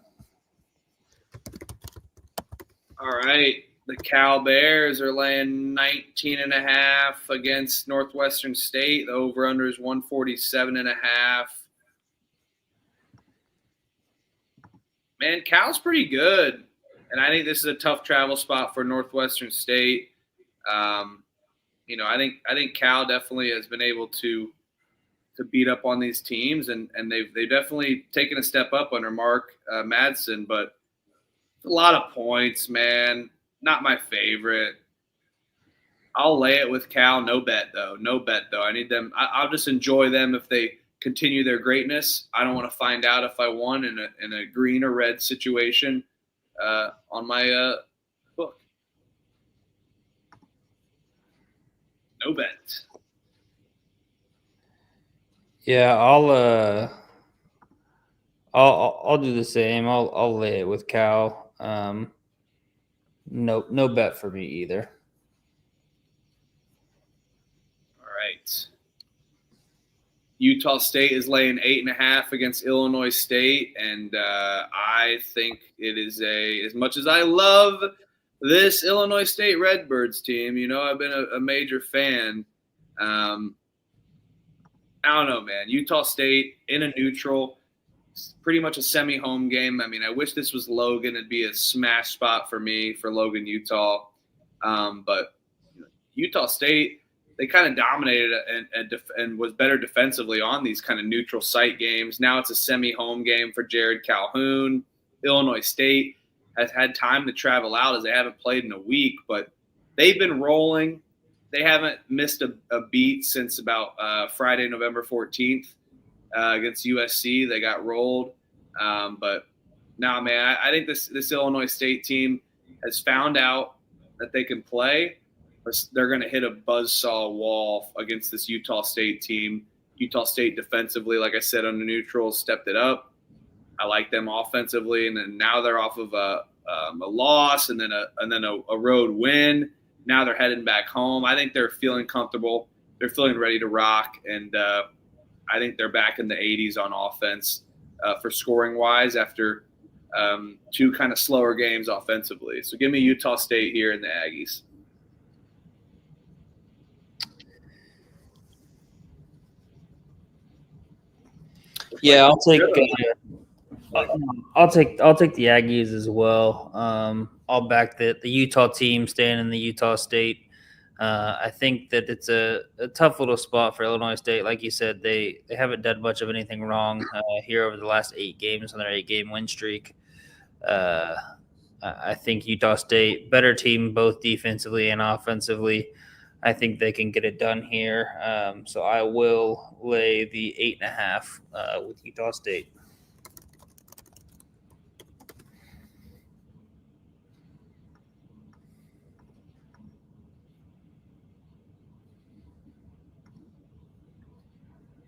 All right. The Cal Bears are laying 19.5 against Northwestern State. The over-under is 147.5. Man, Cal's pretty good, and I think this is a tough travel spot for Northwestern State. I think Cal definitely has been able to beat up on these teams, and they've definitely taken a step up under Mark Madsen, but a lot of points, man. Not my favorite. I'll lay it with Cal. No bet, though. I need them. I'll just enjoy them if they continue their greatness. I don't want to find out if I won in a green or red situation on my book. No bet. Yeah, I'll do the same. I'll lay it with Cal. No bet for me either. All right. Utah State is laying 8.5 against Illinois State, and I think it is as much as I love this Illinois State Redbirds team, I've been a major fan. I don't know, man. Utah State in a neutral, pretty much a semi-home game. I mean, I wish this was Logan. It'd be a smash spot for me for Logan, Utah. But Utah State, they kind of dominated and was better defensively on these kind of neutral site games. Now it's a semi-home game for Jared Calhoun. Illinois State has had time to travel out as they haven't played in a week, but they've been rolling. They haven't missed a beat since about Friday, November 14th against USC. They got rolled. But nah, man, I think this Illinois State team has found out that they can play. They're going to hit a buzzsaw wall against this Utah State team. Utah State defensively, like I said, on the neutral, stepped it up. I like them offensively, and then now they're off of a loss and then a road win. Now they're heading back home. I think they're feeling comfortable. They're feeling ready to rock, and I think they're back in the 80s on offense for scoring-wise after two kind of slower games offensively. So give me Utah State here in the Aggies. Yeah, I'll take the Aggies as well. I'll back the Utah team staying in the Utah State. I think that it's a tough little spot for Illinois State. Like you said, they haven't done much of anything wrong here over the last 8 games on their 8-game win streak. I think Utah State, better team both defensively and offensively. I think they can get it done here. So I will lay the 8.5 with Utah State.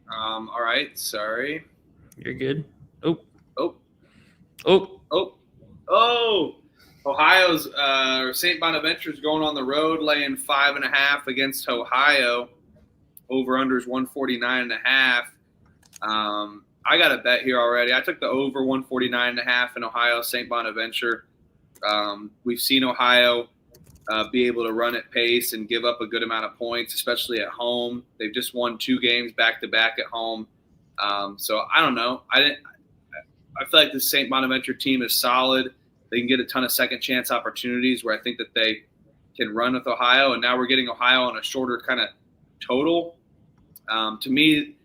All right. Sorry. You're good. Ohio's St. Bonaventure's going on the road, laying 5.5 against Ohio. Over/under is 149.5. I got a bet here already. I took the over 149.5 in Ohio St. Bonaventure. We've seen Ohio be able to run at pace and give up a good amount of points, especially at home. They've just won 2 games back-to-back at home. So I don't know. I feel like the St. Bonaventure team is solid. They can get a ton of second-chance opportunities where I think that they can run with Ohio, and now we're getting Ohio on a shorter kind of total. To me,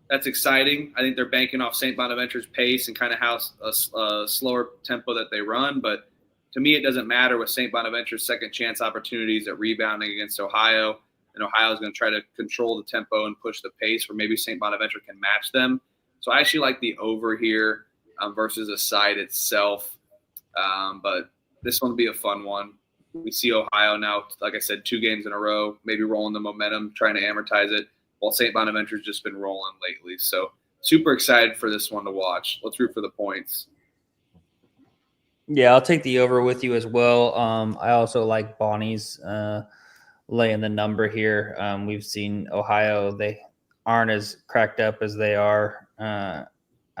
that's exciting. I think they're banking off St. Bonaventure's pace and kind of how a slower tempo that they run. But to me, it doesn't matter with St. Bonaventure's second chance opportunities at rebounding against Ohio. And Ohio is going to try to control the tempo and push the pace where maybe St. Bonaventure can match them. So I actually like the over here versus a side itself. But this one will be a fun one. We see Ohio now, like I said, 2 games in a row, maybe rolling the momentum, trying to amortize it, while St. Bonaventure's just been rolling lately. So super excited for this one to watch. Let's root for the points. Yeah, I'll take the over with you as well. I also like Bonnie's laying the number here. We've seen Ohio. They aren't as cracked up as they are, I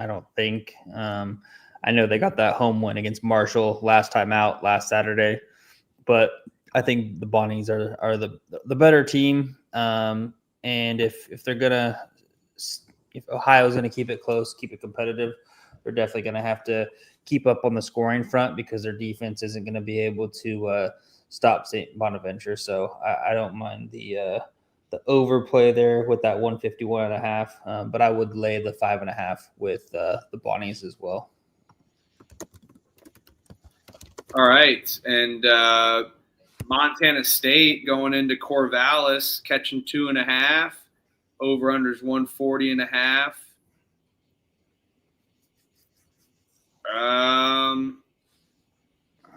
don't think. I know they got that home win against Marshall last time out last Saturday. But I think the Bonnies are the better team. And if they're gonna, if Ohio's gonna keep it close, keep it competitive, they're definitely gonna have to keep up on the scoring front because their defense isn't gonna be able to stop St. Bonaventure. So I don't mind the overplay there with that 151.5. But I would lay the 5.5 with the Bonnies as well. All right, and Montana State going into Corvallis, catching 2.5. Over/unders 140.5.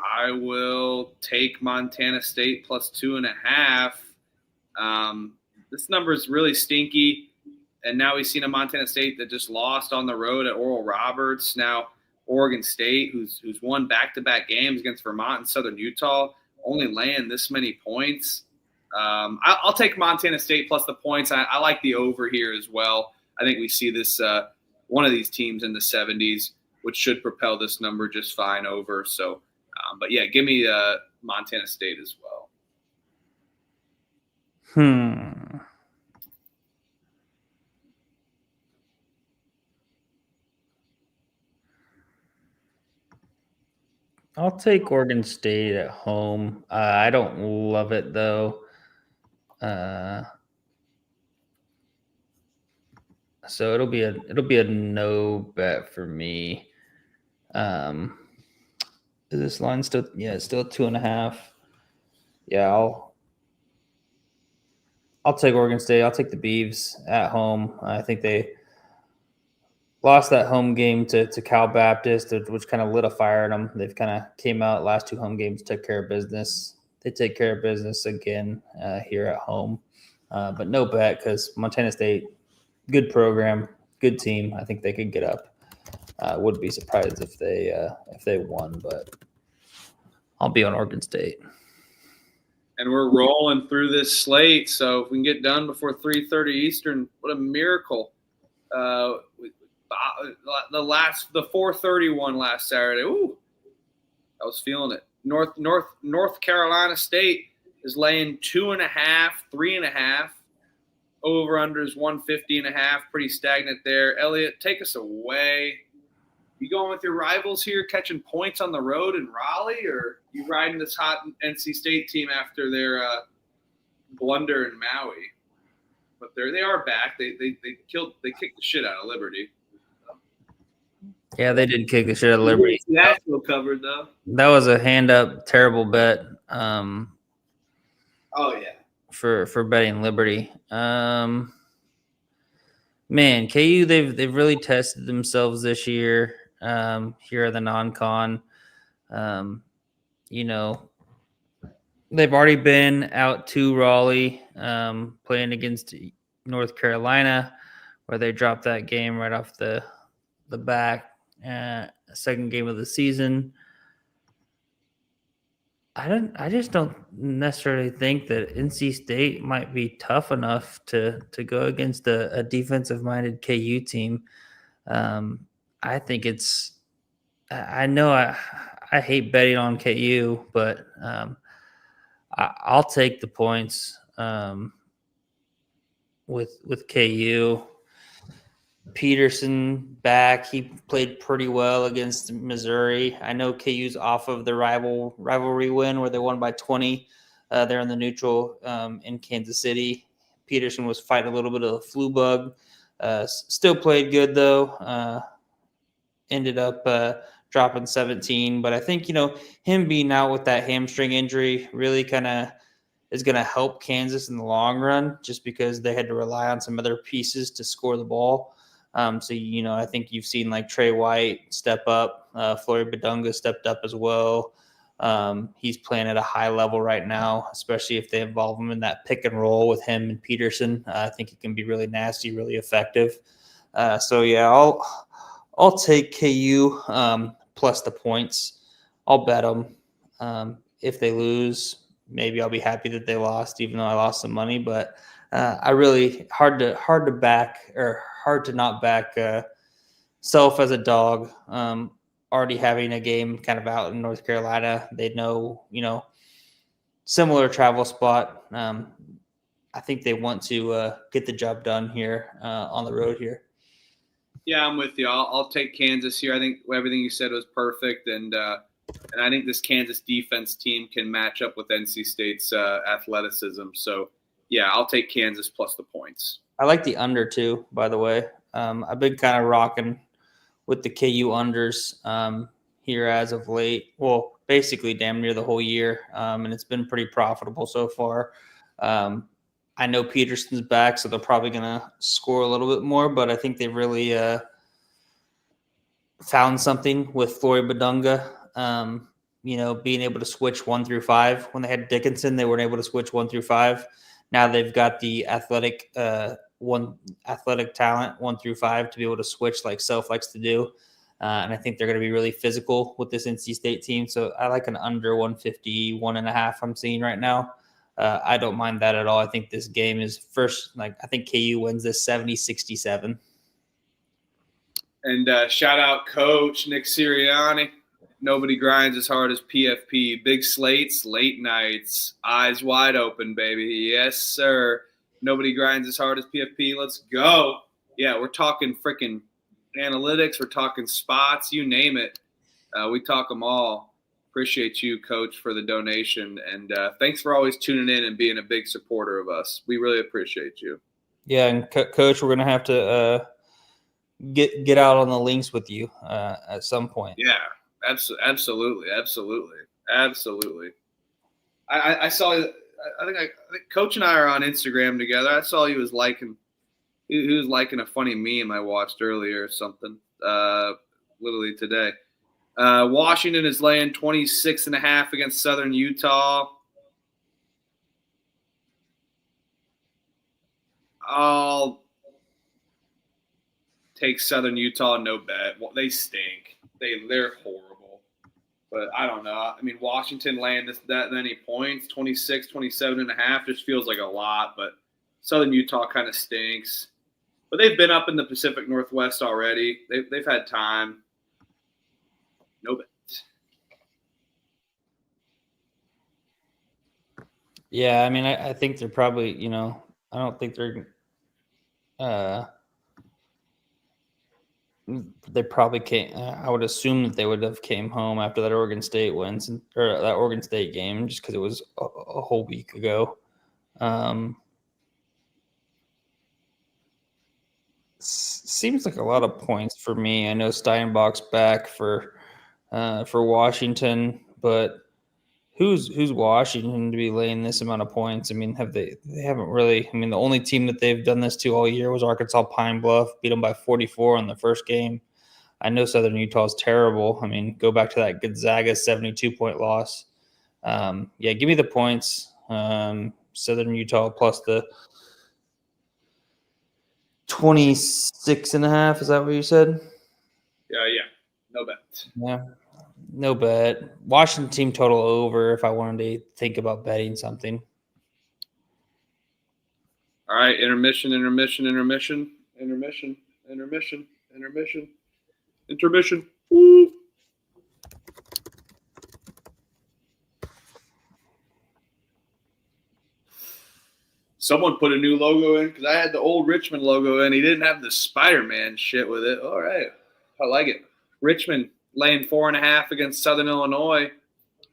I will take Montana State plus 2.5. This number is really stinky, and now we've seen a Montana State that just lost on the road at Oral Roberts. Now Oregon State, who's won back-to-back games against Vermont and Southern Utah, only laying this many points. I'll take Montana State plus the points. I like the over here as well. I think we see this one of these teams in the 70s, which should propel this number just fine over. So, but yeah, give me Montana State as well. I'll take Oregon State at home. I don't love it though. So it'll be a no bet for me. Is this line still? Yeah, it's still 2.5. Yeah, I'll take Oregon State. I'll take the Beavs at home. I think they lost that home game to Cal Baptist, which kind of lit a fire in them. They've kind of came out last 2 home games, took care of business. They take care of business again here at home. But no bet because Montana State, good program, good team. I think they could get up. Would be surprised if they won, but I'll be on Oregon State. And we're rolling through this slate, so if we can get done before 3:30 Eastern, what a miracle! The 4:30 one last Saturday. Ooh, I was feeling it. North Carolina State is laying 2.5, 3.5. Over/unders 150.5. Pretty stagnant there. Elliot, take us away. You going with your rivals here, catching points on the road in Raleigh, or you riding this hot NC State team after their blunder in Maui? But they are back. They kicked the shit out of Liberty. Yeah, they did kick the shit out of Liberty. Nashville covered though. That was a hand up, terrible bet. Oh yeah. For betting Liberty. Man, KU they've really tested themselves this year. Here at the non-con. They've already been out to Raleigh, playing against North Carolina, where they dropped that game right off the back. Second game of the season. I just don't necessarily think that NC State might be tough enough to go against a defensive-minded KU team. I think I know I hate betting on KU, but I'll take the points with KU. Peterson back. He played pretty well against Missouri. I know KU's off of the rivalry win where they won by 20. They're in the neutral in Kansas City. Peterson was fighting a little bit of the flu bug. Still played good, though. Ended up dropping 17. But I think, him being out with that hamstring injury really kind of is going to help Kansas in the long run just because they had to rely on some other pieces to score the ball. So, I think you've seen like Trey White step up. Flory Badunga stepped up as well. He's playing at a high level right now, especially if they involve him in that pick and roll with him and Peterson. I think it can be really nasty, really effective. I'll take KU plus the points. I'll bet them. If they lose, maybe I'll be happy that they lost, even though I lost some money. But I really hard to not back Self as a dog. Already having a game kind of out in North Carolina, they know similar travel spot. I think they want to get the job done here on the road here. Yeah, I'm with you. I'll take Kansas here. I think everything you said was perfect, and I think this Kansas defense team can match up with NC State's athleticism. So, yeah, I'll take Kansas plus the points. I like the under too, by the way. I've been kind of rocking with the KU unders here as of late. Well, basically damn near the whole year, and it's been pretty profitable so far. I know Peterson's back, so they're probably going to score a little bit more, but I think they've really found something with Flory Badunga. Being able to switch 1 through 5. When they had Dickinson, they weren't able to switch 1 through 5. Now they've got the athletic talent 1 through 5 to be able to switch like Self likes to do. And I think they're going to be really physical with this NC State team. So I like an under 150, 1.5 I'm seeing right now. I don't mind that at all. I think this game is I think KU wins this 70-67. And shout out Coach Nick Sirianni. Nobody grinds as hard as PFP. Big slates, late nights, eyes wide open, baby. Yes, sir. Nobody grinds as hard as PFP. Let's go. Yeah, we're talking freaking analytics. We're talking spots. You name it. We talk them all. Appreciate you, Coach, for the donation. And thanks for always tuning in and being a big supporter of us. We really appreciate you. Yeah, and Coach, we're going to have to get out on the links with you at some point. Yeah, absolutely. I saw. I think Coach and I are on Instagram together. I saw he was liking a funny meme I watched earlier or something. Literally today. Washington is laying 26.5 against Southern Utah. I'll take Southern Utah, no bet. Well, they stink. They're horrible. But I don't know. I mean, Washington laying that many points, 26, 27.5, just feels like a lot. But Southern Utah kind of stinks. But they've been up in the Pacific Northwest already. They've had time. No bet. Yeah, I mean, I think they're probably, I don't think they're they probably came. I would assume that they would have came home after that Oregon State wins or that Oregon State game, just because it was a whole week ago. Seems like a lot of points for me. I know Steinbach's back for Washington, but who's Washington to be laying this amount of points? I mean, they haven't really. I mean, the only team that they've done this to all year was Arkansas Pine Bluff, beat them by 44 in the first game. I know Southern Utah is terrible. I mean, go back to that Gonzaga 72-point loss. Yeah, give me the points. Southern Utah plus the 26.5. Is that what you said? Yeah. No bet. Yeah. No bet. Washington team total over if I wanted to think about betting something. All right, intermission. Woo. someone put a new logo in because I had the old Richmond logo in. He didn't have the Spider-Man shit with it. All right. I like it. Richmond laying 4.5 against Southern Illinois.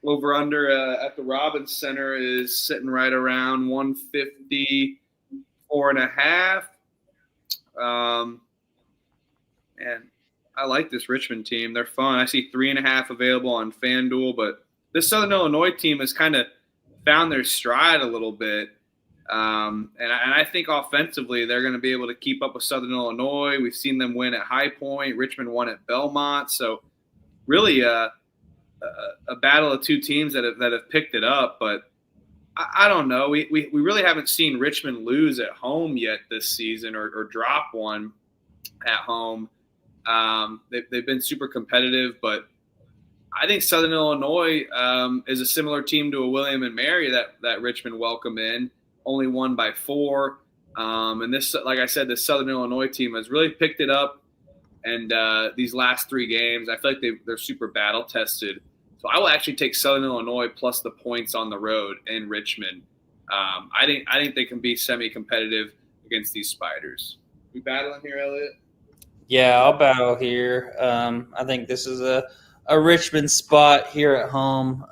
Over under at the Robbins Center is sitting right around 154.5. And I like this Richmond team. They're fun. I see 3.5 available on FanDuel, but this Southern Illinois team has kind of found their stride a little bit. And I think offensively they're going to be able to keep up with Southern Illinois. We've seen them win at High Point. Richmond won at Belmont. So really a battle of two teams that have picked it up. But I don't know. We really haven't seen Richmond lose at home yet this season or drop one at home. They've been super competitive, but I think Southern Illinois is a similar team to a William and Mary that Richmond welcome in. Only won by 4. And this, like I said, this Southern Illinois team has really picked it up. And these last 3 games, I feel like they're super battle tested. So I will actually take Southern Illinois plus the points on the road in Richmond. I think they can be semi-competitive against these Spiders. We battling here, Elliot? Yeah, I'll battle here. I think this is a Richmond spot here at home.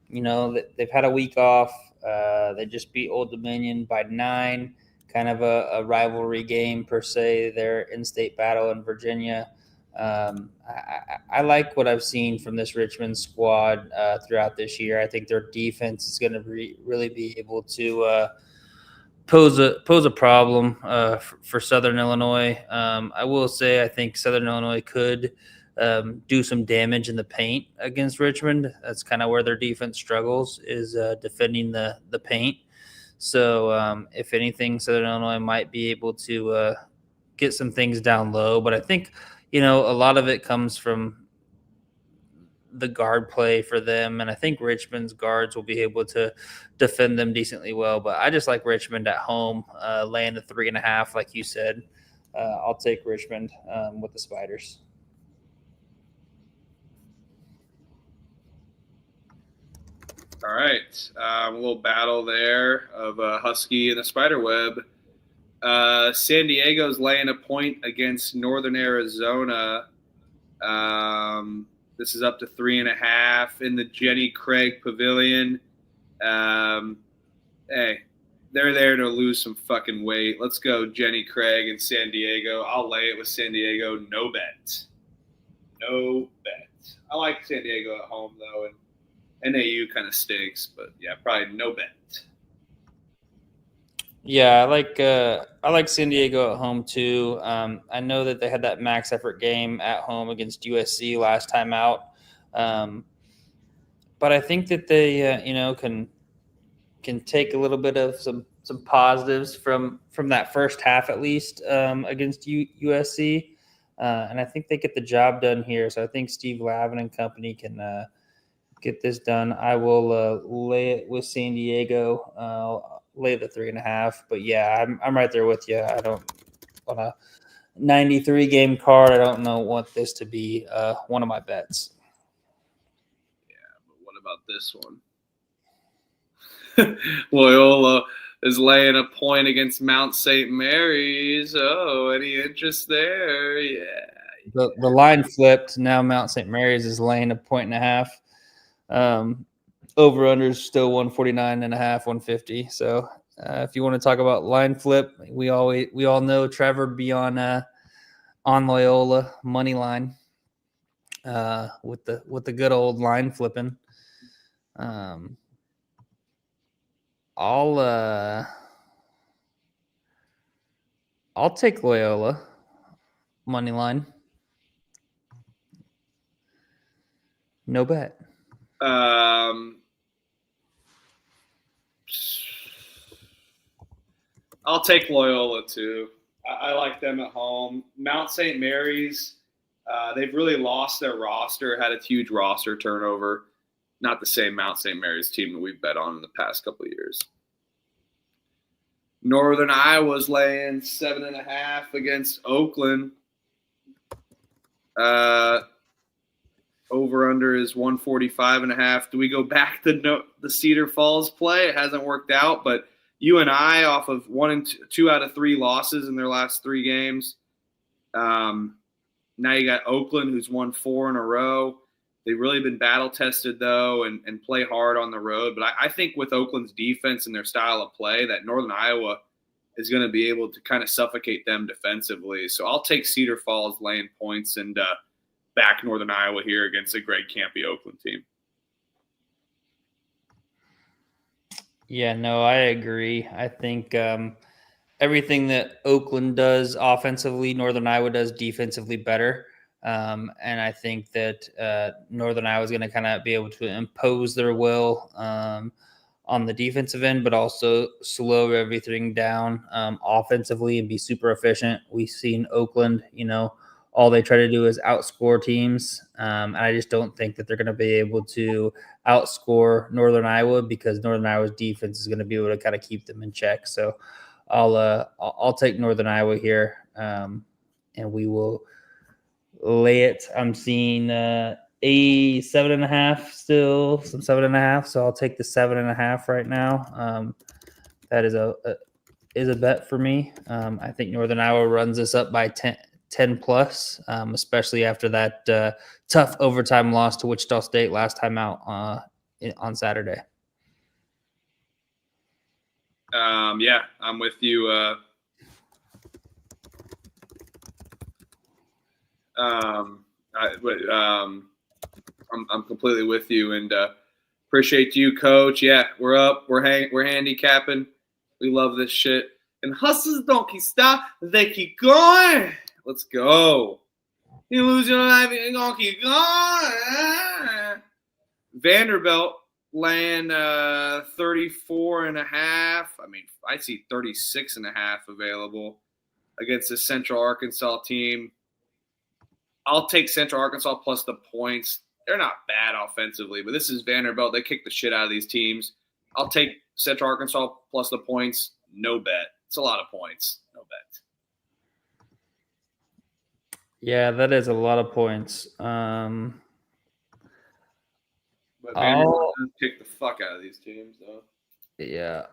They've had a week off. They just beat Old Dominion by 9, kind of a rivalry game per se, their in-state battle in Virginia. I like what I've seen from this Richmond squad throughout this year. I think their defense is going to really be able to pose a problem for Southern Illinois. I will say I think Southern Illinois could do some damage in the paint against Richmond. That's kind of where their defense struggles, is defending the paint. So if anything, Southern Illinois might be able to get some things down low. But I think, a lot of it comes from the guard play for them. And I think Richmond's guards will be able to defend them decently well. But I just like Richmond at home, laying the 3.5, like you said. I'll take Richmond with the Spiders. All right. A little battle there of Husky and the Spiderweb. San Diego's laying a point against Northern Arizona. This is up to 3.5 in the Jenny Craig Pavilion. Hey, they're there to lose some fucking weight. Let's go Jenny Craig and San Diego. I'll lay it with San Diego. No bet. No bet. I like San Diego at home, though, and NAU kind of stinks, but yeah, probably no bet. Yeah, I like San Diego at home too. I know that they had that max effort game at home against USC last time out, but I think that they can take a little bit of some positives from that first half at least against USC, and I think they get the job done here. So I think Steve Lavin and company can get this done. I will lay it with San Diego. Lay the 3.5, but yeah, I'm right there with you. I don't on a 93 game card. I don't want this to be one of my bets. Yeah, but what about this one? Loyola is laying a point against Mount St. Mary's. Oh, any interest there? Yeah. The line flipped. Now Mount St. Mary's is laying a 1.5. Over under is still 149.5, 150. So if you want to talk about line flip, we all know Trevor be on Loyola money line with the good old line flipping. I'll take Loyola money line. No bet. I'll take Loyola too. I like them at home. Mount St. Mary's, they've really lost their roster, had a huge roster turnover. Not the same Mount St. Mary's team that we've bet on in the past couple of years. Northern Iowa's laying 7.5 against Oakland. Over under is 145.5. Do we go back to the Cedar Falls play? It hasn't worked out, but UNI off of 1 and 2 out of 3 losses in their last 3 games. Now you got Oakland, who's won 4 in a row. They've really been battle-tested, though, and play hard on the road. But I think with Oakland's defense and their style of play, that Northern Iowa is going to be able to kind of suffocate them defensively. So I'll take Cedar Falls laying points and back Northern Iowa here against a Greg Campy Oakland team. Yeah, no, I agree. I think everything that Oakland does offensively, Northern Iowa does defensively better. And I think that Northern Iowa is going to kind of be able to impose their will on the defensive end, but also slow everything down offensively and be super efficient. We've seen Oakland, all they try to do is outscore teams. And I just don't think that they're going to be able to outscore Northern Iowa because Northern Iowa's defense is going to be able to kind of keep them in check. So I'll take Northern Iowa here, and we will lay it. I'm seeing a 7.5 still, some 7.5. So I'll take the 7.5 right now. That is a bet for me. I think Northern Iowa runs this up by 10 plus, especially after that tough overtime loss to Wichita State last time out on Saturday. Yeah, I'm with you. I'm completely with you, and appreciate you, Coach. Yeah, we're up. We're handicapping. We love this shit. And hustlers don't keep stop. They keep going. Let's go. You lose your life, you're gonna keep going. Vanderbilt laying 34.5. I mean, I see 36.5 available against the Central Arkansas team. I'll take Central Arkansas plus the points. They're not bad offensively, but this is Vanderbilt. They kick the shit out of these teams. I'll take Central Arkansas plus the points. No bet. It's a lot of points. No bet. Yeah, that is a lot of points. But Vanderbilt does kick the fuck out of these teams, though. Yeah,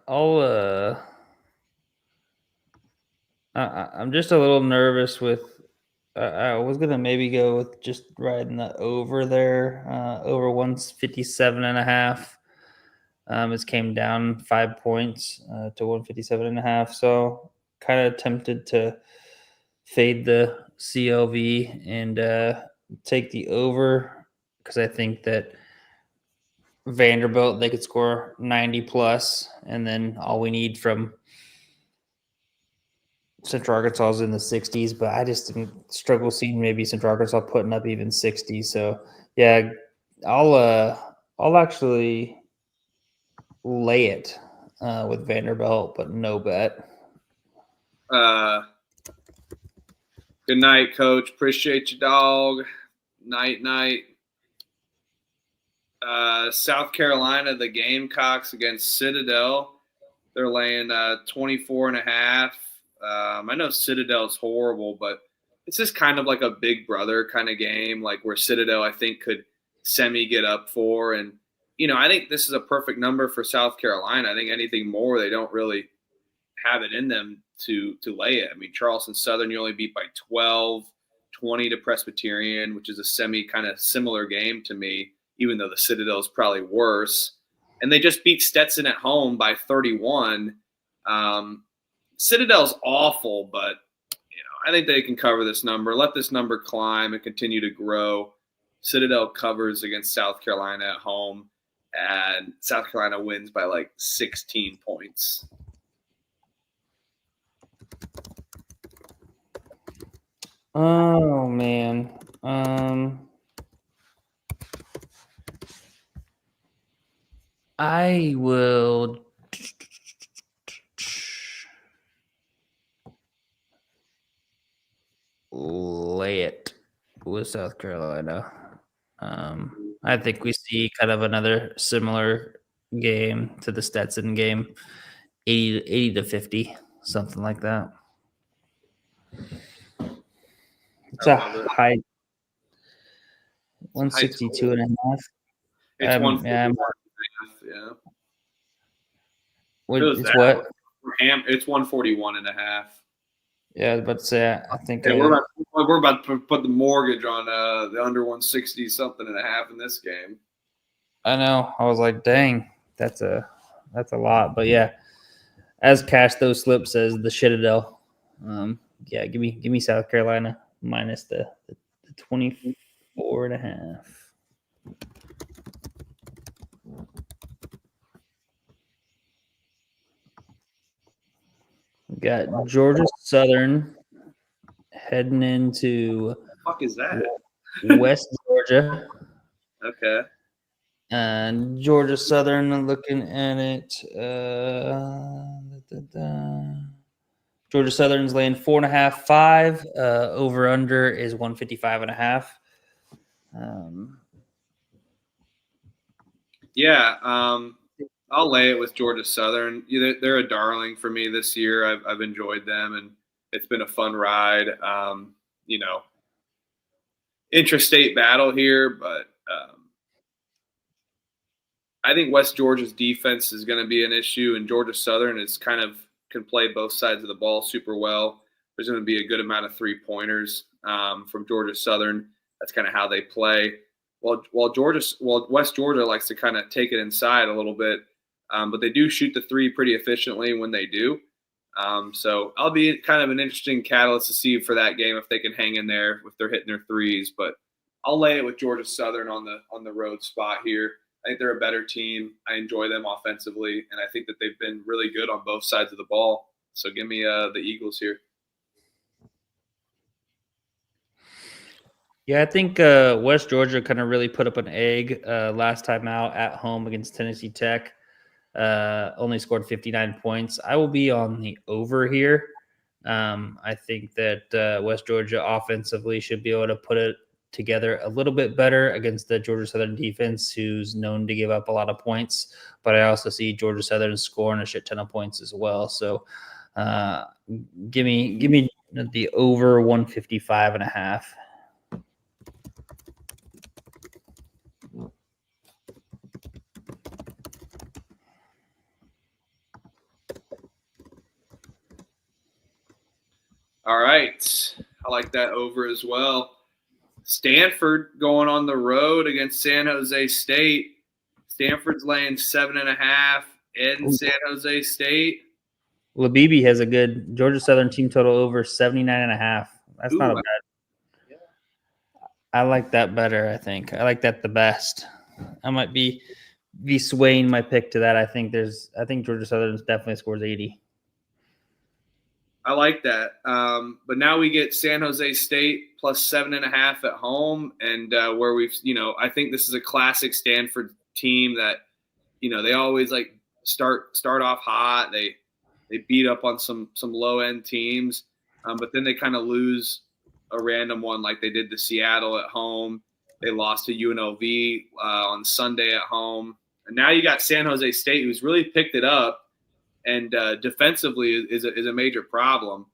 I'm just a little nervous with. I was gonna maybe go with just riding the over there, over 157.5. It came down 5 points to 157.5. So kind of tempted to fade the CLV and take the over because I think that Vanderbilt, they could score 90 plus, and then all we need from Central Arkansas is in the 60s, but I just didn't struggle seeing maybe Central Arkansas putting up even 60. So yeah, I'll actually lay it with Vanderbilt, but no bet. Good night, Coach. Appreciate you, dog. Night. South Carolina, the Gamecocks against Citadel. They're laying 24.5. I know Citadel's horrible, but it's just kind of like a big brother kind of game, like where Citadel, I think, could semi get up for. And, I think this is a perfect number for South Carolina. I think anything more, they don't really have it in them to lay it. I mean, Charleston Southern, you only beat by 12, 20 to Presbyterian, which is a semi kind of similar game to me, even though the Citadel is probably worse. And they just beat Stetson at home by 31. Citadel's awful, but I think they can cover this number. Let this number climb and continue to grow. Citadel covers against South Carolina at home, and South Carolina wins by like 16 points. Oh man. I will lay it with South Carolina. I think we see kind of another similar game to the Stetson game, 80 to 50, something like that. It's a high 162.5. It's 141. Yeah. Yeah. It's what? It's 141.5. Yeah, I was about to say, I think we're about to put the mortgage on the under 160 something and a half in this game. I know. I was like, dang, that's a lot. But yeah, as Cash Though Slip says, the Citadel. Yeah, give me South Carolina minus the 24.5. We got Georgia Southern heading into What the fuck is that? West Georgia. Okay. And Georgia Southern, looking at it, Georgia Southern's laying 4.5, 5. Over under is 155.5. Yeah, I'll lay it with Georgia Southern. They're a darling for me this year. I've enjoyed them, and it's been a fun ride. Intrastate battle here, but I think West Georgia's defense is going to be an issue, and Georgia Southern can play both sides of the ball super well. There's going to be a good amount of 3-pointers from Georgia Southern. That's kind of how they play. While West Georgia likes to kind of take it inside a little bit, but they do shoot the 3 pretty efficiently when they do. So I'll be kind of an interesting catalyst to see for that game if they can hang in there if they're hitting their 3s. But I'll lay it with Georgia Southern on the road spot here. I think they're a better team. I enjoy them offensively, and I think that they've been really good on both sides of the ball. So give me the Eagles here. Yeah, I think West Georgia kind of really put up an egg last time out at home against Tennessee Tech. Only scored 59 points. I will be on the over here. I think that West Georgia offensively should be able to put it together a little bit better against the Georgia Southern defense, who's known to give up a lot of points. But I also see Georgia Southern scoring a shit ton of points as well. So give me the over 155.5. All right. I like that over as well. Stanford going on the road against San Jose State. Stanford's laying 7.5 in San Jose State. Labibi has a good Georgia Southern team total over 79.5. That's not a bad. Yeah. I like that better, I think. I like that the best. I might be swaying my pick to that. I think Georgia Southern definitely scores 80. I like that. But now we get San Jose State plus 7.5 at home, and where I think this is a classic Stanford team that, they always like start off hot. They beat up on some low end teams, but then they kind of lose a random one like they did to Seattle at home. They lost to UNLV on Sunday at home, and now you got San Jose State, who's really picked it up. And defensively is a major problem.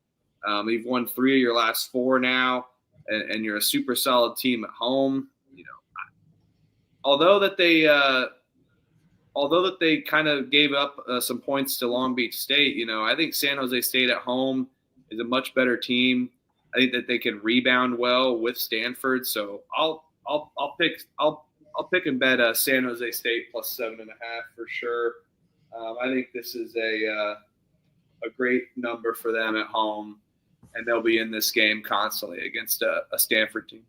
You've won 3 of your last 4 now, and you're a super solid team at home. Although that they kind of gave up some points to Long Beach State, I think San Jose State at home is a much better team. I think that they can rebound well with Stanford. So I'll pick and bet San Jose State plus 7.5 for sure. I think this is a great number for them at home, and they'll be in this game constantly against a Stanford team.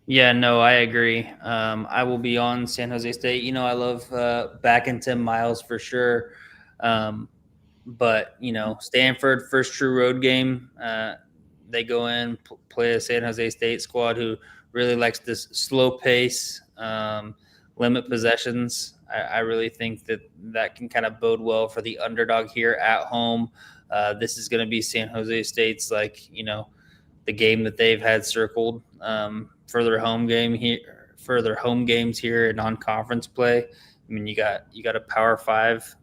Yeah, no, I agree. I will be on San Jose State. I love backing Tim Miles for sure. But, Stanford, first true road game. They go in, play a San Jose State squad who really likes this slow pace, limit possessions. I really think that can kind of bode well for the underdog here at home. This is going to be San Jose State's the game that they've had circled for their home games here in non-conference play. I mean, you got a Power 5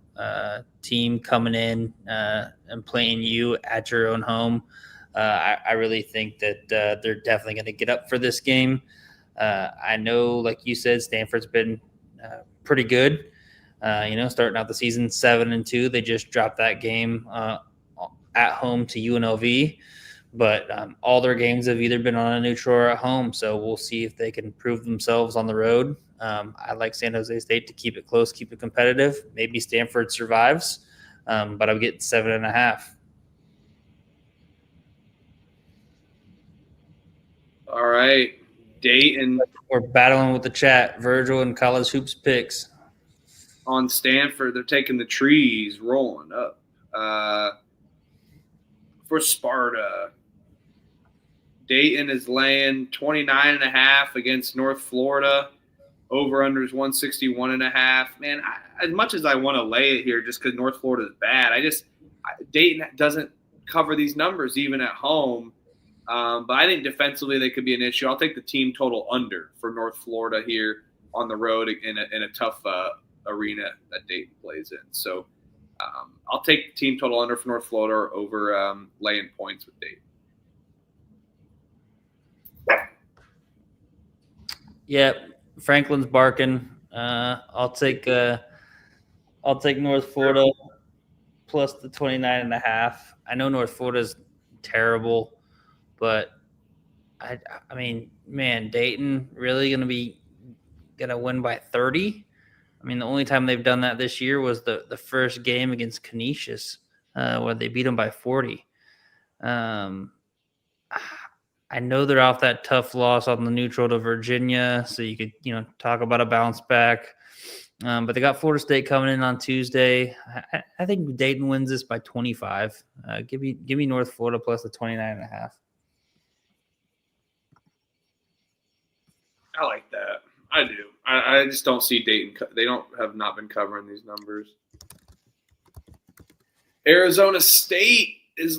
team coming in and playing you at your own home. I really think that they're definitely going to get up for this game. I know, like you said, Stanford's been pretty good. Starting out the season 7-2, they just dropped that game at home to UNLV. But all their games have either been on a neutral or at home, so we'll see if they can prove themselves on the road. I like San Jose State to keep it close, keep it competitive. Maybe Stanford survives, but I'm getting 7.5. All right, Dayton. We're battling with the chat. Virgil and College Hoops picks. On Stanford, they're taking the trees, rolling up. For Sparta, Dayton is laying 29.5 against North Florida. Over-under is 161.5. Man, as much as I want to lay it here just because North Florida is bad, Dayton doesn't cover these numbers even at home. But I think defensively they could be an issue. I'll take the team total under for North Florida here on the road in a tough arena that Dayton plays in. So I'll take the team total under for North Florida over laying points with Dayton. Yeah, Franklin's barking. I'll take North Florida plus the 29.5. I know North Florida's terrible, but I mean, man, Dayton really gonna win by 30. I mean, the only time they've done that this year was the first game against Canisius, where they beat them by 40. I know they're off that tough loss on the neutral to Virginia, so you could, talk about a bounce back. But they got Florida State coming in on Tuesday. I think Dayton wins this by 25. Give me North Florida plus the 29.5. I like that. I do. I just don't see Dayton. They have not been covering these numbers. Arizona State is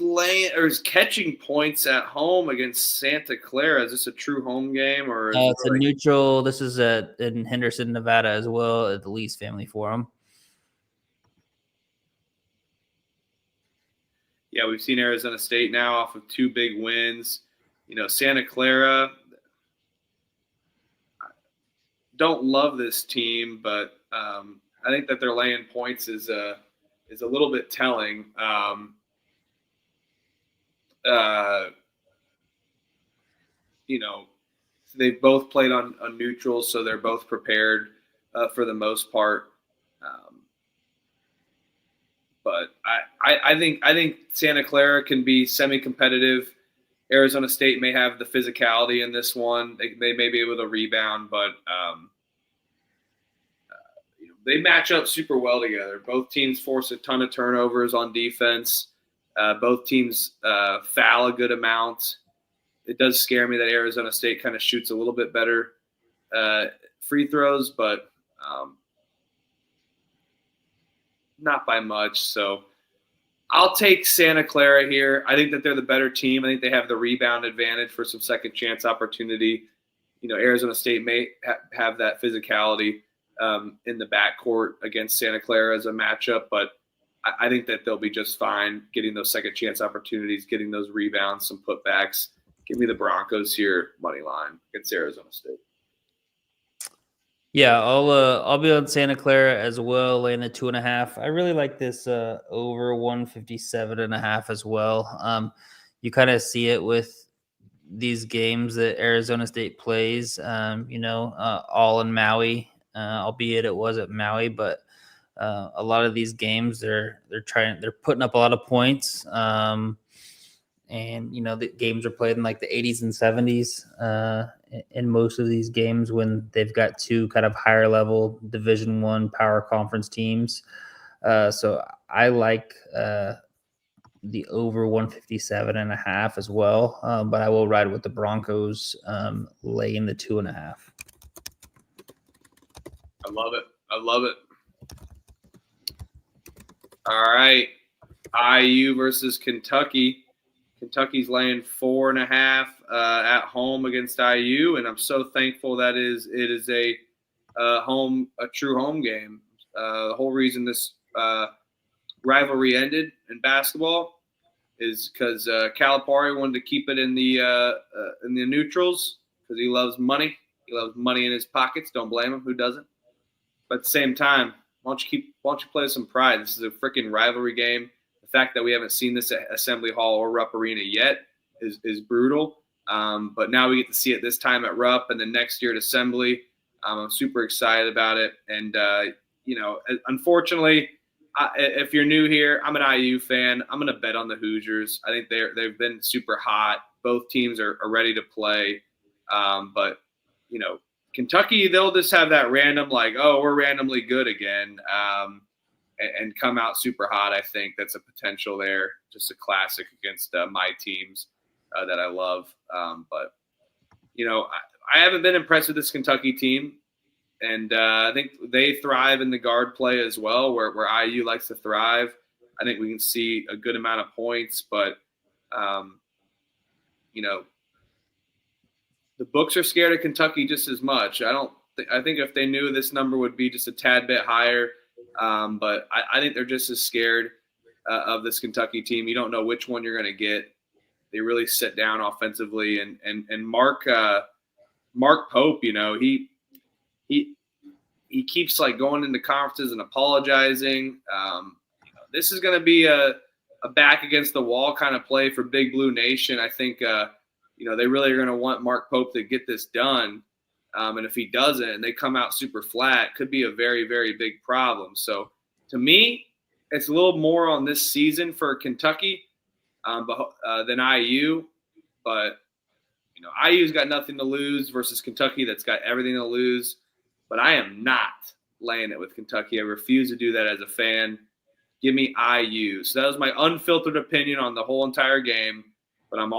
catching points at home against Santa Clara. Is this a true home game or? It's a neutral. This is in Henderson, Nevada, as well at the Lee's Family Forum. Yeah, we've seen Arizona State now off of 2 big wins. Santa Clara. Don't love this team, but I think that they're laying points is a little bit telling. They've both played on neutrals, so they're both prepared for the most part. But I think Santa Clara can be semi-competitive. Arizona State may have the physicality in this one. They may be able to rebound, but they match up super well together. Both teams force a ton of turnovers on defense. Both teams foul a good amount. It does scare me that Arizona State kind of shoots a little bit better free throws, but not by much. So I'll take Santa Clara here. I think that they're the better team. I think they have the rebound advantage for some second chance opportunity. Arizona State may have that physicality in the backcourt against Santa Clara as a matchup, but I think that they'll be just fine getting those second chance opportunities, getting those rebounds, some putbacks. Give me the Broncos here, money line against Arizona State. Yeah, I'll be on Santa Clara as well, laying the 2.5. I really like this over 157.5 as well. You kind of see it with these games that Arizona State plays. All in Maui, albeit it was at Maui, but a lot of these games they're putting up a lot of points. And the games are played in like the 80s and 70s in most of these games when they've got 2 kind of higher level Division I power conference teams. So I like the over 157.5 as well, but I will ride with the Broncos laying the 2.5. I love it. All right, IU versus Kentucky. Kentucky's laying 4.5 at home against IU, and I'm so thankful that it is a true home game. The whole reason this rivalry ended in basketball is because Calipari wanted to keep it in the neutrals because he loves money. He loves money in his pockets. Don't blame him. Who doesn't? But at the same time, Why don't you play some pride? This is a freaking rivalry game. The fact that we haven't seen this at Assembly Hall or Rupp Arena yet is brutal. But now we get to see it this time at Rupp and then next year at Assembly. I'm super excited about it. And, unfortunately, if you're new here, I'm an IU fan. I'm going to bet on the Hoosiers. I think they've been super hot. Both teams are ready to play. But, Kentucky, they'll just have that random we're randomly good again and come out super hot. I think that's a potential there. Just a classic against my teams that I love. But, I haven't been impressed with this Kentucky team. And I think they thrive in the guard play as well, where IU likes to thrive. I think we can see a good amount of points, but, the books are scared of Kentucky just as much. I think if they knew this number would be just a tad bit higher, but I think they're just as scared of this Kentucky team. You don't know which one you're going to get. They really sit down offensively, and Mark Pope, he keeps going into conferences and apologizing. This is going to be a back against the wall kind of play for Big Blue Nation. I think they really are going to want Mark Pope to get this done. And if he doesn't and they come out super flat, could be a very, very big problem. So to me, it's a little more on this season for Kentucky than IU. But, IU's got nothing to lose versus Kentucky that's got everything to lose. But I am not laying it with Kentucky. I refuse to do that as a fan. Give me IU. So that was my unfiltered opinion on the whole entire game. But I'm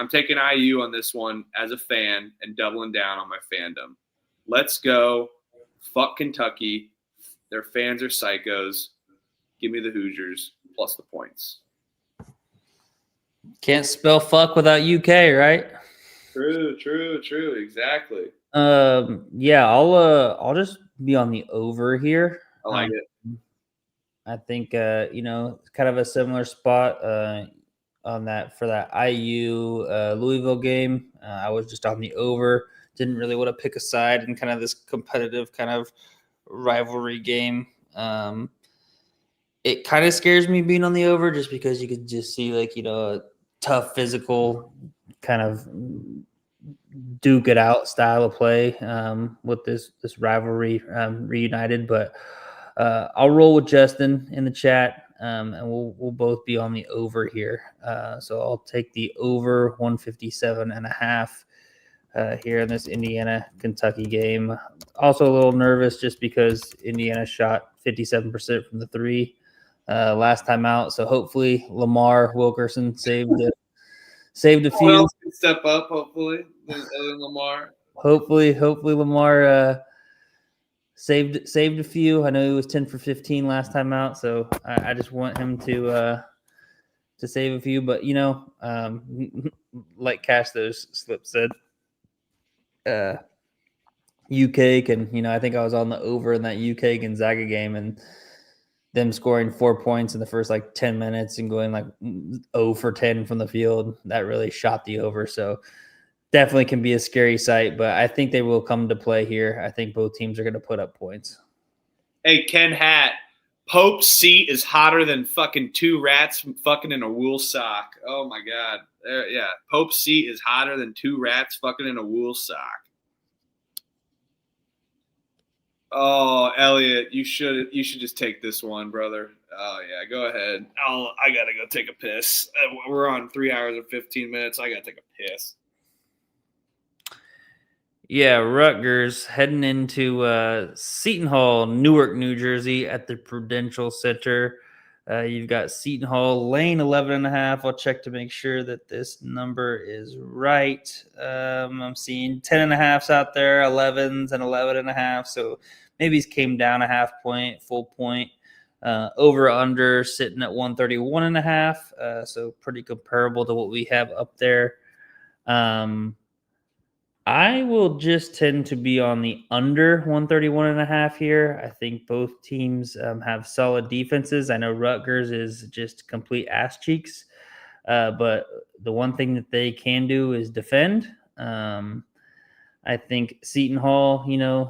taking IU on this one as a fan and doubling down on my fandom. Let's go. Fuck Kentucky. Their fans are psychos. Give me the Hoosiers plus the points. Can't spell fuck without UK, right? True. Exactly. Yeah, I'll just be on the over here. I like it. I think kind of a similar spot on that for that IU Louisville game. I was just on the over. Didn't really want to pick a side in kind of this competitive kind of rivalry game. It kind of scares me being on the over just because you could just see a tough physical kind of duke it out style of play with this rivalry reunited. But I'll roll with Justin in the chat. And we'll both be on the over here. So I'll take the over 157.5 here in this Indiana-Kentucky game. Also a little nervous just because Indiana shot 57% from the three last time out. So hopefully Lamar Wilkerson saved a few. Who else can step up, hopefully, other than Lamar? Hopefully Lamar saved a few. I know he was 10 for 15 last time out, so I just want him to save a few. But like Cash those slips said, UK can. I think I was on the over in that UK Gonzaga game and them scoring 4 points in the first 10 minutes and going 0 for 10 from the field. That really shot the over. So definitely can be a scary sight, but I think they will come to play here. I think both teams are going to put up points. Hey, Ken Hat, Pope's seat is hotter than fucking two rats fucking in a wool sock. Oh, my God. Yeah, Pope's seat is hotter than two rats fucking in a wool sock. Oh, Elliot, you should just take this one, brother. Oh, yeah, go ahead. I got to go take a piss. We're on 3 hours and 15 minutes. I got to take a piss. Yeah, Rutgers heading into Seton Hall, Newark, New Jersey at the Prudential Center. You've got Seton Hall laying 11.5. I'll check to make sure that this number is right. I'm seeing 10.5s out there, 11s and 11.5. So maybe he's came down a half point, full point. Over under sitting at 131.5. So pretty comparable to what we have up there. I will just tend to be on the under 131.5 here. I think both teams have solid defenses. I know Rutgers is just complete ass cheeks, but the one thing that they can do is defend. I I think Seton Hall,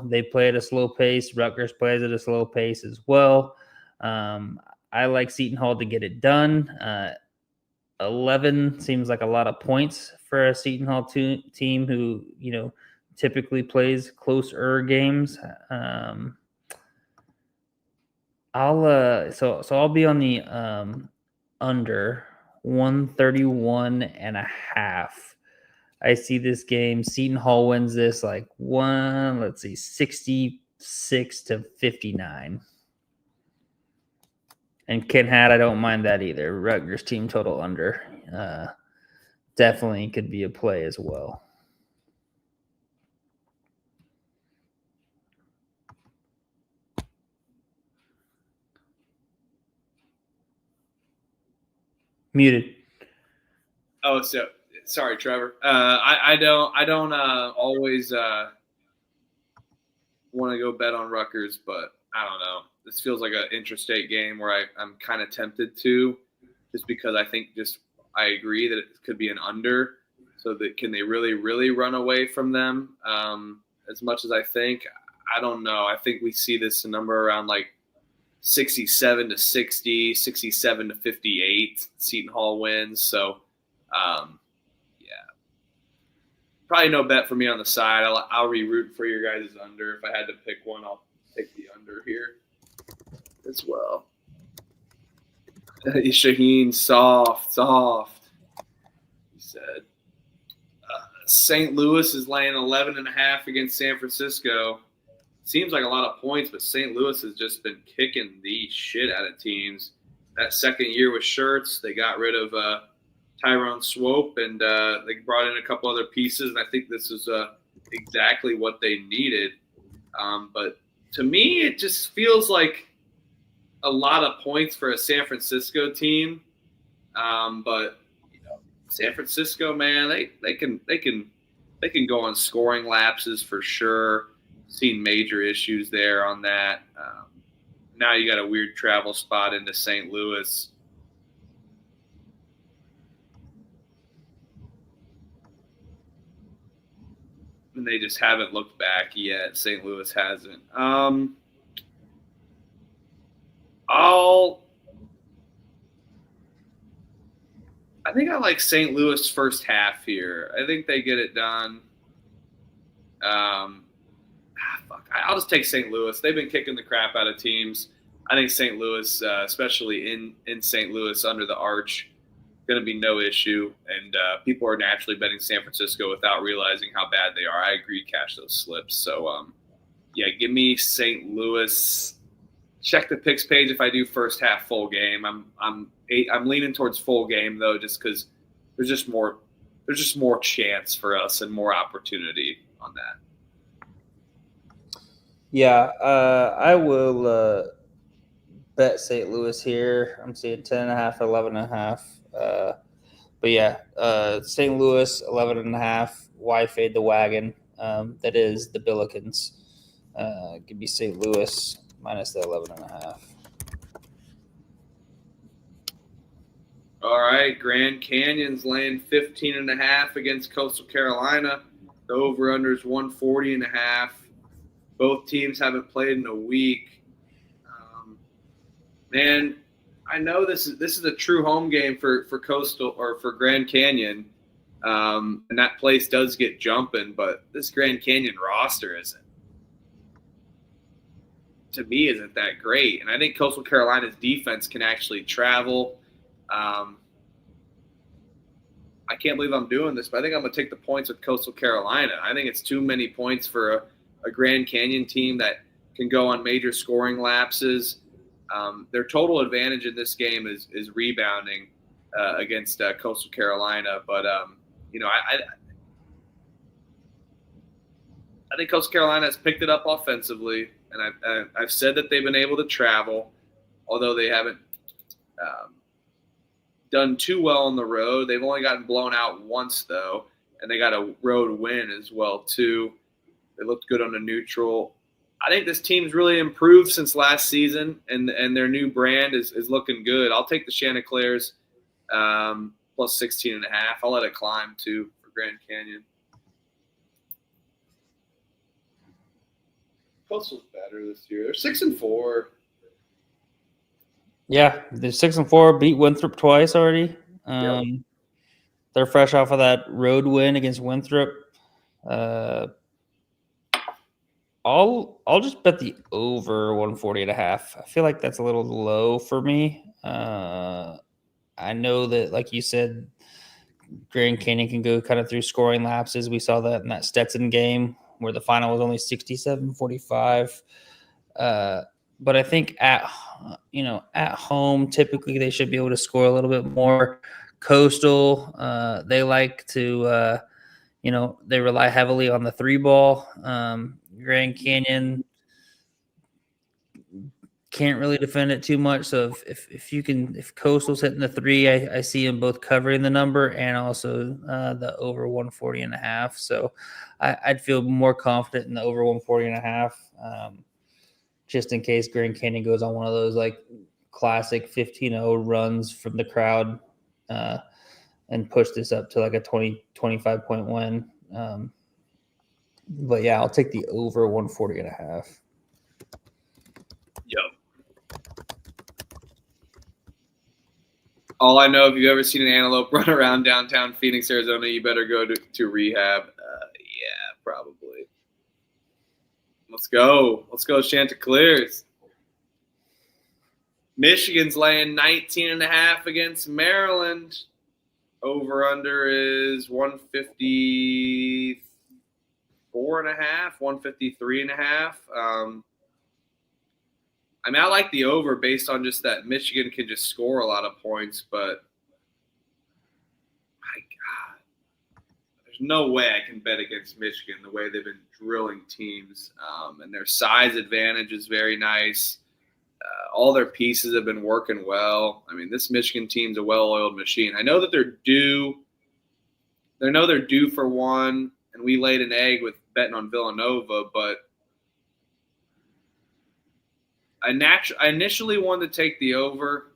they play at a slow pace. Rutgers plays at a slow pace as well. I like Seton Hall to get it done. 11 seems like a lot of points for a Seton Hall team who, typically plays closer games. I'll be on the under 131.5. I see this game. Seton Hall wins this 66-59. And Ken Hat, I don't mind that either. Rutgers team total under. Definitely could be a play as well. Muted. Oh, so sorry, Trevor. I don't always want to go bet on Rutgers, but I don't know. This feels like an interstate game where I'm kind of tempted to, just because I agree that it could be an under. So that can they really, really run away from them as much as I think? I don't know. I think we see this number around 67-60, 67-58. Seton Hall wins. So, probably no bet for me on the side. I'll re-root for your guys' under. If I had to pick one, I'll take the under here as well. Shaheen, soft. He said. St. Louis is laying 11.5 against San Francisco. Seems like a lot of points, but St. Louis has just been kicking the shit out of teams. That second year with Schertz, they got rid of Tyrone Swope, and they brought in a couple other pieces, and I think this is exactly what they needed. But to me, it just feels like a lot of points for a San Francisco team. But San Francisco, man, they can go on scoring lapses for sure. Seen major issues there on that. Now you got a weird travel spot into St. Louis. And they just haven't looked back yet. St. Louis hasn't. I think I like St. Louis first half here. I think they get it done. I'll just take St. Louis. They've been kicking the crap out of teams. I think St. Louis, especially in St. Louis under the arch, going to be no issue. And people are naturally betting San Francisco without realizing how bad they are. I agree, cash those slips. So, give me St. Louis. Check the picks page if I do first half full game. I'm leaning towards full game though, just because there's just more chance for us and more opportunity on that. Yeah, I will bet St. Louis here. I'm seeing 10.5, 11.5. But yeah, St. Louis 11.5. Why fade the wagon? That is the Billikens. Give me St. Louis minus the 11.5. All right, Grand Canyon's laying 15.5 against Coastal Carolina. The over/under is 140.5. Both teams haven't played in a week. Man, I know this is a true home game for Coastal or for Grand Canyon, and that place does get jumping. But this Grand Canyon roster isn't that great, and I think Coastal Carolina's defense can actually travel. I can't believe I'm doing this, but I think I'm going to take the points with Coastal Carolina. I think it's too many points for a Grand Canyon team that can go on major scoring lapses. Their total advantage in this game is rebounding against Coastal Carolina. But, I think Coastal Carolina has picked it up offensively, and I've said that they've been able to travel, although they haven't done too well on the road. They've only gotten blown out once, though, and they got a road win as well, too. They looked good on a neutral. I think this team's really improved since last season, and their new brand is looking good. I'll take the Chanticleers plus 16.5. I'll let it climb, too, for Grand Canyon. Coastal's better this year. They're 6-4. Yeah, they're 6-4. Beat Winthrop twice already. Yep. They're fresh off of that road win against Winthrop. I'll just bet the over 140.5. I feel like that's a little low for me. I know that, like you said, Grand Canyon can go kind of through scoring lapses. We saw that in that Stetson game where the final was only 67-45. But I think at home, typically they should be able to score a little bit more. Coastal, they like to, they rely heavily on the 3-ball. Grand Canyon can't really defend it too much. So if Coastal's hitting the 3, I see them both covering the number and also the over 140.5. So I'd feel more confident in the over 140.5. Just in case Grand Canyon goes on one of those like classic 15-0 runs from the crowd and push this up to like a 20-25 point win. But yeah, I'll take the over 140.5. Yep. All I know, if you've ever seen an antelope run around downtown Phoenix, Arizona, you better go to rehab. Yeah, probably. Let's go. Let's go, Chanticleers. Michigan's laying 19.5 against Maryland. Over-under is 154.5, 153.5. I mean, I like the over based on just that Michigan can just score a lot of points, but my God, there's no way I can bet against Michigan the way they've been drilling teams, and their size advantage is very nice. All their pieces have been working well. I mean, this Michigan team's a well-oiled machine. I know that they're due. They know they're due for one, and we laid an egg with betting on Villanova, but I initially wanted to take the over,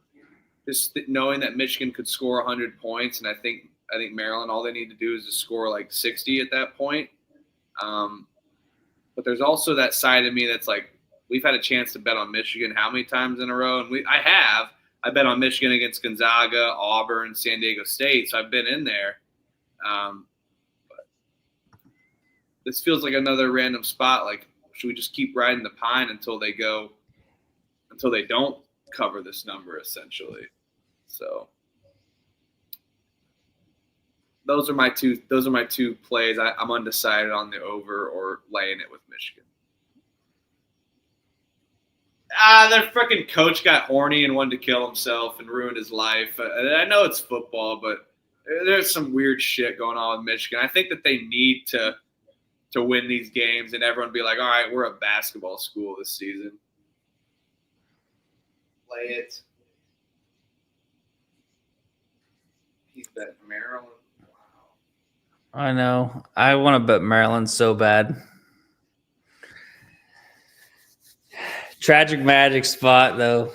just knowing that Michigan could score 100 points, and I think Maryland, all they need to do is just score like 60 at that point. But there's also that side of me that's like, we've had a chance to bet on Michigan how many times in a row, and I bet on Michigan against Gonzaga, Auburn, San Diego State, so I've been in there. But this feels like another random spot. Like, should we just keep riding the pine until they don't cover this number, essentially? So those are my two plays. I'm undecided on the over or laying it with Michigan. Their freaking coach got horny and wanted to kill himself and ruined his life. I know it's football, but there's some weird shit going on with Michigan. I think that they need to win these games and everyone be like, all right, we're a basketball school this season. Play it. He's betting Maryland. Wow. I know. I want to bet Maryland so bad. Tragic magic spot, though.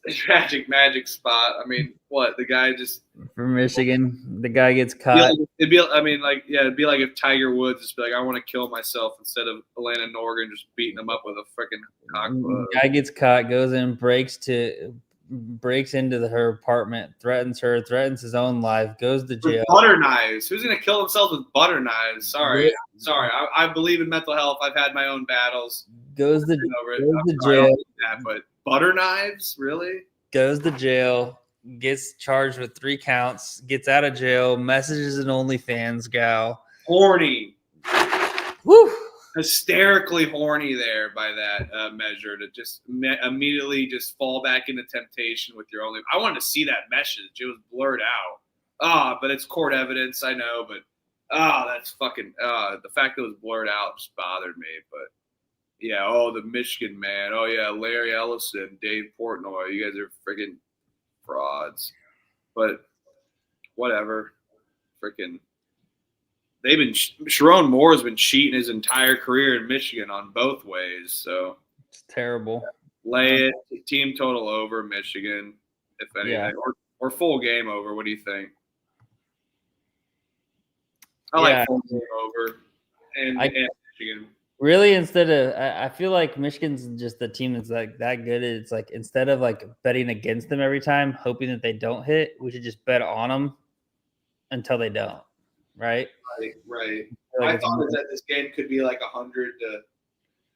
Tragic magic spot. I mean, what? The guy just for Michigan, the guy gets caught. It'd be like if Tiger Woods just be like, I want to kill myself instead of Landon Norgan just beating him up with a freaking cock club. Guy gets caught, goes in, breaks into her apartment, threatens his own life, goes to jail. With butter knives. Who's gonna kill themselves with butter knives? Sorry. I believe in mental health. I've had my own battles. Goes to jail. But butter knives, really? Goes to jail, gets charged with 3 counts, gets out of jail, messages an OnlyFans gal. Horny. Woo! Hysterically horny there by that measure to just immediately just fall back into temptation with your only. I wanted to see that message. It was blurred out. But it's court evidence. I know, but that's fucking. The fact that it was blurred out just bothered me. But yeah, the Michigan man. Oh yeah, Larry Ellison, Dave Portnoy. You guys are freaking frauds. But whatever, freaking. Sharon Moore has been cheating his entire career in Michigan on both ways. So it's terrible. Lay it, team total over Michigan, if anything, Yeah. or full game over. What do you think? I like full game over and Michigan. Really, instead of I feel like Michigan's just the team that's like that good. It's like instead of like betting against them every time, hoping that they don't hit, we should just bet on them until they don't. Right? Right. Like My it's thought more, is that this game could be like 100 to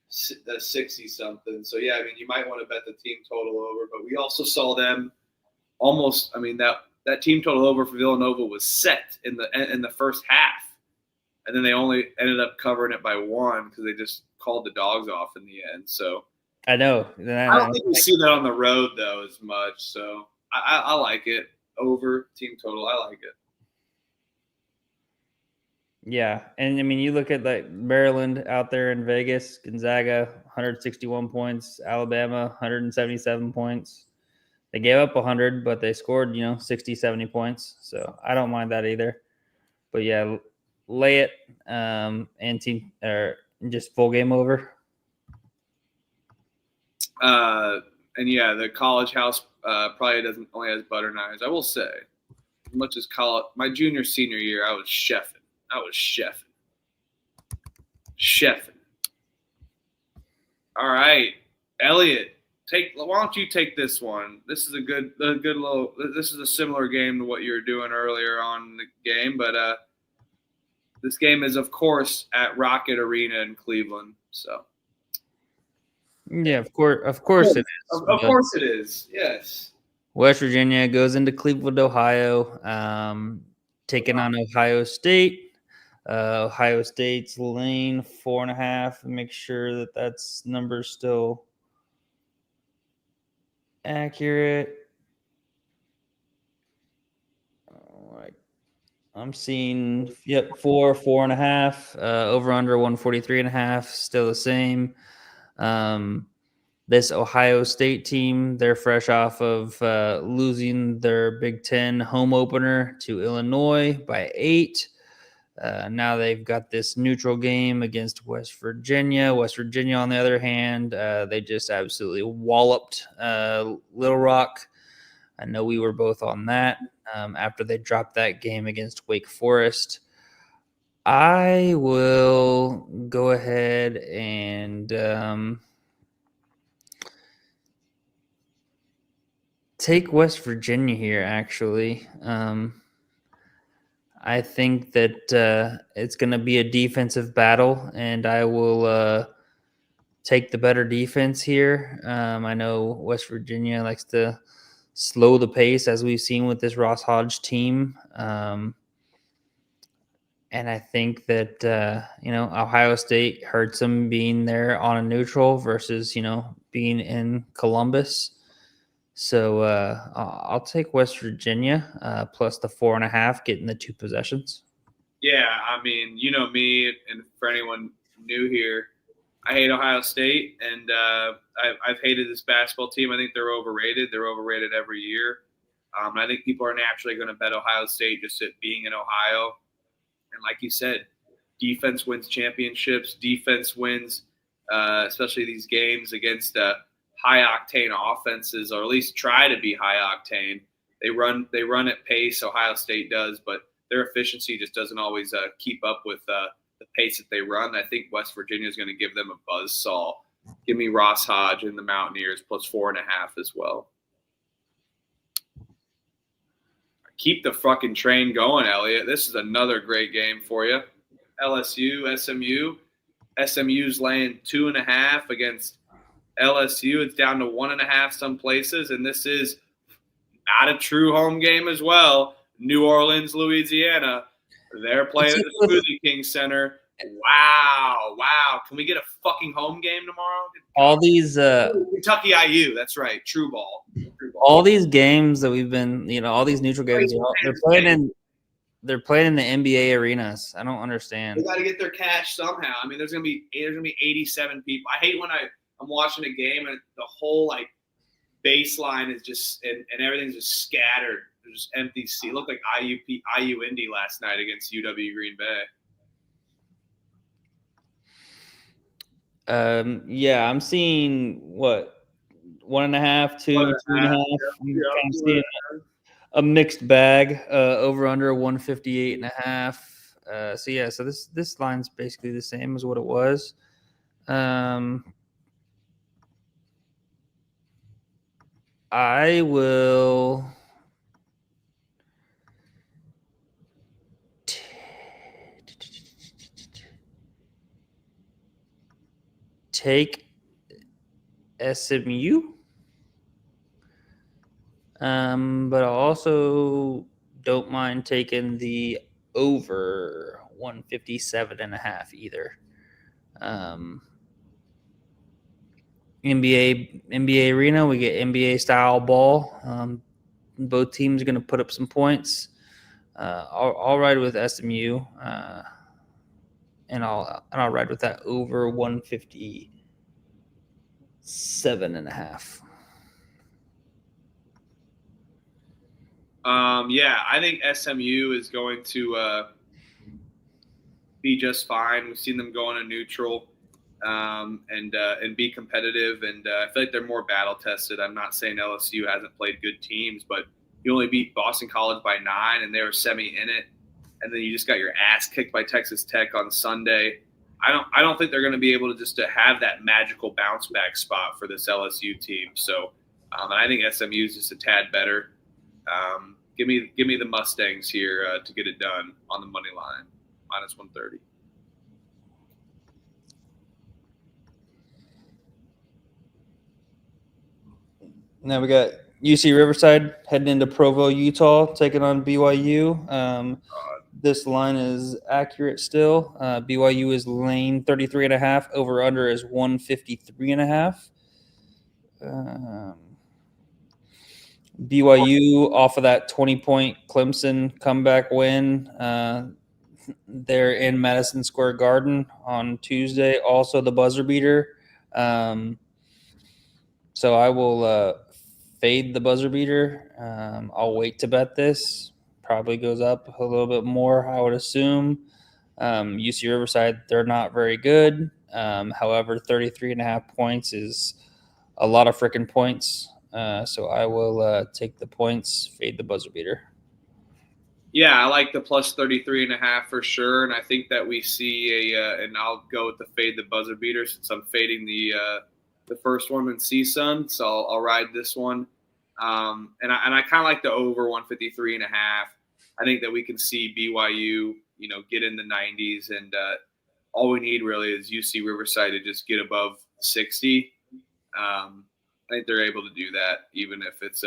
60 something. So yeah, I mean, you might want to bet the team total over, but we also saw them almost. I mean, that team total over for Villanova was set in the first half, and then they only ended up covering it by one because they just called the dogs off in the end. So I know. I don't think we see that on the road though as much. So I like it over team total. I like it. Yeah, and I mean, you look at like Maryland out there in Vegas, Gonzaga, 161 points, Alabama, 177 points. They gave up 100, but they scored, 60, 70 points. So I don't mind that either. But yeah, lay it and team or just full game over. And yeah, the college house probably doesn't only has butter knives. I will say, as much as college, my junior senior year, I was chefing. Chefing. All right, Elliot, why don't you take this one? This is a good little. This is a similar game to what you were doing earlier on in the game, but this game is of course at Rocket Arena in Cleveland. So yeah, of course it is. Of course it is. Yes. West Virginia goes into Cleveland, Ohio, taking on Ohio State. Ohio State's lane 4.5. Make sure that that's number still accurate. I'm seeing 4.5. Over under 143.5. Still the same. This Ohio State team, they're fresh off of losing their Big Ten home opener to Illinois by 8. Now they've got this neutral game against West Virginia. West Virginia, on the other hand, they just absolutely walloped Little Rock. I know we were both on that after they dropped that game against Wake Forest. I will go ahead and take West Virginia here, actually. I think that it's going to be a defensive battle, and I will take the better defense here. I know West Virginia likes to slow the pace, as we've seen with this Ross Hodge team. And I think that, Ohio State hurts them being there on a neutral versus, being in Columbus. So I'll take West Virginia plus the 4.5, getting the 2 possessions. Yeah, I mean, you know me, and for anyone new here, I hate Ohio State, and I've hated this basketball team. I think they're overrated. They're overrated every year. I think people are naturally going to bet Ohio State just at being in Ohio. And like you said, defense wins championships. Defense wins, especially these games against high-octane offenses, or at least try to be high-octane. They run at pace, Ohio State does, but their efficiency just doesn't always keep up with the pace that they run. I think West Virginia is going to give them a buzzsaw. Give me Ross Hodge and the Mountaineers plus 4.5 as well. Keep the fucking train going, Elliot. This is another great game for you. LSU, SMU. SMU's laying 2.5 against LSU. It's down to 1.5 some places, and this is not a true home game as well. New Orleans, Louisiana. They're playing at the Smoothie King Center. Wow. Can we get a fucking home game tomorrow? All these Kentucky IU, that's right. True ball. All these games that we've been, all these neutral games, they're playing in the NBA arenas. I don't understand. They got to get their cash somehow. I mean, there's gonna be 87 people. I hate when I'm watching a game and the whole baseline is just and everything's just scattered. There's just empty seats. It looked like IU Indy last night against UW Green Bay. Yeah, I'm seeing 1.5, 2, 2.5. I'm seeing a mixed bag. Over under 158.5. So this line's basically the same as what it was. I will take SMU. But I also don't mind taking the over 157.5 either. NBA arena, we get NBA style ball. Both teams are going to put up some points. I'll ride with SMU, and I'll ride with that over 157.5. Yeah, I think SMU is going to be just fine. We've seen them go on a neutral and be competitive, and I feel like they're more battle tested. I'm not saying LSU hasn't played good teams, but you only beat Boston College by 9, and they were semi in it, and then you just got your ass kicked by Texas Tech on Sunday. I don't think they're going to be able to have that magical bounce back spot for this LSU team. So, and I think SMU is just a tad better. Give me the Mustangs here to get it done on the money line, -130. Now we got UC Riverside heading into Provo, Utah, taking on BYU. This line is accurate still. BYU is lane 33.5. Over under is 153.5. BYU off of that 20-point Clemson comeback win. They're in Madison Square Garden on Tuesday. Also the buzzer beater. So I will fade the buzzer beater. I'll wait to bet this. Probably goes up a little bit more, I would assume. UC Riverside, they're not very good. However, 33.5 points is a lot of freaking points. So I will take the points, fade the buzzer beater. Yeah, I like the plus 33.5 for sure, and I think that we see and I'll go with the fade the buzzer beater since I'm fading the first one in CSUN, so I'll ride this one. And I kind of like the over 153.5. I think that we can see BYU, get in the 90s, and all we need really is UC Riverside to just get above 60. I think they're able to do that, even if it's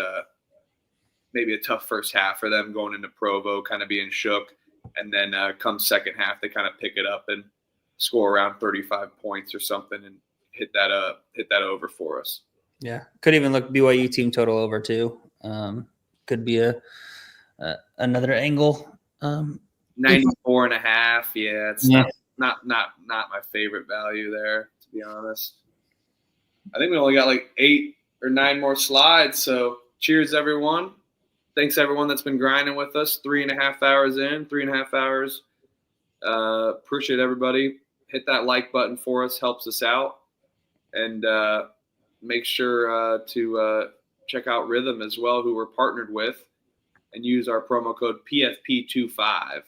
maybe a tough first half for them going into Provo, kind of being shook, and then come second half they kind of pick it up and score around 35 points or something and hit that over for us. Yeah, could even look BYU team total over too. Could be another angle. 94.5. Yeah, it's not my favorite value there, to be honest. I think we only got like 8 or 9 more slides. So cheers, everyone. Thanks, everyone that's been grinding with us. 3.5 hours in, 3.5 hours. Appreciate everybody. Hit that like button for us. Helps us out. And make sure to check out Rhythm as well, who we're partnered with, and use our promo code PFP25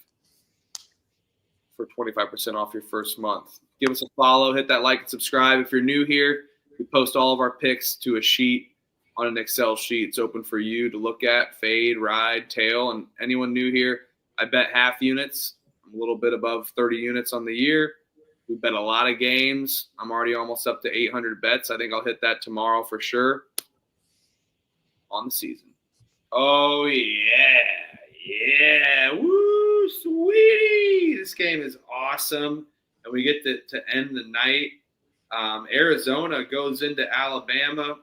for 25% off your first month. Give us a follow. Hit that like and subscribe. If you're new here, we post all of our picks to a sheet on an Excel sheet. It's open for you to look at, fade, ride, tail, and anyone new here, I bet half units. I'm a little bit above 30 units on the year. We bet a lot of games. I'm already almost up to 800 bets. I think I'll hit that tomorrow for sure on the season. Oh, yeah. Woo, sweetie. This game is awesome. And we get to end the night. Arizona goes into Alabama.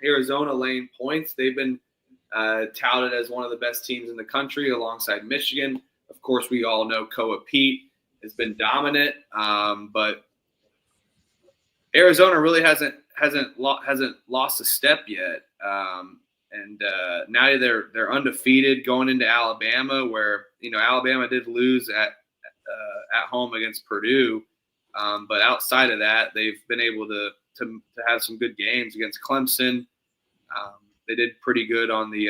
Arizona laying points. They've been touted as one of the best teams in the country alongside Michigan. Of course, we all know Koa Pete has been dominant, but Arizona really hasn't lost a step yet. And now they're undefeated going into Alabama, where Alabama did lose at home against Purdue, but outside of that, they've been able to have some good games against Clemson. They did pretty good on the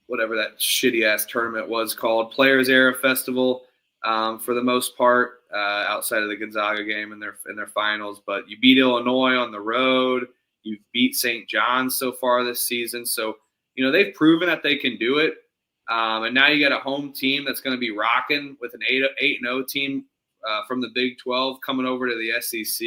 whatever that shitty ass tournament was called, Players Era Festival. For the most part, outside of the Gonzaga game in their finals. But you beat Illinois on the road. You've beat St. John's so far this season. So, they've proven that they can do it. And now you got a home team that's going to be rocking with an 8-0 team from the Big 12 coming over to the SEC.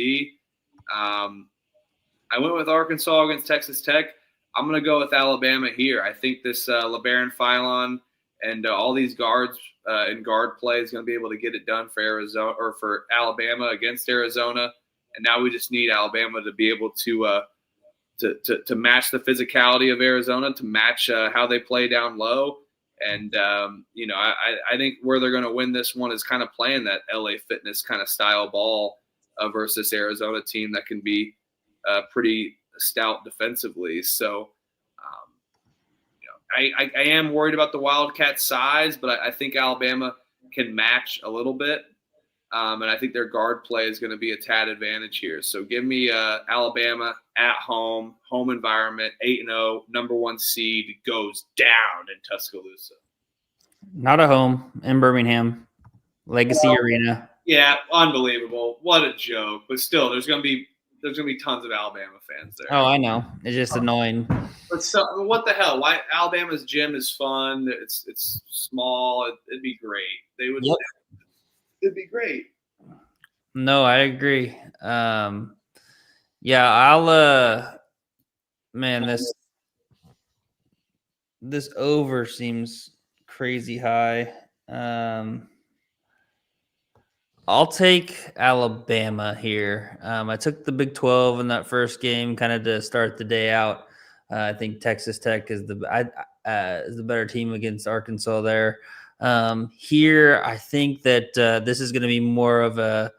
I went with Arkansas against Texas Tech. I'm going to go with Alabama here. I think this LeBaron Philon and all these guards and guard play is going to be able to get it done for Arizona or for Alabama against Arizona. And now we just need Alabama to be able to match the physicality of Arizona, to match how they play down low. And, I think where they're going to win this one is kind of playing that LA Fitness kind of style ball versus Arizona team that can be pretty stout defensively. So, I am worried about the Wildcats' size, but I think Alabama can match a little bit. And I think their guard play is going to be a tad advantage here. So give me Alabama at home environment, 8-0, number 1 seed, goes down in Tuscaloosa. Not at home, in Birmingham, Legacy Arena. Yeah, unbelievable. What a joke. But still, there's going to be tons of Alabama fans there. Oh, I know. It's just annoying. But so, what the hell? Why Alabama's gym is fun. It's small. It'd be great. It'd be great. No, I agree. Yeah, I'll man, this over seems crazy high. I'll take Alabama here. I took the Big 12 in that first game kind of to start the day out. I think Texas Tech is the better team against Arkansas there. Here, I think that this is going to be more of a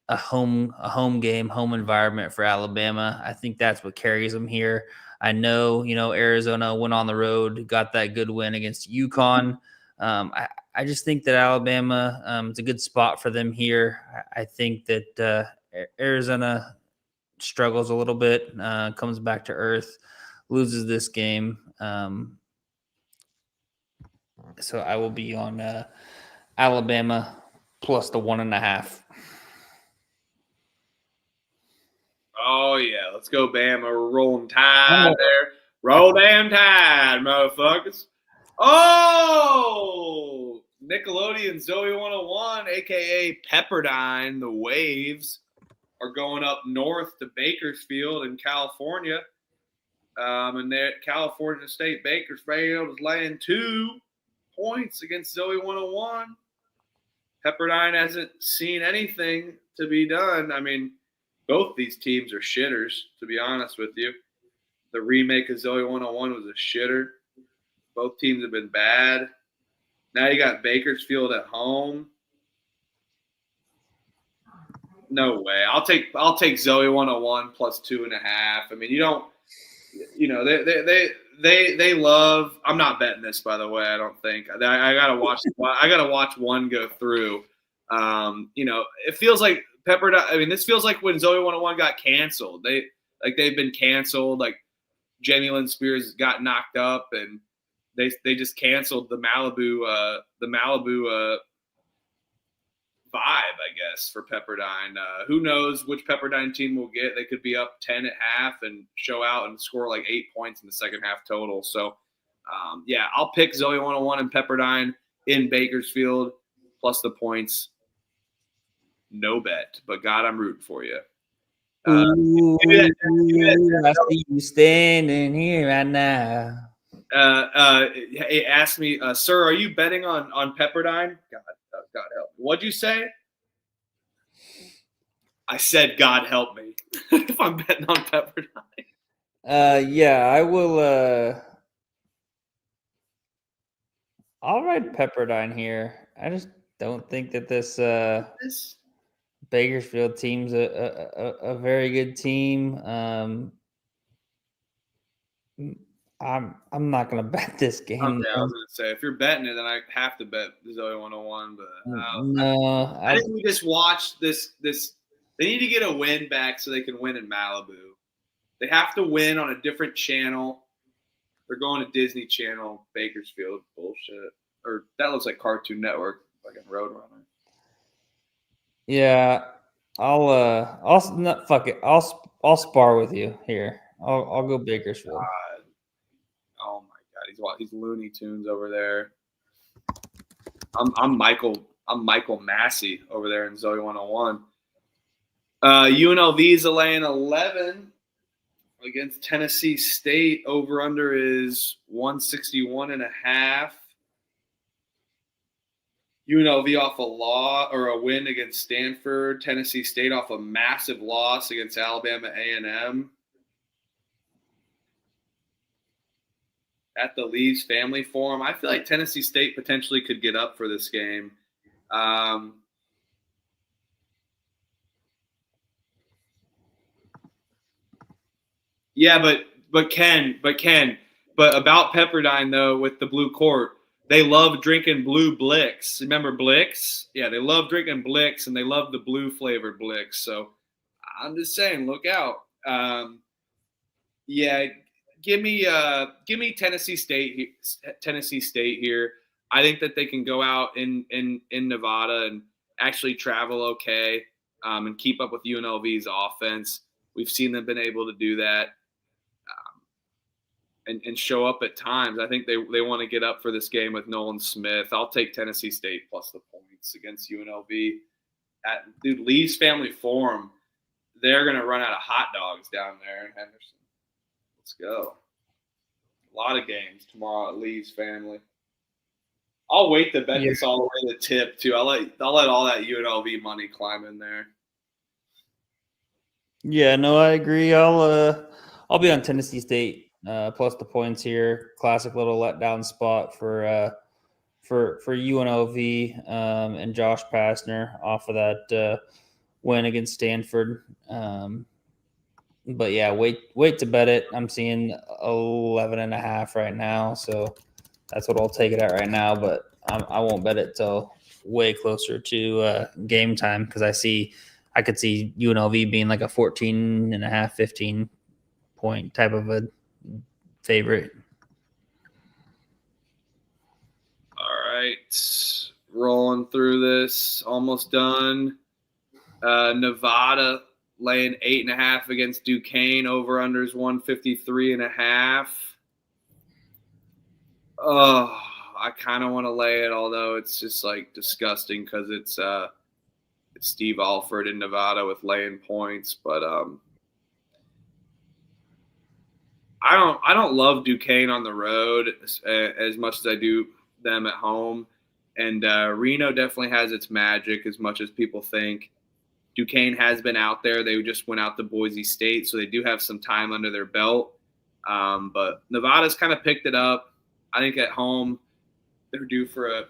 home game, home environment for Alabama. I think that's what carries them here. I know, Arizona went on the road, got that good win against UConn. I just think that Alabama, it's a good spot for them here. I think that Arizona struggles a little bit, comes back to earth, loses this game. So I will be on Alabama plus the 1.5. Oh, yeah. Let's go, Bama. We're rolling tide there. Roll damn tide, motherfuckers. Oh! Nickelodeon Zoe 101, a.k.a. Pepperdine, the Waves, are going up north to Bakersfield in California. And California State Bakersfield is laying 2 points against Zoe 101. Pepperdine hasn't seen anything to be done. I mean, both these teams are shitters, to be honest with you. The remake of Zoe 101 was a shitter. Both teams have been bad. Now you got Bakersfield at home. No way. I'll take Zoe 101 plus 2.5. I mean, they love. I'm not betting this, by the way. I don't think I gotta watch. I gotta watch one go through. It feels like Pepperdine. I mean, this feels like when Zoe 101 got canceled. They've been canceled. Like Jamie Lynn Spears got knocked up, and they just canceled the Malibu vibe, I guess, for Pepperdine. Who knows which Pepperdine team will get? They could be up 10 at half and show out and score like 8 points in the second half total. So, I'll pick Zoe 101 and Pepperdine in Bakersfield plus the points. No bet, but God, I'm rooting for you. I see you standing here right now. He asked me, sir, are you betting on Pepperdine? God help me. What'd you say? I said, God help me. If I'm betting on Pepperdine. I will. I'll ride Pepperdine here. I just don't think that this Bakersfield team's a very good team. I'm not gonna bet this game. Okay, I was gonna say if you're betting it, then I have to bet Zoe 101. But no, I think we just watched this. They need to get a win back so they can win in Malibu. They have to win on a different channel. They're going to Disney Channel, Bakersfield bullshit, or that looks like Cartoon Network, like a Roadrunner. Yeah, I'll not fuck it. I'll spar with you here. I'll go Bakersfield. Oh my God, he's Looney Tunes over there. I'm Michael Massey over there in Zoe 101. UNLV is laying 11 against Tennessee State. Over under is 161.5. UNLV off a win against Stanford. Tennessee State off a massive loss against Alabama A&M. At the Lee's Family Forum, I feel like Tennessee State potentially could get up for this game. Yeah, but about Pepperdine though, with the blue court, they love drinking blue Blicks. Remember Blicks? Yeah, they love drinking Blicks, and they love the blue flavored Blicks. So I'm just saying, look out. Yeah, give me Tennessee State. Tennessee State here. I think that they can go out in Nevada and actually travel okay, and keep up with UNLV's offense. We've seen them been able to do that. And show up at times. I think they want to get up for this game with Nolan Smith. I'll take Tennessee State plus the points against UNLV. Lee's Family Forum, they're going to run out of hot dogs down there in Henderson. Let's go. A lot of games tomorrow at Lee's Family. I'll wait to bet this all the way to tip, too. I'll let all that UNLV money climb in there. Yeah, no, I agree. I'll be on Tennessee State. Plus the points here. Classic little letdown spot for UNLV and Josh Pastner off of that win against Stanford. But yeah, wait to bet it. I'm seeing 11.5 right now, so that's what I'll take it at right now. But I won't bet it till way closer to game time, because I could see UNLV being like a 14.5, 15 point type of a favorite. All right, rolling through this, almost done. Nevada laying 8.5 against Duquesne. Over unders 153.5. Oh, I kind of want to lay it, although it's just like disgusting because it's Steve Alford in Nevada with laying points, but I don't love Duquesne on the road as much as I do them at home. And Reno definitely has its magic as much as people think. Duquesne has been out there. They just went out to Boise State, so they do have some time under their belt. But Nevada's kind of picked it up. I think at home they're due for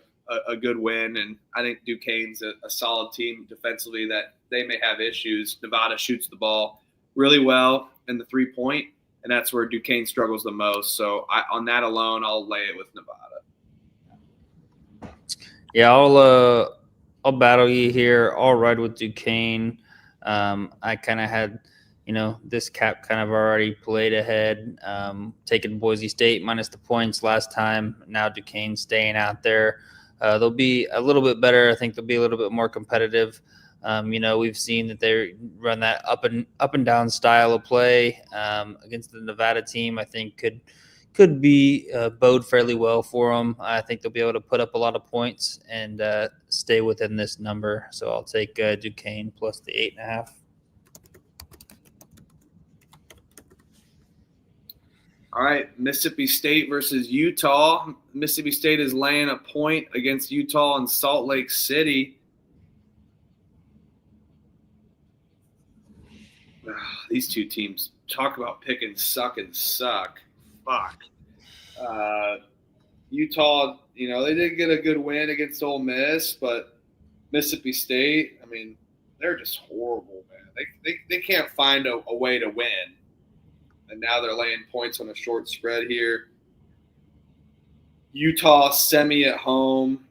a good win, and I think Duquesne's a solid team defensively that they may have issues. Nevada shoots the ball really well in the three-point, and that's where Duquesne struggles the most. So on that alone, I'll lay it with Nevada. Yeah, I'll battle you here. I'll ride with Duquesne. I kind of had, this cap kind of already played ahead, taking Boise State minus the points last time. Now Duquesne staying out there. They'll be a little bit better. I think they'll be a little bit more competitive. We've seen that they run that up and down style of play against the Nevada team. I think could be bode fairly well for them. I think they'll be able to put up a lot of points and stay within this number. So I'll take Duquesne plus the 8.5. All right, Mississippi State versus Utah. Mississippi State is laying a point against Utah in Salt Lake City. These two teams, talk about pick and suck. Fuck. Utah, they did get a good win against Ole Miss, but Mississippi State, they're just horrible, man. They can't find a way to win. And now they're laying points on a short spread here. Utah semi at home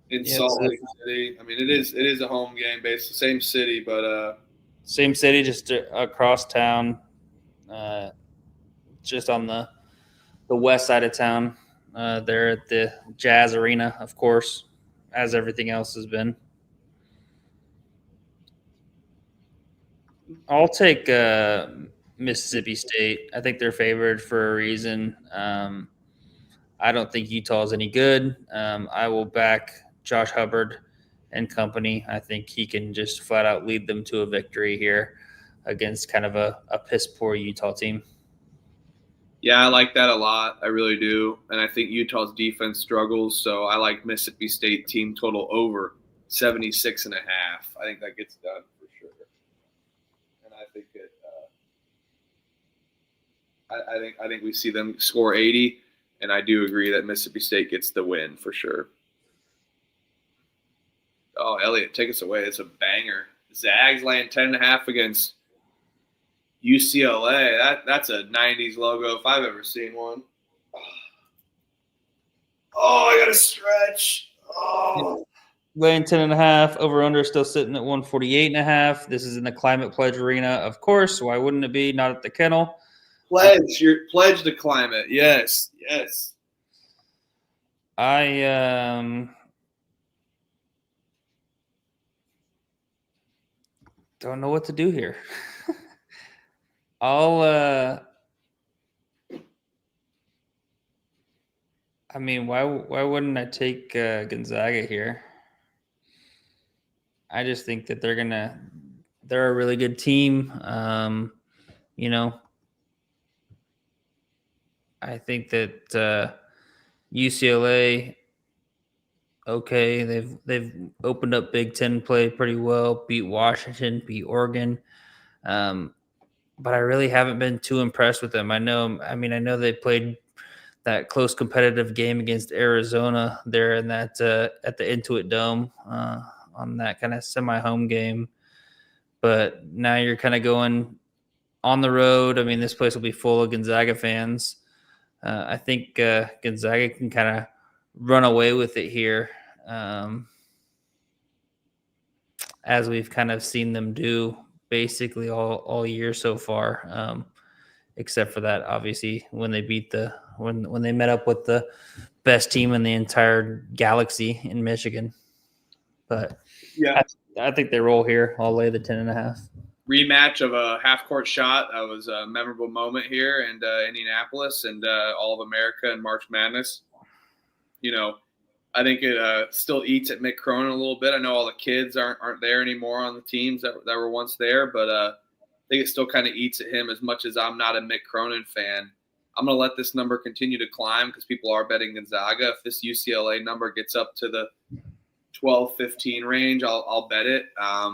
in Salt Lake City. It is a home game, based same city, but same city, just across town, just on the west side of town. They're at the Jazz Arena, of course, as everything else has been. I'll take Mississippi State. I think they're favored for a reason. I don't think Utah's any good. I will back Josh Hubbard and company. I think he can just flat out lead them to a victory here against kind of a piss poor Utah team. Yeah, I like that a lot. I really do. And I think Utah's defense struggles, so I like Mississippi State team total over 76.5. I think that gets done for sure. And I think I think we see them score 80, and I do agree that Mississippi State gets the win for sure. Oh, Elliot, take us away. It's a banger. Zags laying 10.5 against UCLA. That's a 90s logo if I've ever seen one. Oh, I got to stretch. Oh. Laying 10.5, over under still sitting at 148.5. This is in the Climate Pledge Arena, of course. Why wouldn't it be? Not at the Kennel. Pledge the climate. Yes. I don't know what to do here. I mean, why wouldn't I take Gonzaga here? I just think that they're a really good team. I think that UCLA, okay, they've opened up Big Ten play pretty well, beat Washington, beat Oregon, but I really haven't been too impressed with them. I know they played that close competitive game against Arizona there in that at the Intuit Dome on that kind of semi-home game, but now you're kind of going on the road. I mean, this place will be full of Gonzaga fans. I think Gonzaga can kind of run away with it here, as we've kind of seen them do basically all year so far, except for that, obviously, when they beat when they met up with the best team in the entire galaxy in Michigan. But yeah, I think they roll here. I'll lay the 10.5. Rematch of a half-court shot. That was a memorable moment here in Indianapolis and all of America and March Madness. I think it still eats at Mick Cronin a little bit. I know all the kids aren't there anymore on the teams that were once there, but I think it still kind of eats at him as much as I'm not a Mick Cronin fan. I'm going to let this number continue to climb because people are betting Gonzaga. If this UCLA number gets up to the 12-15 range, I'll bet it. I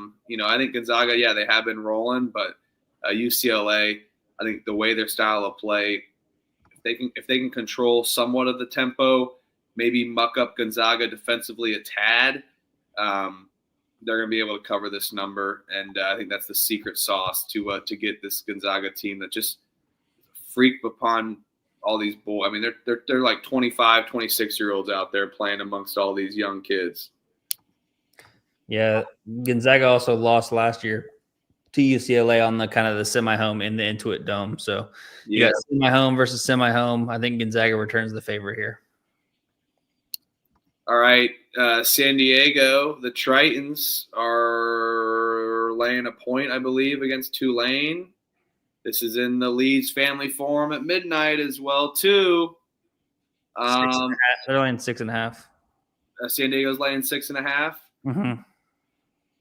think Gonzaga, yeah, they have been rolling, but UCLA, I think the way their style of play, if they can control somewhat of the tempo, maybe muck up Gonzaga defensively a tad, they're going to be able to cover this number, and I think that's the secret sauce to get this Gonzaga team that just freak upon all these boys. I mean, they're like 25, 26-year-olds out there playing amongst all these young kids. Yeah, Gonzaga also lost last year to UCLA on the kind of the semi-home in the Intuit Dome. So you got semi-home versus semi-home. I think Gonzaga returns the favor here. All right, San Diego, the Tritons are laying a point, I believe, against Tulane. This is in the Leeds Family Forum at midnight as well, too. 6.5. They're laying 6.5. San Diego's laying 6.5. Mm-hmm.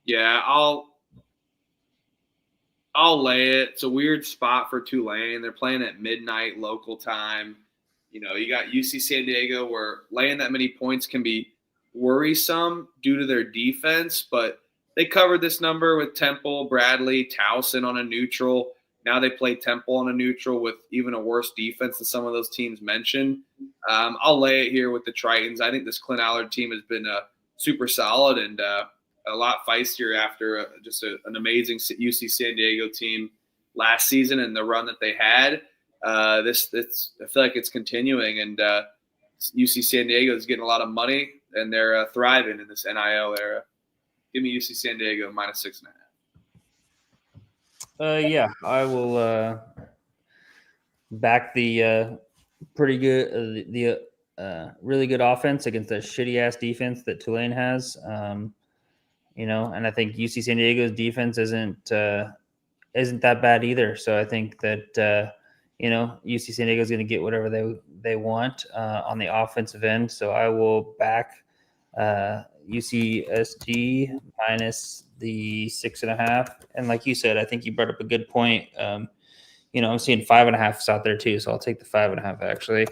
Yeah, I'll lay it. It's a weird spot for Tulane. They're playing at midnight local time. You got UC San Diego where laying that many points can be worrisome due to their defense, but they covered this number with Temple, Bradley, Towson on a neutral. Now they play Temple on a neutral with even a worse defense than some of those teams mentioned. I'll lay it here with the Tritons. I think this Clint Allard team has been super solid and a lot feistier after just an amazing UC San Diego team last season and the run that they had. I feel like it's continuing, and UC San Diego is getting a lot of money, and they're thriving in this NIL era. Give me UC San Diego minus 6.5. Yeah, I will back the pretty good, the really good offense against the shitty ass defense that Tulane has. And I think UC San Diego's defense isn't isn't that bad either. So I think that UC San Diego is going to get whatever they want on the offensive end. So I will back UCSG minus the 6.5. And like you said, I think you brought up a good point. I'm seeing 5.5s out there too, so I'll take the 5.5 actually.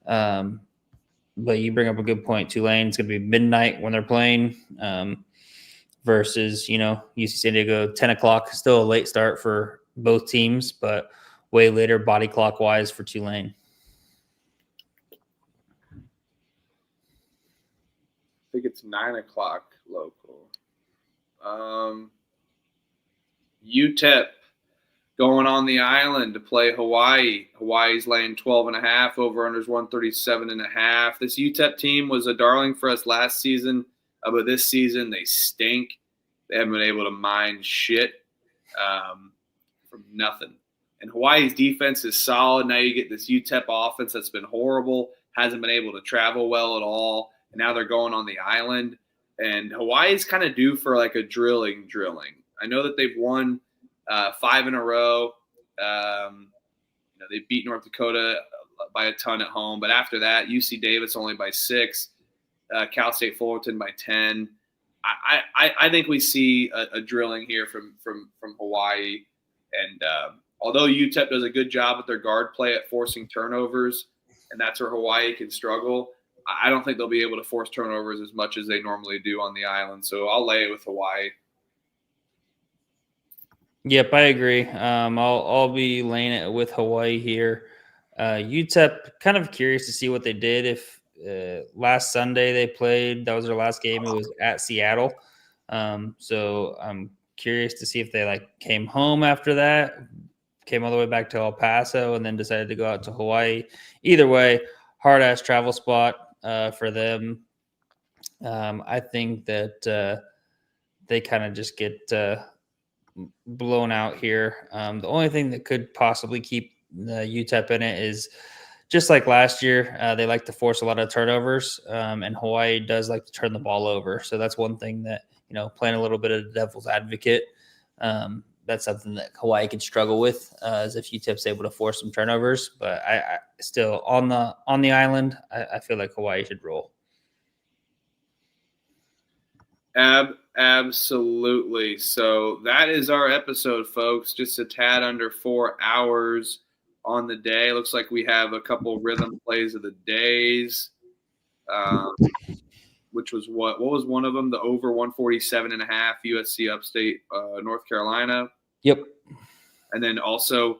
But you bring up a good point. Tulane, it's going to be midnight when they're playing versus, UC San Diego, 10 o'clock, still a late start for both teams, but way later body clock wise for Tulane. I think it's 9 o'clock local. UTEP going on the island to play Hawaii. Hawaii's laying 12.5, over-unders 137.5. This UTEP team was a darling for us last season, but this season they stink. They haven't been able to mine shit from nothing. And Hawaii's defense is solid. Now you get this UTEP offense that's been horrible, hasn't been able to travel well at all, and now they're going on the island. And Hawaii's kind of due for like a drilling. I know that they've won 5 in a row. They beat North Dakota by a ton at home. But after that, UC Davis only by 6, Cal State Fullerton by 10. I think we see a drilling here from Hawaii. And although UTEP does a good job with their guard play at forcing turnovers, and that's where Hawaii can struggle, I don't think they'll be able to force turnovers as much as they normally do on the island. So I'll lay it with Hawaii. Yep, I agree. I'll be laying it with Hawaii here. UTEP, kind of curious to see what they did. If last Sunday they played, that was their last game. It was at Seattle. So I'm curious to see if they came home after that, came all the way back to El Paso, and then decided to go out to Hawaii. Either way, hard ass travel spot for them. I think that they kind of just get blown out here. The only thing that could possibly keep the UTEP in it is just like last year, they like to force a lot of turnovers, and Hawaii does like to turn the ball over. So that's one thing that, playing a little bit of the devil's advocate, that's something that Hawaii can struggle with, is if UTEP's able to force some turnovers. But I still on the island, I feel like Hawaii should roll. Absolutely. So that is our episode, folks. Just a tad under 4 hours on the day. Looks like we have a couple rhythm plays of the days, which was what was one of them? The over 147.5 USC Upstate, North Carolina. Yep. And then also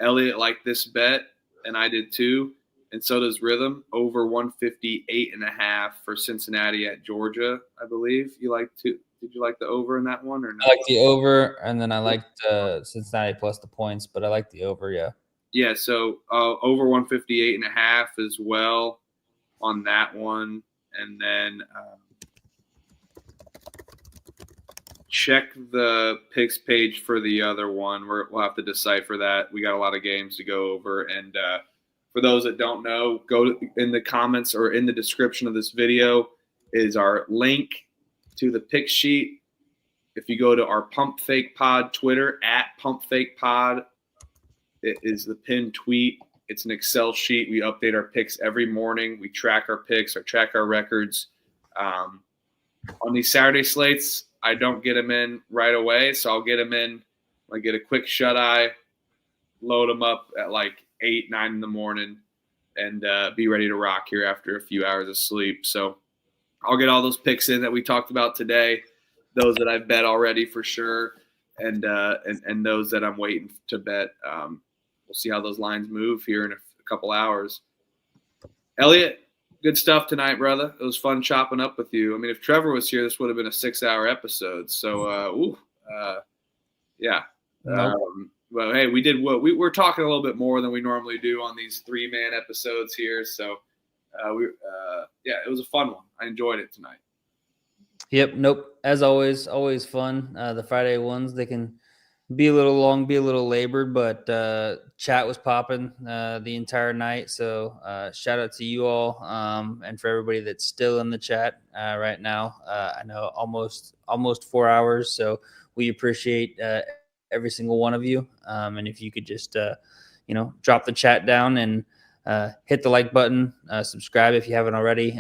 Elliot liked this bet, and I did too. And so does Rhythm, over 158.5 for Cincinnati at Georgia, I believe. Did you like the over in that one or not? I like the over, and then I liked Cincinnati plus the points, but I like the over, yeah. Yeah, so over 158.5 as well on that one. And then check the picks page for the other one. We'll have to decipher that. We got a lot of games to go over. And for those that don't know, in the comments or in the description of this video is our link to the pick sheet. If you go to our Pump Fake Pod Twitter, at Pump Fake Pod, it is the pinned tweet. It's an Excel sheet. We update our picks every morning. We track our picks or track our records. On these Saturday slates, I don't get them in right away, so I'll get them in. I get a quick shut-eye, load them up at 8, 9 in the morning, and be ready to rock here after a few hours of sleep. So I'll get all those picks in that we talked about today, those that I've bet already for sure, and those that I'm waiting to bet. We'll see how those lines move here in a couple hours. Elliot, good stuff tonight, brother. It was fun chopping up with you. I mean, if Trevor was here, this would have been a 6-hour episode. So, yeah. Nope. Well, hey, we did what we're talking a little bit more than we normally do on these 3-man episodes here. So, it was a fun one. I enjoyed it tonight. Yep. Nope. As always fun. The Friday ones, they can be a little long, be a little labored, but chat was popping the entire night. So shout out to you all, and for everybody that's still in the chat right now. I know almost 4 hours, so we appreciate every single one of you. And if you could just, drop the chat down and hit the like button, subscribe if you haven't already.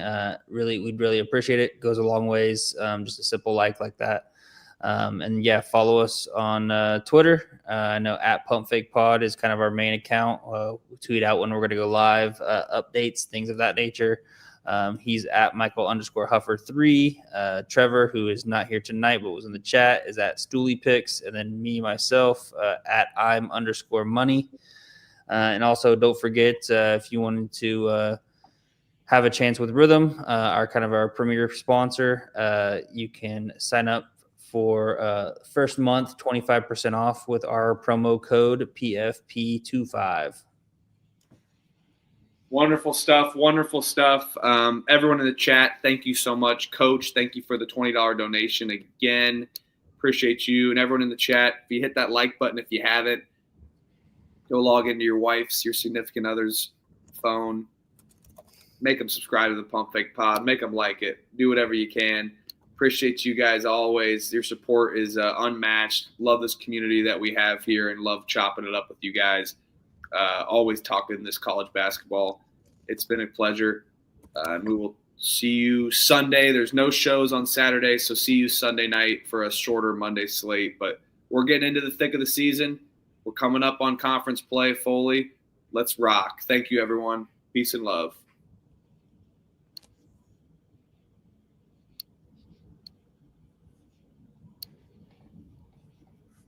We'd really appreciate it. It goes a long ways. Just a simple like that. And yeah, follow us on Twitter. I know @PumpFakePod is kind of our main account. We tweet out when we're going to go live, updates, things of that nature. He's @Michael_Huffer3. Trevor, who is not here tonight but was in the chat, is @StooleyPicks. And then myself, @I'm_money. And also don't forget, if you wanted to have a chance with Rhythm, our premier sponsor, you can sign up for first month 25% off with our promo code PFP25. Wonderful stuff. Everyone in the chat, thank you so much. Coach, thank you for the $20 donation again. Appreciate you. And everyone in the chat, if you hit that like button, if you haven't, go log into your wife's, your significant other's phone. Make them subscribe to the Pump Fake Pod. Make them like it. Do whatever you can. Appreciate you guys always. Your support is unmatched. Love this community that we have here and love chopping it up with you guys. Always talking this college basketball. It's been a pleasure. And we will see you Sunday. There's no shows on Saturday, so see you Sunday night for a shorter Monday slate. But we're getting into the thick of the season. We're coming up on conference play fully. Let's rock. Thank you, everyone. Peace and love.